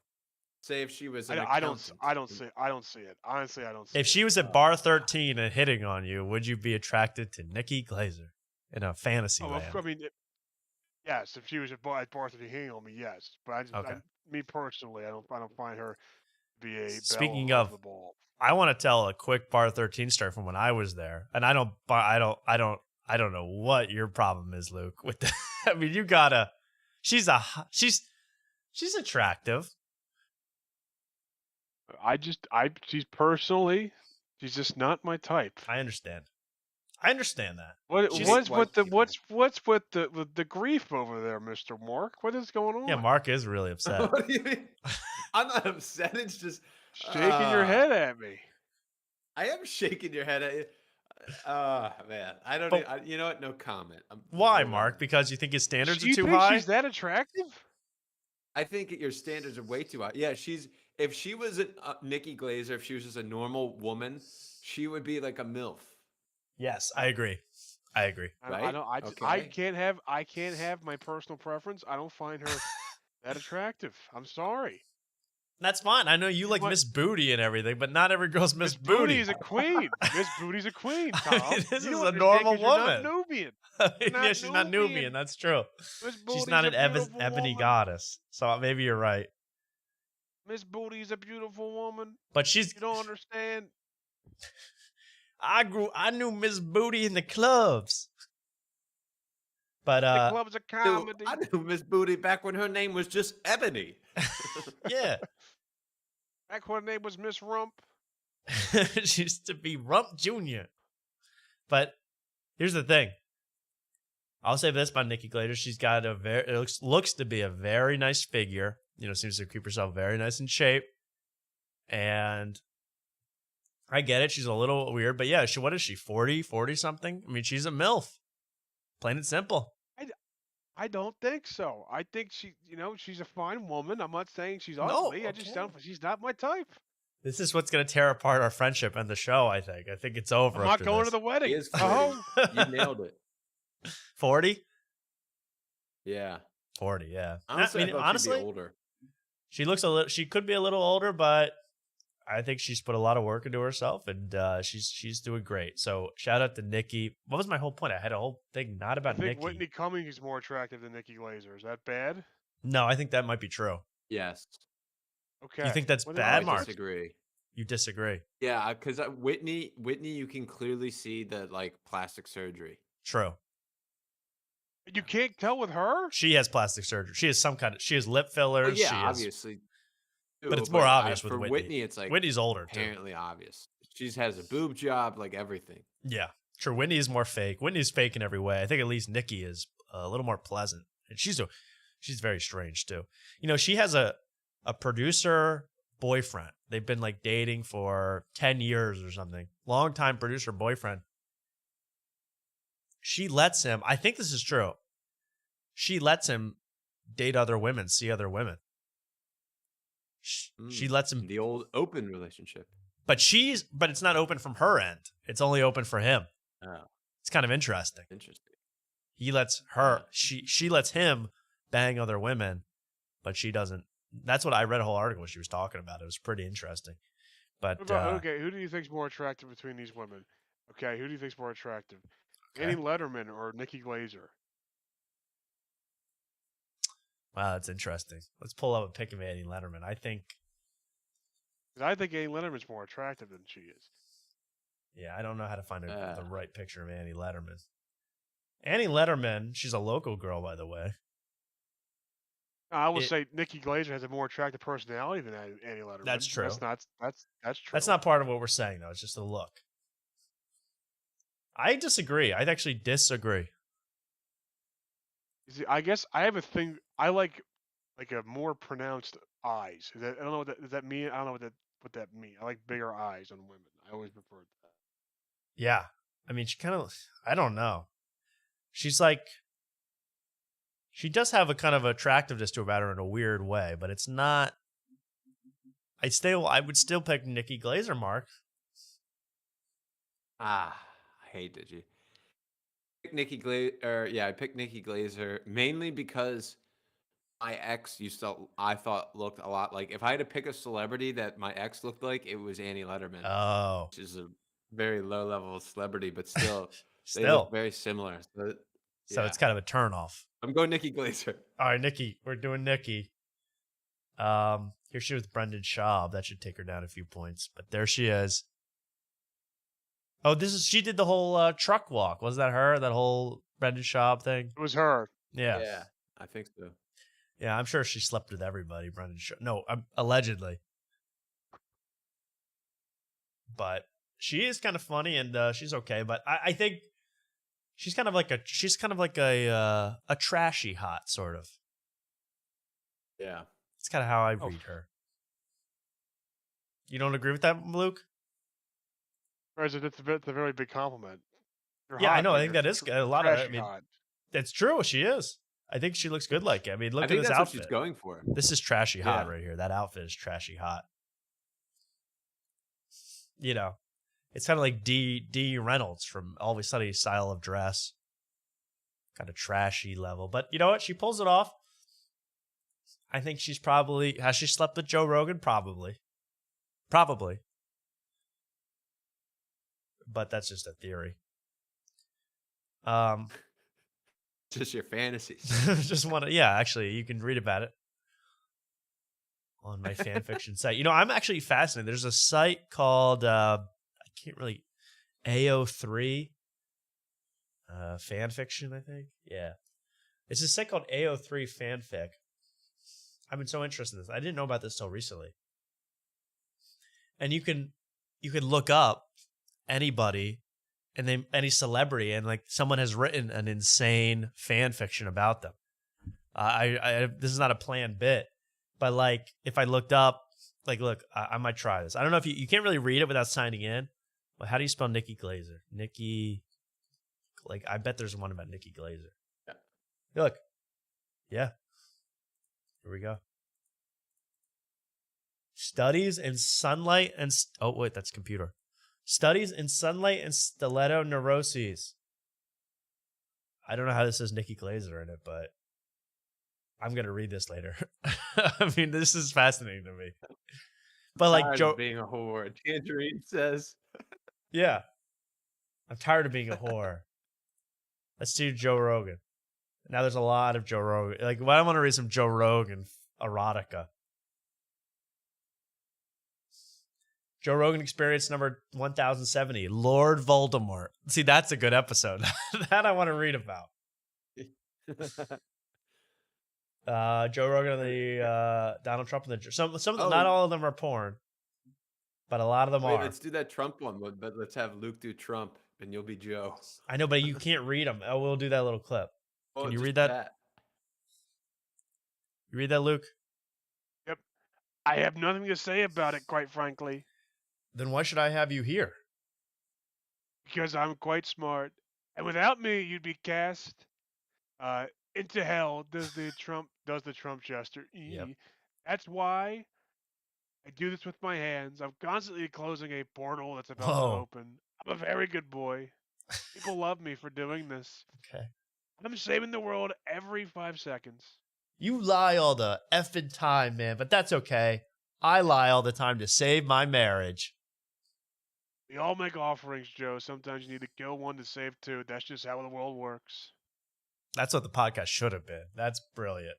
say if she was an I don't accountant. see it. Honestly, I don't see it. If she was at bar 13 and hitting on you, would you be attracted to Nikki Glazer in a fantasy land? I mean, yes. If she was at bar 13 hitting on me, yes. But me personally, I don't find her to be a Speaking belle of the ball. I want to tell a quick bar 13 story from when I was there, and I I don't know what your problem is, Luke. With the, I mean, she's attractive. She's just not my type. I understand that. What's with the grief over there, Mr. Mark? What is going on? Yeah, Mark is really upset. What do you mean? I'm not upset. It's just shaking your head at me. I am shaking your head at you. Man, I don't. You know what? No comment. Why, Mark? Because you think his standards are too think high? She's that attractive? I think your standards are way too high. Yeah, if she was a Nikki Glaser, if she was just a normal woman, she would be like a MILF. Yes, I agree. Right? I can't have my personal preference. I don't find her that attractive. I'm sorry. That's fine. I know you like Miss Booty and everything, but not every girl's Miss Booty. Booty is a queen. Miss Booty's a queen, Tom. I mean, this is a normal woman. You're not Nubian. Yeah, she's not Nubian. That's true. She's not an ebony goddess. So maybe you're right. Miss Booty's a beautiful woman. But you don't understand. I knew Miss Booty in the clubs. But the clubs of comedy. I knew Miss Booty back when her name was just Ebony. Yeah. Back when her name was Miss Rump. She used to be Rump Jr. But here's the thing. I'll say this about Nikki Glaser. She's got it looks to be a very nice figure. You know, seems to keep herself very nice in shape. And I get it. She's a little weird. But yeah, what is she, 40 something? I mean, she's a MILF. Plain and simple. I don't think so. I think she's a fine woman. I'm not saying she's ugly. Okay. I just she's not my type. This is what's going to tear apart our friendship and the show, I think. I think it's over. I'm not going to the wedding. You nailed it. 40? Yeah. 40, yeah. Honestly, I thought honestly, she'd be older. She could be a little older, but I think she's put a lot of work into herself, and she's doing great. So shout out to Nikki. What was my whole point? I had a whole thing not about I think Nikki. Whitney Cummings is more attractive than Nikki Glaser. Is that bad? No, I think that might be true. Yes. Okay. You think that's bad, Mark? I disagree. You disagree? Yeah, because Whitney, you can clearly see the plastic surgery. True. You can't tell with her? She has plastic surgery. She has lip fillers. Well, yeah, obviously. But it's more obvious with for Whitney. It's like Whitney's older, apparently obvious. She has a boob job, everything. Yeah, true. Whitney is more fake. Whitney's fake in every way. I think at least Nikki is a little more pleasant, and she's very strange too. You know, she has a producer boyfriend. They've been dating for 10 years or something. Long-time producer boyfriend. She lets him. I think this is true. She lets him date other women, see other women. She lets him, the old open relationship. But it's not open from her end. It's only open for him. Oh. It's kind of interesting. Interesting. He lets her, she lets him bang other women, but she doesn't. That's what I read a whole article she was talking about. It was pretty interesting. But okay, who do you think's more attractive between these women? Okay, who do you think's more attractive? Annie Letterman or Nikki Glaser? Wow, that's interesting. Let's pull up a pic of Annie Letterman. I think Annie Letterman's more attractive than she is. Yeah, I don't know how to find the right picture of Annie Letterman. Annie Letterman, she's a local girl, by the way. I will say Nikki Glaser has a more attractive personality than Annie Letterman. That's true. That's true. That's not part of what we're saying, though. It's just a look. I disagree. I actually disagree. See, I guess I have a thing. I like a more pronounced eyes. I don't know what that mean. I don't know what that means. I like bigger eyes on women. I always preferred that. Yeah, I mean, she kind of. I don't know. She's she does have a kind of attractiveness to about her in a weird way, but it's not. I would still pick Nikki Glaser, Mark. I hated you. I picked Nikki Glaser mainly because my ex I thought looked a lot like, if I had to pick a celebrity that my ex looked like, it was Annie Letterman. Oh. Which is a very low level celebrity, but still, they look very similar. So it's kind of a turnoff. I'm going Nikki Glaser. All right, Nikki. We're doing Nikki. Here she was with Brendan Schaub. That should take her down a few points, but there she is. Oh, she did the whole truck walk. Was that her? That whole Brendan Schaub thing? It was her. Yeah. Yeah, I think so. Yeah, I'm sure she slept with everybody, Brendan Schaub. No, allegedly. But she is kind of funny and she's okay. But I think she's kind of like a trashy hot sort of. Yeah. It's kind of how I read her. You don't agree with that, Luke? It's a very big compliment. You're Yeah, hot, I know. but I think you're that is a lot of. I trashy mean, hot. that's true. She is. I think she looks good like it. I mean, look I at think this that's outfit. what she's going for. This is trashy hot Yeah. right here. That outfit is trashy hot. You know, it's kind of like D. Reynolds from Always Sunny style of dress. Kind of trashy level. But you know what? She pulls it off. I think she's probably... Has she slept with Joe Rogan? Probably. Probably. But that's just a theory. Just your fantasies. Just want to... Yeah, actually, you can read about it on my fan fiction site. You know, I'm actually fascinated. There's a site called... I can't really... AO3 fan fiction, I think. Yeah. It's a site called AO3 fanfic. I've been so interested in this. I didn't know about this till recently. And you can look up anybody and then any celebrity and like someone has written an insane fan fiction about them. This is not a planned bit, but like if I looked up, like look, I might try this. I don't know if you can't really read it without signing in. But how do you spell Nikki Glazer? Nikki, like I bet there's one about Nikki Glazer. Yeah. Look, yeah. Here we go. Studies in sunlight and... Oh, wait, that's computer. Studies in sunlight and stiletto neuroses. I don't know how this says Nikki Glazer in it, but I'm going to read this later. I mean, this is fascinating to me. But like Tired Joe... of being a whore, Tangerine says. Yeah. I'm tired of being a whore. Let's do Joe Rogan. Now there's a lot of Joe Rogan. Like, well, I want to read some Joe Rogan erotica. Joe Rogan Experience number 1070. Lord Voldemort. See, that's a good episode. That I want to read about. Joe Rogan and the Donald Trump and the some of them, not all of them are porn, but a lot of them are. Let's do that Trump one, but let's have Luke do Trump, and you'll be Joe. I know, but you can't read them. Oh, we'll do that little clip. Can you read that? You read that, Luke? Yep. I have nothing to say about it, quite frankly. Then why should I have you here? Because I'm quite smart, and without me, you'd be cast into hell. Does the Trump gesture? Yep. That's why I do this with my hands. I'm constantly closing a portal that's about to open. I'm a very good boy. People love me for doing this. Okay. I'm saving the world every 5 seconds. You lie all the effing time, man, but that's okay. I lie all the time to save my marriage. We all make offerings, Joe. Sometimes you need to kill one to save two. That's just how the world works. That's what the podcast should have been. That's brilliant.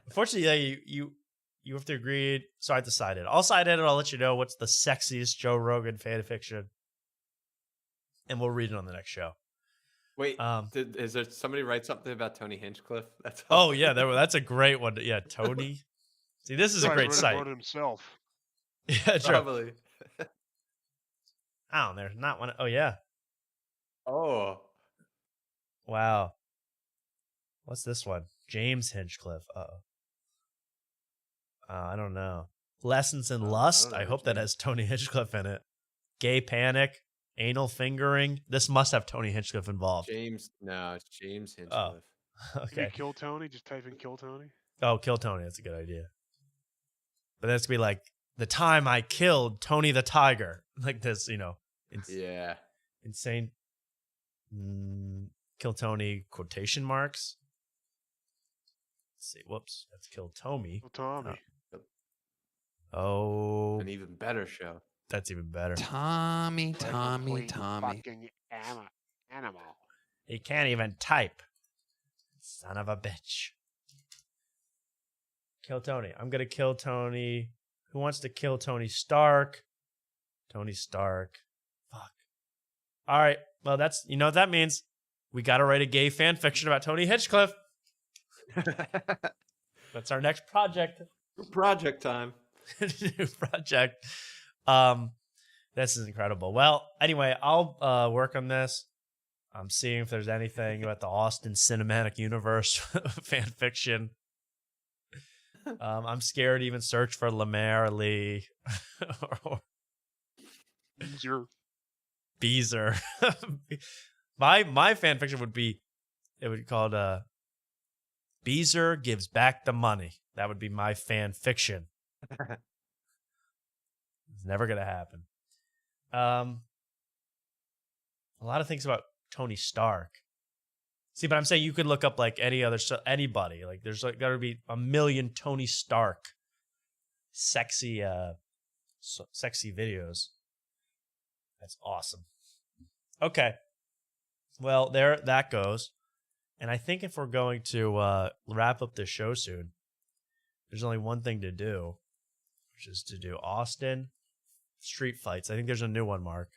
Unfortunately, you have to agree. So I decided. I'll side edit. I'll let you know what's the sexiest Joe Rogan fan fiction, and we'll read it on the next show. Wait, is there somebody write something about Tony Hinchcliffe? That's all. Oh yeah, that's a great one. Yeah, Tony. See, this is a great site. Wrote it himself. Yeah, true. Probably. Oh, there's not one. Oh yeah. Oh. Wow. What's this one? James Hinchcliffe. I don't know. Lessons in Lust. I hope that has Tony Hinchcliffe in it. Gay Panic. Anal Fingering. This must have Tony Hinchcliffe involved. It's James Hinchcliffe. Oh, okay. Kill Tony? Just type in Kill Tony? Oh, Kill Tony. That's a good idea. But that's going to be like, the time I killed Tony the Tiger. Like this, you know. Yeah. Insane. Kill Tony quotation marks. Let's see. Whoops. That's Kill Tommy. Kill Tommy. Oh. An even better show. That's even better. Tommy. Fucking animal. He can't even type. Son of a bitch. Kill Tony. I'm going to kill Tony. Who wants to kill Tony Stark? Tony Stark. Fuck. All right. Well, that's, you know what that means. We got to write a gay fan fiction about Tony Hinchcliffe. That's our next project. Project time. New project. This is incredible. Well, anyway, I'll work on this. I'm seeing if there's anything about the Austin Cinematic Universe fan fiction. I'm scared to even search for Lemaire Lee or Beezer. My fan fiction would be, it would be called Beezer Gives Back the Money. That would be my fan fiction. It's never gonna happen. A lot of things about Tony Stark. See, but I'm saying you could look up like anybody. Like there's like gotta be a million Tony Stark sexy videos. That's awesome. Okay. Well, there that goes. And I think if we're going to wrap up this show soon, there's only one thing to do, which is to do Austin street fights. I think there's a new one, Mark.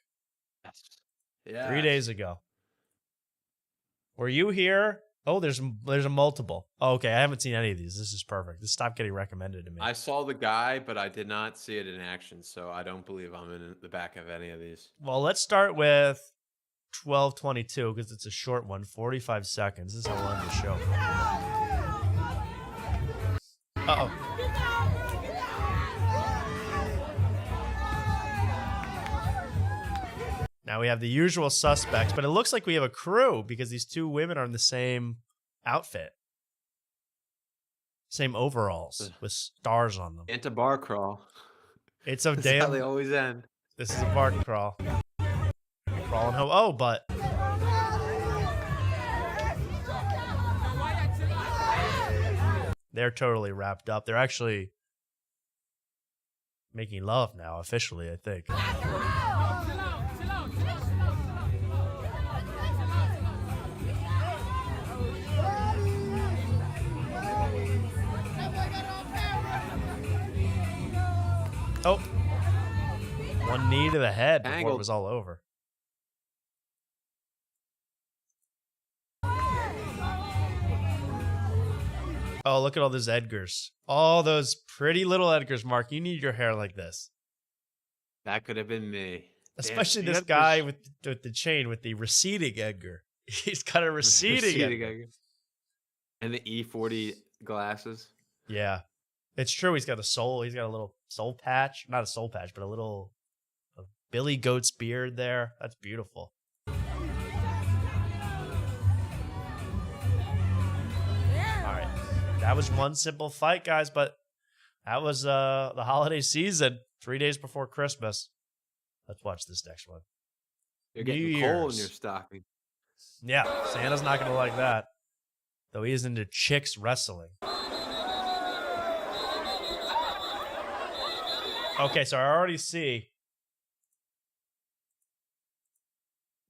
Yeah. 3 days ago. Were you here? Oh, there's a multiple. Oh, okay, I haven't seen any of these. This is perfect. This stopped getting recommended to me. I saw the guy, but I did not see it in action, so I don't believe I'm in the back of any of these. Well, let's start with 12:22 because it's a short one, 45 seconds. This is how long the show. Uh-oh. Now we have the usual suspects, but it looks like we have a crew because these two women are in the same outfit. Same overalls with stars on them. Into bar crawl. It's a That's damn... how they always end. This is a bar crawl. Crawling home. Oh, but... They're totally wrapped up. They're actually making love now, officially, I think. Oh. One knee to the head before it was all over. Oh, look at all those Edgars. All those pretty little Edgars, Mark. You need your hair like this. That could have been me. Especially this guy with the chain with the receding Edgar. He's got a receding Edgar. And the E40 glasses. Yeah. It's true. He's got a little soul patch. Not a soul patch, but a Billy Goat's beard there. That's beautiful. All right. That was one simple fight, guys, but that was the holiday season, 3 days before Christmas. Let's watch this next one. You're getting coal in your stocking. Yeah, Santa's not going to like that. Though he is into chicks wrestling. Okay, so I already see.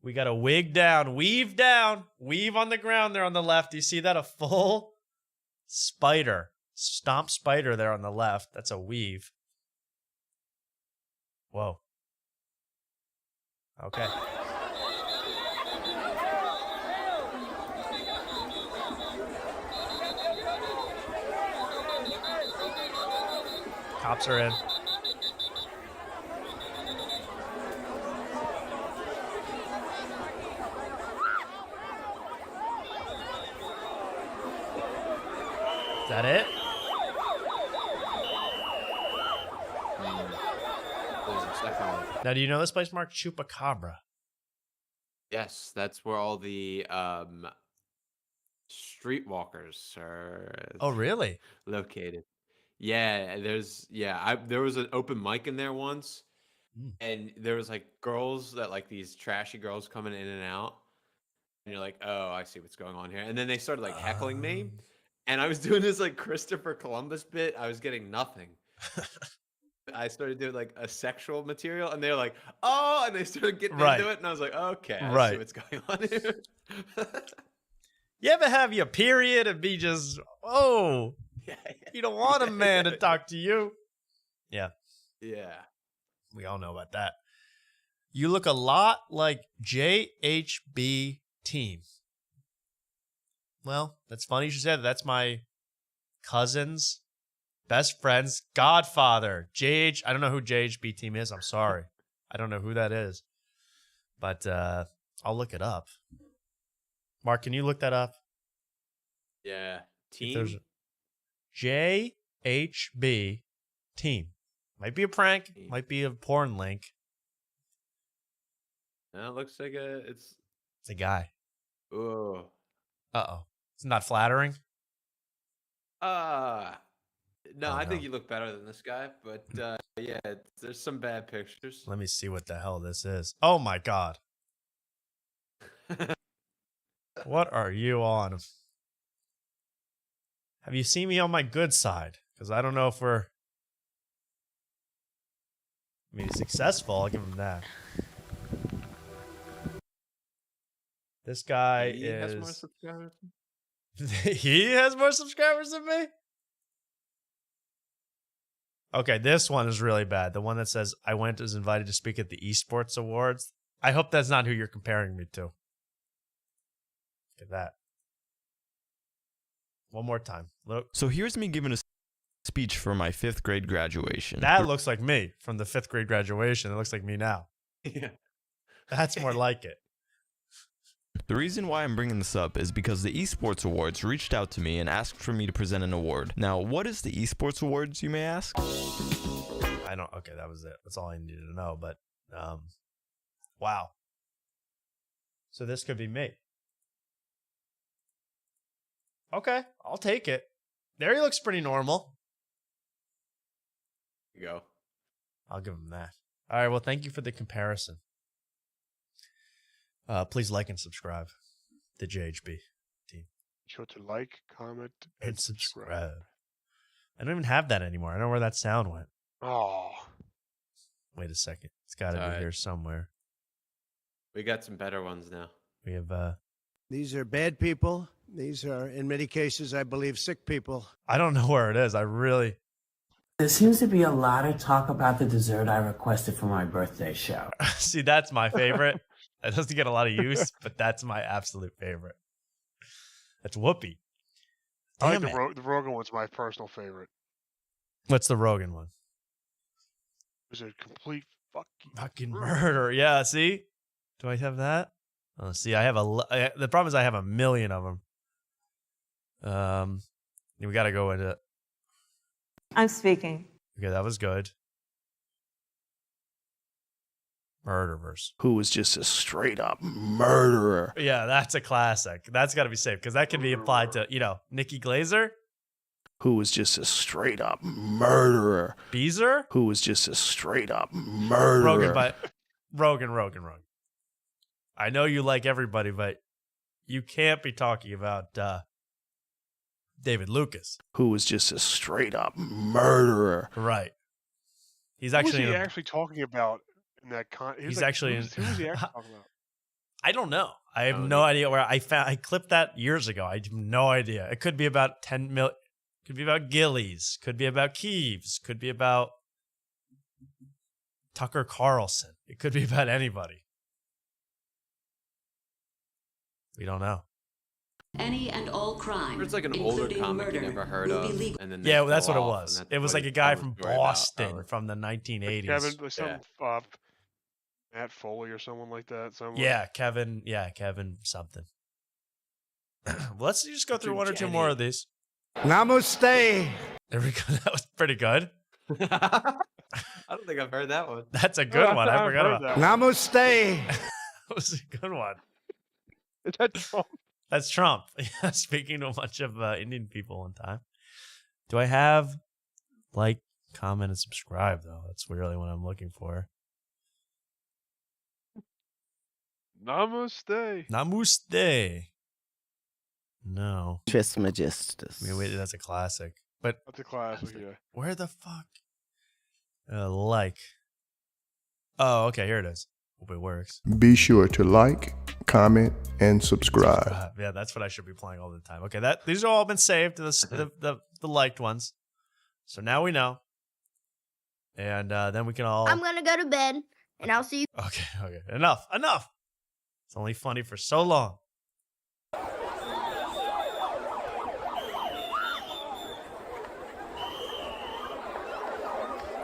We got a wig down, weave on the ground there on the left. Do you see that? A full spider, stomp spider there on the left. That's a weave. Whoa. Okay. Cops are in. Is that it? Now, do you know this place, Mark? Chupacabra. Yes, that's where all the streetwalkers are. Oh, really? Located. Yeah, there was an open mic in there once, and there was like girls that like these trashy girls coming in and out, and you're like, oh, I see what's going on here. And then they started like heckling me, and I was doing this like Christopher Columbus bit. I was getting nothing. I started doing like a sexual material, and they're like, oh, and they started getting into it, and I was like, okay, I see what's going on here. You ever have your period and be just, oh, you don't want a man to talk to you? Yeah. Yeah. We all know about that. You look a lot like JHB Team. Well, that's funny you should say that. That's my cousin's best friend's godfather. I don't know who JHB Team is. I'm sorry. I don't know who that is. But I'll look it up. Mark, can you look that up? Yeah. Team? JHB Team. Might be a prank. Might be a porn link. No, it looks like it's a guy. Oh. Uh-oh. It's not flattering? No, Oh, I no. think you look better than this guy, but yeah, there's some bad pictures. Let me see what the hell this is. Oh my god. What are you on? Have you seen me on my good side? Because I don't know if we're... I mean, successful. I'll give him that. This guy He is... has more subscribers. He has more subscribers than me? Okay, this one is really bad. The one that says, I was invited to speak at the Esports Awards. I hope that's not who you're comparing me to. Look at that. One more time. Look. So here's me giving a speech for my 5th grade graduation. That looks like me from the 5th grade graduation. It looks like me now. Yeah. That's more like it. The reason why I'm bringing this up is because the Esports Awards reached out to me and asked for me to present an award. Now, what is the Esports Awards, you may ask? I don't... Okay, that was it. That's all I needed to know. But, wow. So this could be me. Okay, I'll take it. There he looks pretty normal. There you go. I'll give him that. All right, well, thank you for the comparison. Please like and subscribe to JHB Team. Sure to like, comment, And subscribe. I don't even have that anymore. I don't know where that sound went. Oh. Wait a second. It's got to be here somewhere. We got some better ones now. We have... These are bad people. These are, in many cases, I believe, sick people. I don't know where it is. I really... There seems to be a lot of talk about the dessert I requested for my birthday show. See, that's my favorite. That doesn't get a lot of use, but that's my absolute favorite. That's Whoopi. I like Damn it. the Rogan one's my personal favorite. What's the Rogan one? It was a complete fucking murder. Yeah, see? Do I have that? Oh, see, I have the problem is I have a million of them. We got to go into it. I'm speaking. Okay, that was good. Murderers. Who was just a straight up murderer. Yeah, that's a classic. That's got to be safe because that can be applied to, Nikki Glazer. Who was just a straight up murderer. Beezer? Who was just a straight up murderer. Rogan. I know you like everybody, but you can't be talking about David Lucas. Who was just a straight up murderer. Right. He's Who actually... was he actually talking about in that He's actually... Who was he actually talking about? I don't know. I have no idea where I clipped that years ago. I have no idea. It could be about 10 mil. Could be about Gillis. Could be about Keeves. Could be about Tucker Carlson. It could be about anybody. We don't know. Any and all crime. It's like an older comic you never heard of. And then Yeah, that's what it was. It was like a guy from Boston from the 1980s. Kevin, Matt Foley or someone like that. Someone. Yeah, Kevin something. Let's just go through one or two more of these. Namaste. There we go. That was pretty good. I don't think I've heard that one. That's a good one. I forgot about that. Namaste. That was a good one. Is that Trump? That's Trump. Yeah, speaking to a bunch of Indian people one time. Do I have like, comment, and subscribe, though? That's really what I'm looking for. Namaste. Namaste. No. Trismegistus. I mean, wait, that's a classic. But That's a classic, yeah. where the fuck? Like. Oh, okay, here it is. Hope it works. Be sure to like, comment, and subscribe. Yeah, that's what I should be playing all the time. Okay, these have all been saved, the liked ones. So now we know. And then we can all... I'm gonna go to bed. And I'll see you. Okay. Enough. It's only funny for so long.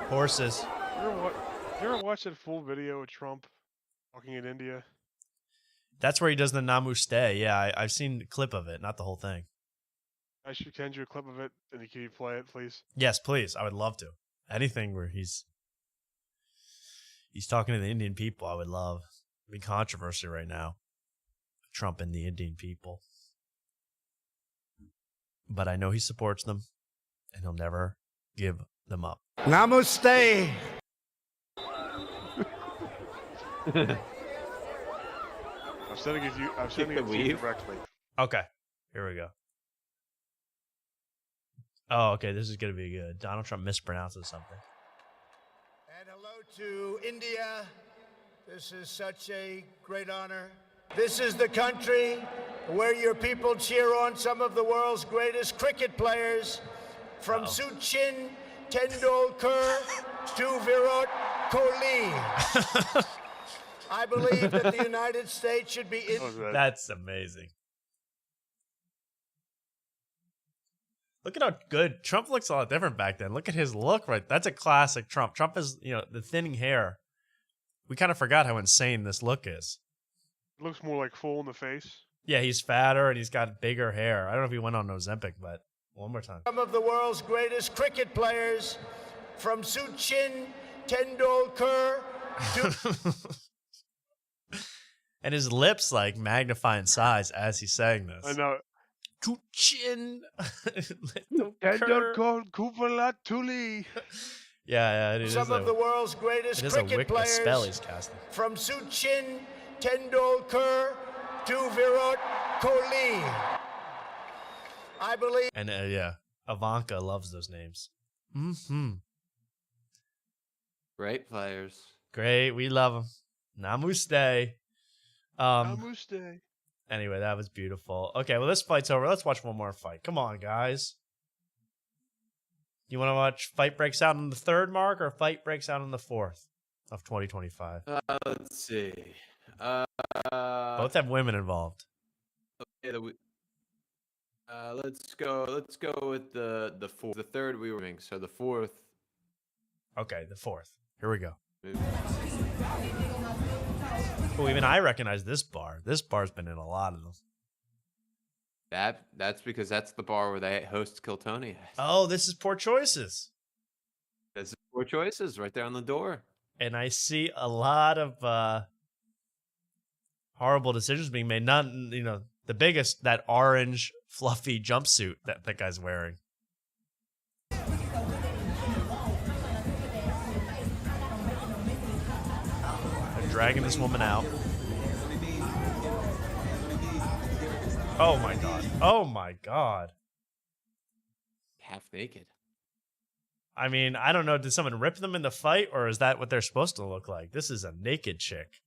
Horses. You ever watch that full video of Trump talking in India? That's where he does the Namaste. Yeah, I've seen a clip of it, not the whole thing. I should send you a clip of it, and can you play it, please? Yes, please. I would love to. Anything where he's talking to the Indian people, I would love. Big controversy right now. Trump and the Indian people. But I know he supports them, and he'll never give them up. Namaste. I'm sending it to you directly. Okay, here we go. Oh, okay, this is going to be good. Donald Trump mispronounces something. And hello to India. This is such a great honor. This is the country where your people cheer on some of the world's greatest cricket players, from Sachin Tendulkar to Virat Kohli. I believe that the United States should be in. That's amazing. Look at how good Trump looks. A lot different back then. Look at his look, right? That's a classic Trump. Trump is, the thinning hair. We kind of forgot how insane this look is. It looks more like full in the face. Yeah, he's fatter and he's got bigger hair. I don't know if he went on Ozempic, but one more time. Some of the world's greatest cricket players, from Sachin Tendulkar to. And his lips like magnify in size as he's saying this. I know. Tuchin. Tendulkar Kuvala Tuli. Yeah, it is. Some of the world's greatest cricket players, spell he's casting. from Sachin Tendulkar to Virat Kohli. I believe. And yeah, Ivanka loves those names. Mm-hmm. Great players. Great, we love them. Namaste. Namaste. Anyway, that was beautiful. Okay, well, this fight's over. Let's watch one more fight. Come on, guys. You want to watch fight breaks out on the 3rd mark or fight breaks out on the 4th of 2025? Let's see. Both have women involved. Okay, let's go with the 4th. The 3rd we were doing, so the 4th. Okay, the 4th. Here we go. Oh, even I recognize this bar. This bar's been in a lot of them. That's because that's the bar where they host Kiltony. Oh, this is Poor Choices. This is Poor Choices right there on the door. And I see a lot of horrible decisions being made. Not, the biggest, that orange fluffy jumpsuit that guy's wearing. Dragging this woman out. Oh my god. Oh my god. Half naked. I mean, I don't know. Did someone rip them in the fight, or is that what they're supposed to look like? This is a naked chick.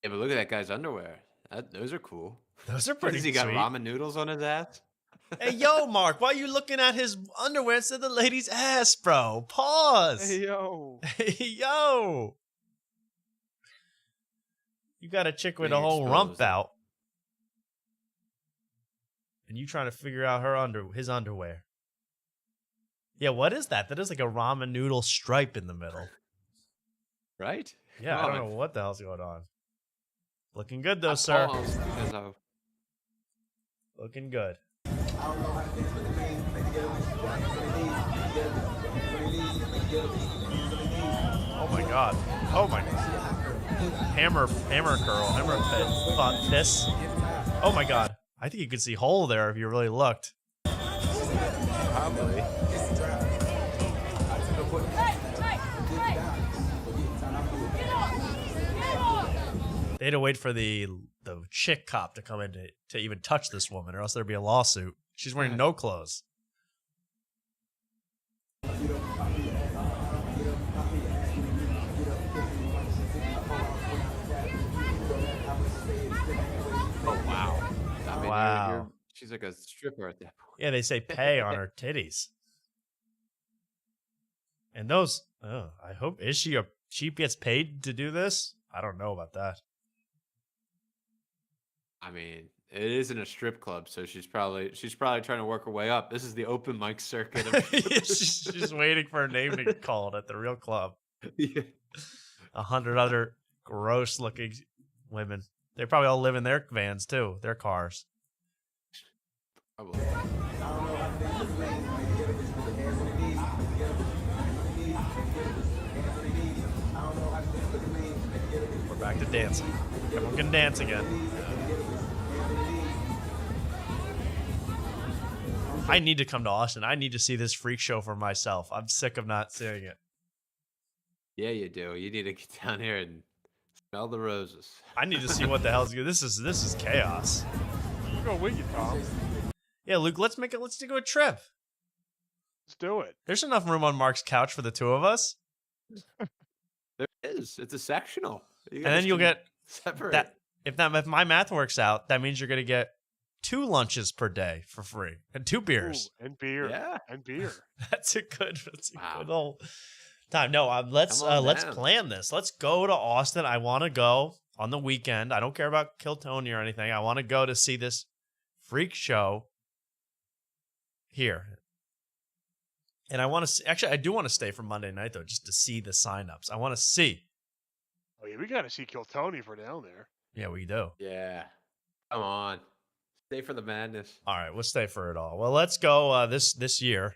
Yeah, but look at that guy's underwear. Those are cool. Those are pretty He got sweet. ramen noodles on his ass. Hey, yo, Mark, why are you looking at his underwear instead of the lady's ass, bro? Pause. Hey, yo. Hey, yo. You got a chick with a whole rump out. And you trying to figure out his underwear. Yeah, what is that? That is like a ramen noodle stripe in the middle. Right? Yeah, I don't know what the hell's going on. Looking good though, sir. Looking good. Oh my god. Oh my god. Hammer curl. Hammer fist. Oh my god. I think you could see hole there if you really looked. Probably. They had to wait for the chick cop to come in to even touch this woman, or else there'd be a lawsuit. She's wearing no clothes. Oh wow. I mean, Wow. She's like a stripper at that point. Yeah, they say pay on her titties. And those, I hope, is she a she gets paid to do this? I don't know about that. I mean, it isn't a strip club, so she's probably trying to work her way up. This is the open mic circuit. Of she's waiting for her name to get called at the real club. Yeah. 100 other gross looking women. They probably all live in their vans too, their cars. Probably. We're back to dancing. Everyone can dance again. I need to come to Austin. I need to see this freak show for myself. I'm sick of not seeing it. Yeah, you do. You need to get down here and smell the roses. I need to see what the hell's good. This is chaos. We'll go with you, Tom. Yeah, Luke, let's do a trip. Let's do it. There's enough room on Mark's couch for the two of us. There is. It's a sectional. And then you'll get separate. that. If my math works out, that means you're going to get 2 lunches per day for free and 2 beers. Ooh, and beer. Yeah. And beer. That's a good old time. No, let's plan this. Let's go to Austin. I want to go on the weekend. I don't care about Kill Tony or anything. I want to go to see this freak show here. And I want to actually, I do want to stay for Monday night though, just to see the signups. I want to see. Oh yeah, we got to see Kill Tony for down there. Yeah, we do. Yeah. Come on. Stay for the madness. All right, we'll stay for it all. Well, let's go this year.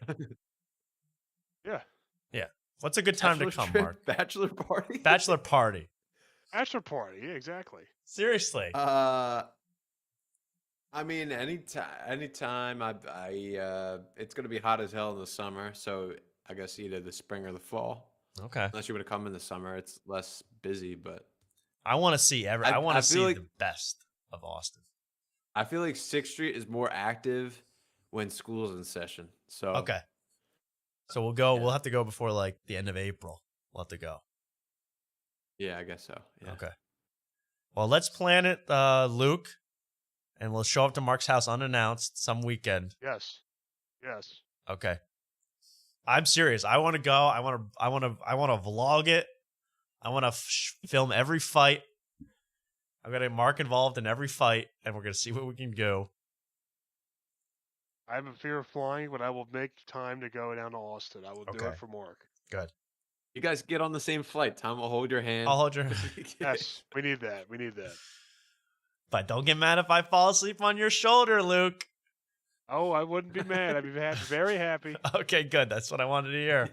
Yeah. Yeah. What's a good time Bachelor to come, trip, Mark? Bachelor party? Bachelor party. Bachelor party. Yeah, exactly. Seriously. I mean, anytime. It's gonna be hot as hell in the summer, so I guess either the spring or the fall. Okay. Unless you would have come in the summer, it's less busy. But I want to see I want to see like, the best of Austin. I feel like 6th Street is more active when school's in session. So okay. So we'll go. Yeah. We'll have to go before like the end of April. We'll have to go. Yeah, I guess so. Yeah. Okay. Well, let's plan it, Luke, and we'll show up to Mark's house unannounced some weekend. Yes. Yes. Okay. I'm serious. I want to go. I want to vlog it. I want to film every fight. I'm gonna get Mark involved in every fight, and we're gonna see what we can do. I have a fear of flying, but I will make time to go down to Austin. I will do it for Mark. Good. You guys get on the same flight. Tom will hold your hand. I'll hold your hand. Yes, we need that. We need that. But don't get mad if I fall asleep on your shoulder, Luke. Oh, I wouldn't be mad. I'd be very happy. Okay, good. That's what I wanted to hear.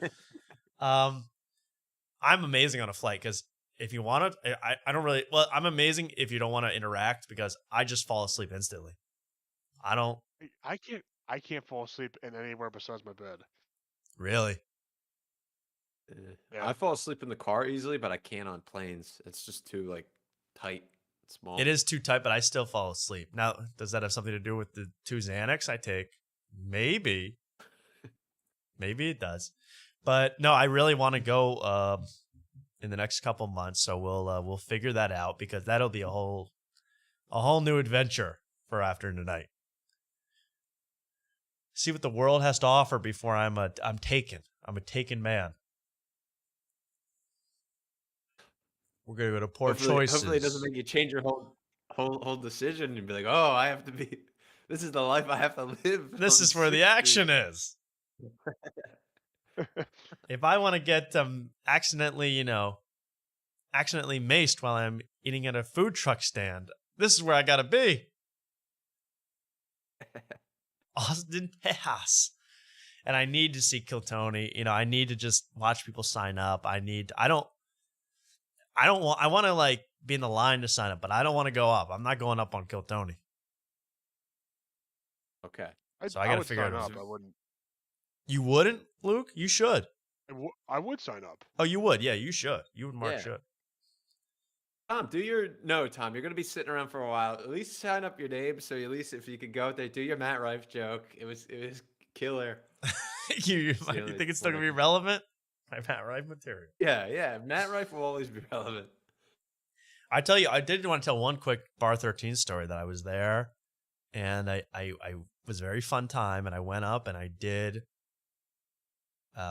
I'm amazing on a flight because if you want to, I don't really. Well, I'm amazing if you don't want to interact because I just fall asleep instantly. I don't. I can't fall asleep in anywhere besides my bed. Really? Yeah. I fall asleep in the car easily, but I can't on planes. It's just too tight, small. It is too tight, but I still fall asleep. Now, does that have something to do with the 2 Xanax I take? Maybe. Maybe it does. But no, I really want to go in the next couple months, so we'll figure that out because that'll be a whole new adventure for After Tonight. See what the world has to offer before I'm taken. I'm a taken man. We're gonna go to Poor Choices. Hopefully, it doesn't make you change your whole decision and be like, "Oh, I have to be. This is the life I have to live." This is where the action is. If I want to get accidentally maced while I'm eating at a food truck stand, this is where I gotta be. Austin, Texas. And I need to see Kill Tony. I need to just watch people sign up. I want to be in the line to sign up, but I don't want to go up. I'm not going up on Kill Tony. Okay. So I got to figure it out. I wouldn't. You wouldn't, Luke? You should. I would sign up. Oh, you would? Yeah, you should. You and Mark should. Tom, Tom, you're going to be sitting around for a while. At least sign up your name, so at least if you could go out there, do your Matt Rife joke. It was killer. you think it's still going to be relevant? My Matt Rife material. Yeah. Matt Rife will always be relevant. I tell you, I did want to tell one quick Bar 13 story that I was there, and I was a very fun time, and I went up and I did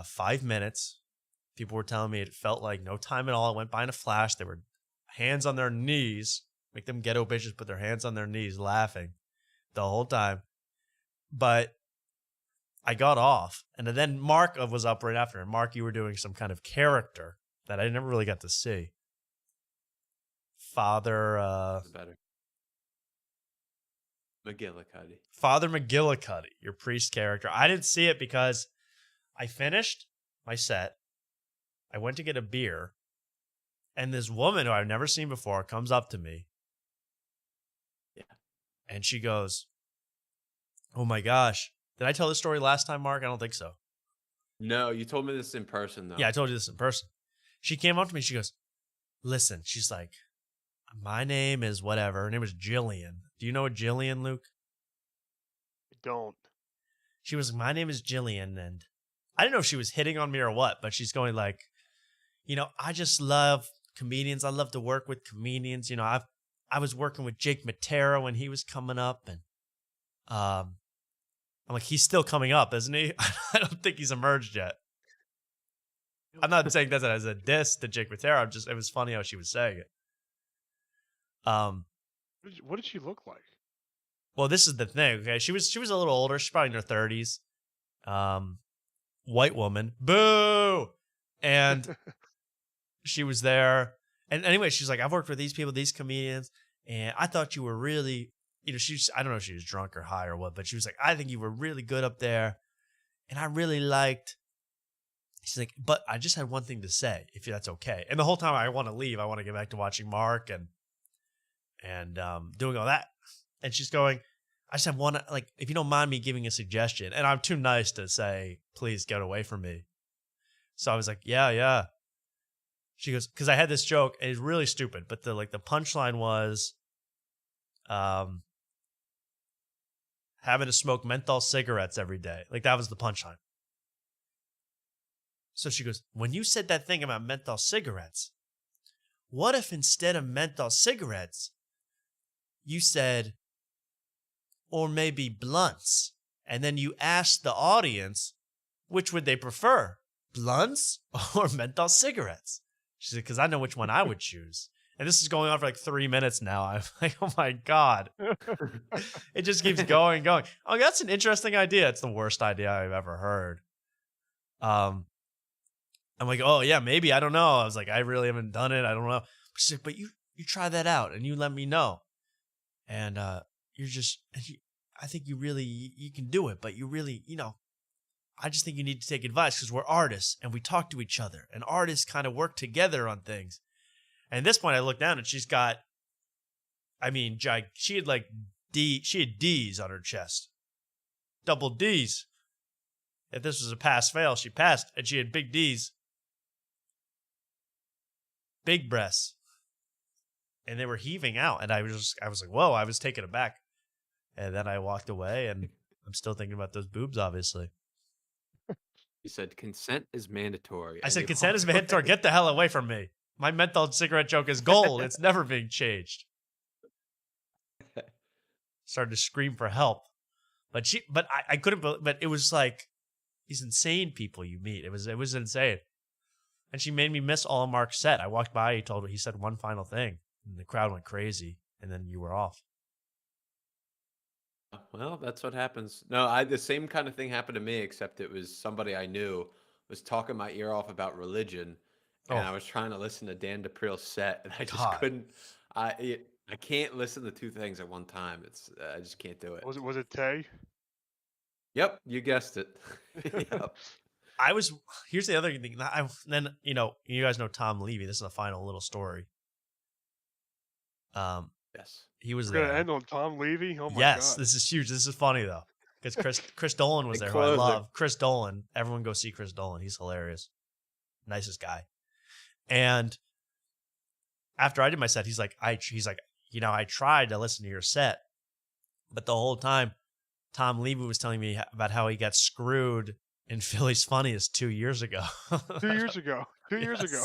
5 minutes people were telling me it felt like no time at all. It went by in a flash. They were hands on their knees, make them ghetto bitches put their hands on their knees laughing the whole time. But I got off, and then Mark was up right after. And Mark, you were doing some kind of character that I never really got to see. Father Better. McGillicuddy. Father McGillicuddy, your priest character. I didn't see it because I finished my set. I went to get a beer, and this woman who I've never seen before comes up to me. Yeah. And she goes, "Oh my gosh. Did I tell this story last time, Mark? I don't think so." No, you told me this in person, though. Yeah, I told you this in person. She came up to me. She goes, "Listen," she's like, "my name is whatever." Her name is Jillian. Do you know a Jillian, Luke? I don't. She was, "My name is Jillian," and I didn't know if she was hitting on me or what, but she's going like, I just love comedians. I love to work with comedians. I was working with Jake Matera when he was coming up, and I'm like, he's still coming up, isn't he? I don't think he's emerged yet. I'm not saying that as a diss to Jake Matera. It was funny how she was saying it. What did she look like? Well, this is the thing. Okay, she was a little older. She's probably in her 30s. White woman. Boo! And she was there. And anyway, she's like, "I've worked with these people, these comedians, and I thought you were really," I don't know if she was drunk or high or what, but she was like, "I think you were really good up there. And I really liked," she's like, "but I just had one thing to say, if that's okay." And the whole time I want to leave. I want to get back to watching Mark and doing all that. And she's going, "I just have one, like, if you don't mind me giving a suggestion." And I'm too nice to say, "Please get away from me." So I was like, yeah. She goes, because I had this joke, and it's really stupid, but the punchline was having to smoke menthol cigarettes every day. Like, that was the punchline. So she goes, "When you said that thing about menthol cigarettes, what if instead of menthol cigarettes, you said, or maybe blunts, and then you asked the audience, which would they prefer, blunts or menthol cigarettes?" She said, "Because I know which one I would choose." And this is going on for like 3 minutes now. I'm like, oh my God. It just keeps going. Oh, that's an interesting idea. It's the worst idea I've ever heard. I'm like, "Oh yeah, maybe. I don't know." I was like, "I really haven't done it. I don't know." She's like, "But you try that out and you let me know. And I think you can do it, but you really, I just think you need to take advice because we're artists and we talk to each other and artists kind of work together on things." And at this point I look down and she's got, she had she had D's on her chest. Double D's. If this was a pass-fail, she passed, and she had big D's. Big breasts. And they were heaving out, and I was like, whoa, I was taken aback. And then I walked away, and I'm still thinking about those boobs, obviously. You said consent is mandatory. I said consent is mandatory. Get the hell away from me. My menthol cigarette joke is gold. It's never being changed. Started to scream for help. But I couldn't, but it was like these insane people you meet. It was insane. And she made me miss all of Mark's set. I walked by, he said one final thing, and the crowd went crazy, and then you were off. Well, that's what happens. No, the same kind of thing happened to me, except it was somebody I knew was talking my ear off about religion, and I was trying to listen to Dan DePrio's set, and I just couldn't. I can't listen to two things at one time. I just can't do it. Was it Tay? Yep, you guessed it. Yep. Here's the other thing. You guys know Tom Levy. This is a final little story. Yes. He was We're there. gonna end on Tom Levy. Oh my yes, God. This is huge. This is funny though, because Chris Dolan was there, who I love. Chris Dolan. Everyone go see Chris Dolan. He's hilarious, nicest guy. And after I did my set, he's like, I tried to listen to your set, but the whole time, Tom Levy was telling me about how he got screwed in Philly's Funniest 2 years ago. 2 years ago. 2 years ago.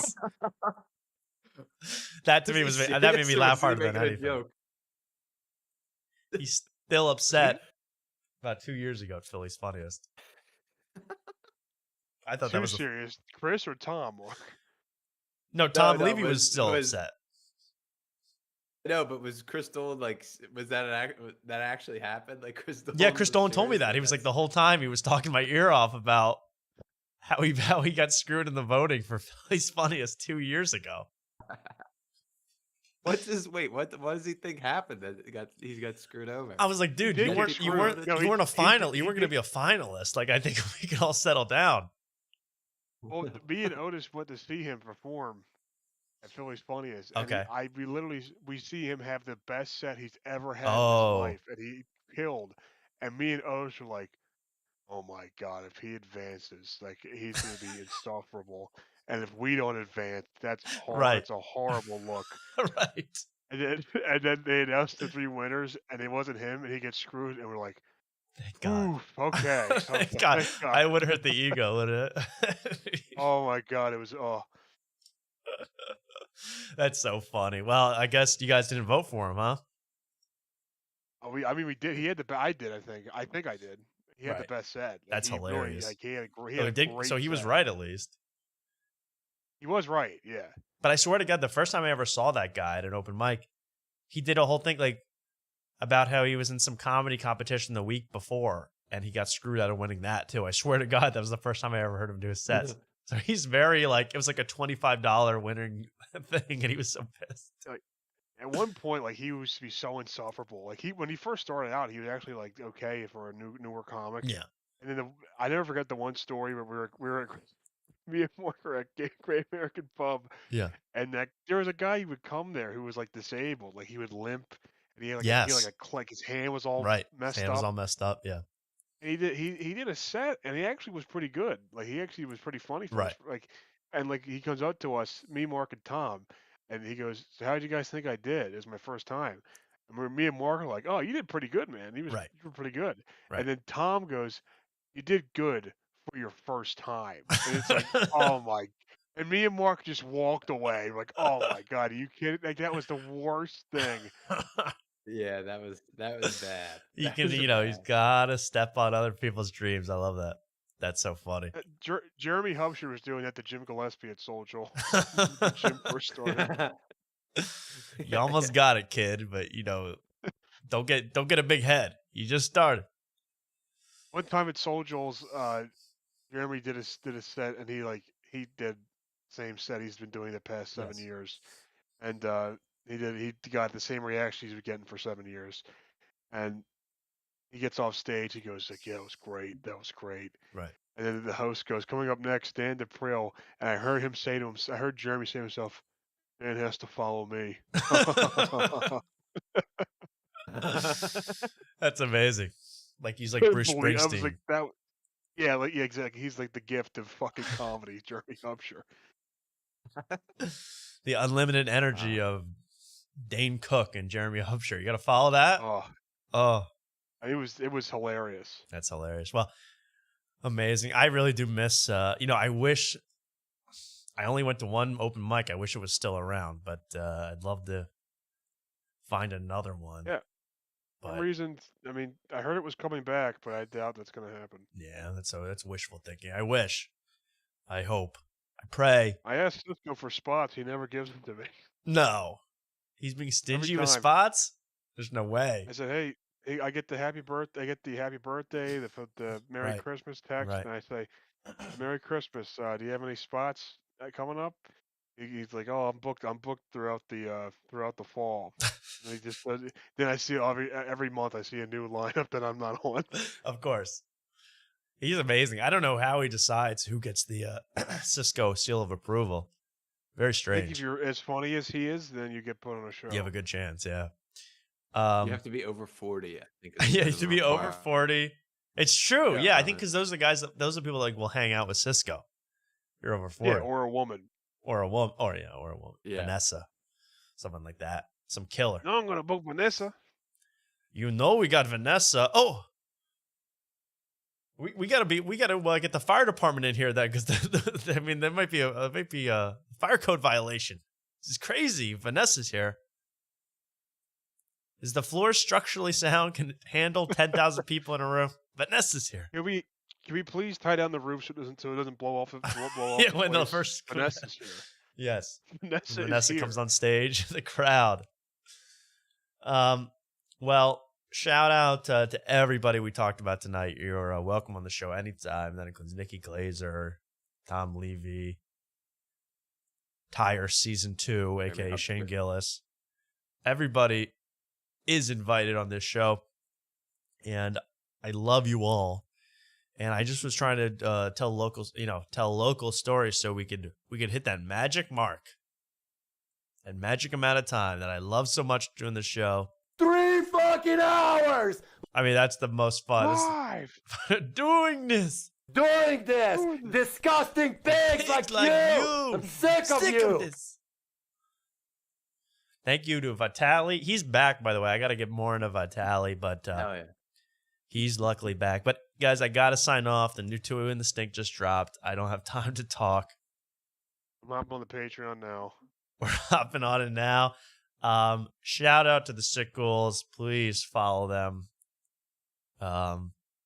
That to me that made me laugh harder than anything. Joke. He's still upset about 2 years ago at Philly's Funniest. I thought that Too was serious. Chris or Tom? no. Tom No, Levy was still upset. No, but was Chris Dolan like? Was that that actually happened? Like Chris Dolan? Yeah, Chris was Dolan told me serious that. He was like the whole time he was talking my ear off about how he got screwed in the voting for Philly's Funniest 2 years ago. What's his wait? What does he think happened that he got screwed over? I was like, dude, you weren't a final. You weren't going to be a finalist. Like, I think we can all settle down. Well, me and Otis went to see him perform at Philly's Funniest. And Okay. we see him have the best set he's ever had Oh. in his life, and he killed. And me and Otis were like, "Oh my god, if he advances, like he's gonna be insufferable. And if we don't advance, that's horrible. Right. It's a horrible look." Right. And then they announced the 3 winners, and it wasn't him, and he gets screwed, and we're like, Thank God. "Oof, okay." Thank God. I would have hurt the ego, wouldn't it? Oh my god, it was That's so funny. Well, I guess you guys didn't vote for him, huh? we did. He had the. I did. I think I did. He had Right. the best set. Like, That's he really, hilarious. like he had a great. So he was set. right at least. He was right. Yeah. But I swear to God, the first time I ever saw that guy at an open mic, he did a whole thing like about how he was in some comedy competition the week before and he got screwed out of winning that too. I swear to God, that was the first time I ever heard him do a set. So he's very like, it was like a $25 winning thing and he was so pissed. Like, at one point, like he used to be so insufferable. Like when he first started out, he was actually like okay for a newer comic. Yeah. And then I never forget the one story where we were me and Mark were at Great American Pub. Yeah. And there was a guy who would come there who was like disabled, like he would limp, and he had like Yes. like his hand was all Right. messed His up. hand was all messed up. Yeah. And he did a set, and he actually was pretty good. Like he actually was pretty funny for Right. us. Like, and like he comes up to us, me, Mark, and Tom, and he goes, "So how did you guys think I did? It was my first time." And me and Mark are like, "Oh, you did pretty good, man. You were pretty good." Right. And then Tom goes, "You did good for your first time." And it's like, oh my. And me and Mark just walked away. We're like, oh my god, are you kidding? Like that was the worst thing. Yeah, that was bad. You he's gotta step on other people's dreams. I love that. That's so funny. Jeremy Hubsher was doing that to Jim Gillespie at Soul Joel. When Jim first started. You almost got it, kid, but don't get a big head. You just started. One time at Soul Joel's, Jeremy did a set, and he did same set he's been doing the past 7 years, and he got the same reaction he's been getting for 7 years, and he gets off stage, he goes like, "Yeah, it was great, that was great." Right. And then the host goes, "Coming up next, Dan DePriel," and I heard Jeremy say to himself, "Dan has to follow me." That's amazing. Like he's like Bruce Springsteen. I was like that. Yeah, exactly. He's like the gift of fucking comedy, Jeremy Hubsher. The unlimited energy of Dane Cook and Jeremy Hubsher. You got to follow that. Oh, it was hilarious. That's hilarious. Well, amazing. I really do miss. I wish I only went to one open mic. I wish it was still around, but I'd love to find another one. Yeah. But, For reason, I mean, I heard it was coming back, but I doubt that's going to happen. Yeah, that's wishful thinking. I wish. I hope. I pray. I asked Cisco for spots. He never gives them to me. No. He's being stingy with time. spots? There's no way. I said, hey, I get the happy birthday, the Merry Right. Christmas text, Right. and I say, "Merry Christmas. Do you have any spots coming up?" He's like, "Oh, I'm booked throughout the fall." And he just then I see every month I see a new lineup that I'm not on. Of course. He's amazing. I don't know how he decides who gets the Cisco seal of approval. Very I think strange. if you're as funny as he is, then you get put on a show. You have a good chance, yeah. You have to be over 40, I think. Yeah, you have to be over requirement. 40. It's true. Yeah, Yeah, I think because those are the guys. Those are people like will hang out with Cisco. You're over 40. Yeah, or a woman. Or a woman. Or a woman. Yeah. Vanessa. Someone like that. Some killer. No, I'm gonna book Vanessa. We got Vanessa. Oh, we gotta get the fire department in here. That because I mean there might be a fire code violation. This is crazy. Vanessa's here. Is the floor structurally sound? Can it handle 10,000 people in a room? Vanessa's here. Can we please tie down the roof so it doesn't blow off? Blow off Yeah, the when the place? first Vanessa's here. Yes, Vanessa, Vanessa is comes here. on stage. The crowd. Well, shout out to everybody we talked about tonight. You're welcome on the show anytime. That includes Nikki Glazer, Tom Levy, Tire Season 2, aka Shane Gillis. Everybody is invited on this show, and I love you all. And I just was trying to tell local stories so we could hit that magic mark and magic amount of time that I love so much doing the show. 3 fucking hours. I mean, that's the most fun. 5. Doing this. Disgusting pigs like you. I'm sick of you. This. Thank you to Vitali. He's back, by the way. I got to get more into Vitali, but he's luckily back. But guys, I got to sign off. The new 2 in the Stink just dropped. I don't have time to talk. I'm hopping on the Patreon now. We're hopping on it now. Shout out to the Sick Ghouls. Please follow them. I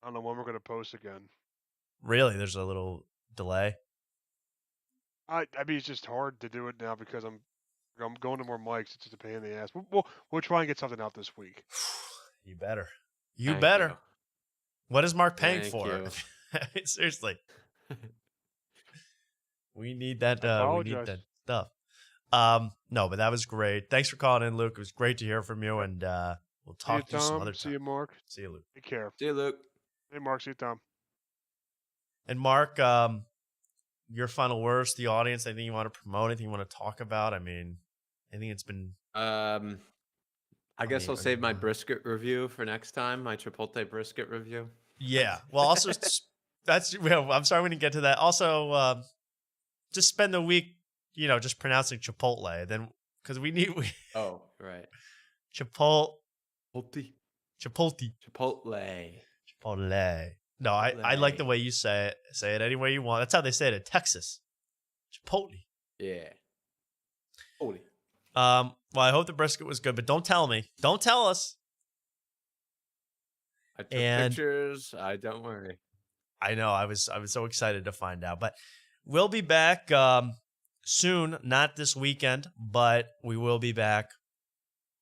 don't know when we're going to post again. Really? There's a little delay? I mean, it's just hard to do it now because I'm going to more mics. It's just a pain in the ass. We'll try and get something out this week. You better. Thank better. you. What is Mark paying Thank for? you. Seriously. We need that. We need that stuff. No, but that was great. Thanks for calling in, Luke. It was great to hear from you, and we'll talk to you some other time. See you, Mark. See you, Luke. Take care. See you, Luke. Hey, Mark. See you, Tom. And Mark, your final words to the audience. Anything you want to promote? Anything you want to talk about? I mean, I think it's been. I guess I'll save my brisket review for next time. My Chipotle brisket review. Yeah. Well, also that's. Well, I'm sorry we didn't get to that. Also, just spend the week, just pronouncing Chipotle. Then, because we need. Oh, right. Chipotle. No, I like the way you say it. Say it any way you want. That's how they say it in Texas. Chipotle. Yeah. Chipotle. Well, I hope the brisket was good, but don't tell me. Don't tell us. I took pictures. Don't worry. I know. I was so excited to find out. But we'll be back soon. Not this weekend, but we will be back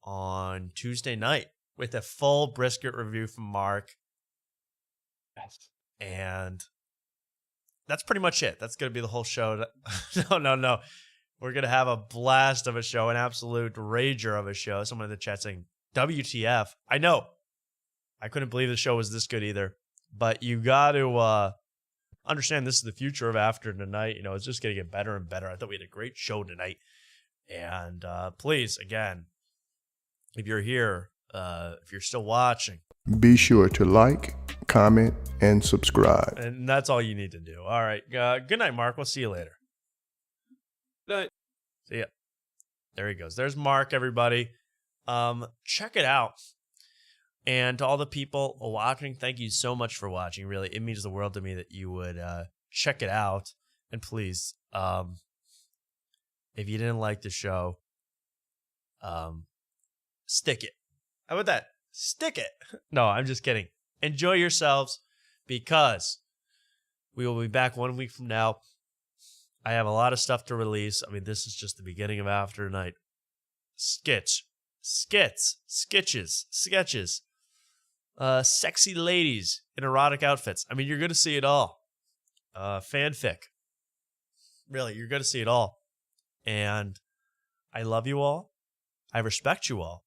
on Tuesday night with a full brisket review from Mark. Yes. And that's pretty much it. That's going to be the whole show. No. We're going to have a blast of a show, an absolute rager of a show. Someone in the chat saying, WTF. I know. I couldn't believe the show was this good either. But you got to understand this is the future of After Tonight. It's just going to get better and better. I thought we had a great show tonight. And please, again, if you're here, if you're still watching, be sure to like, comment, and subscribe. And that's all you need to do. All right. Good night, Mark. We'll see you later. Good night. See ya. There he goes. There's Mark, everybody. Check it out. And to all the people watching, thank you so much for watching. Really, it means the world to me that you would check it out. And please, if you didn't like the show, stick it. How about that? Stick it. No, I'm just kidding. Enjoy yourselves because we will be back 1 week from now. I have a lot of stuff to release. I mean, this is just the beginning of After Night. Sketches, sexy ladies in erotic outfits. I mean, you're going to see it all. Fanfic. Really, you're going to see it all. And I love you all. I respect you all.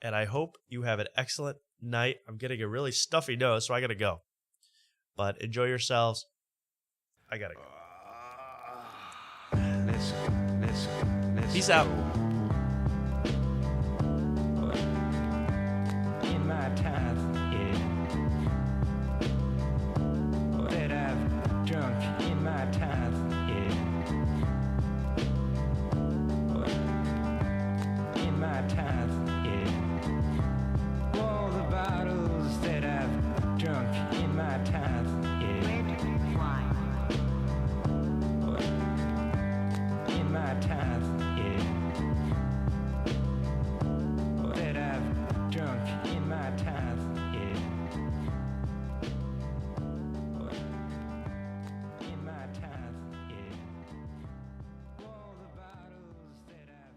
And I hope you have an excellent night. I'm getting a really stuffy nose, so I got to go. But enjoy yourselves. I got to go. Peace out.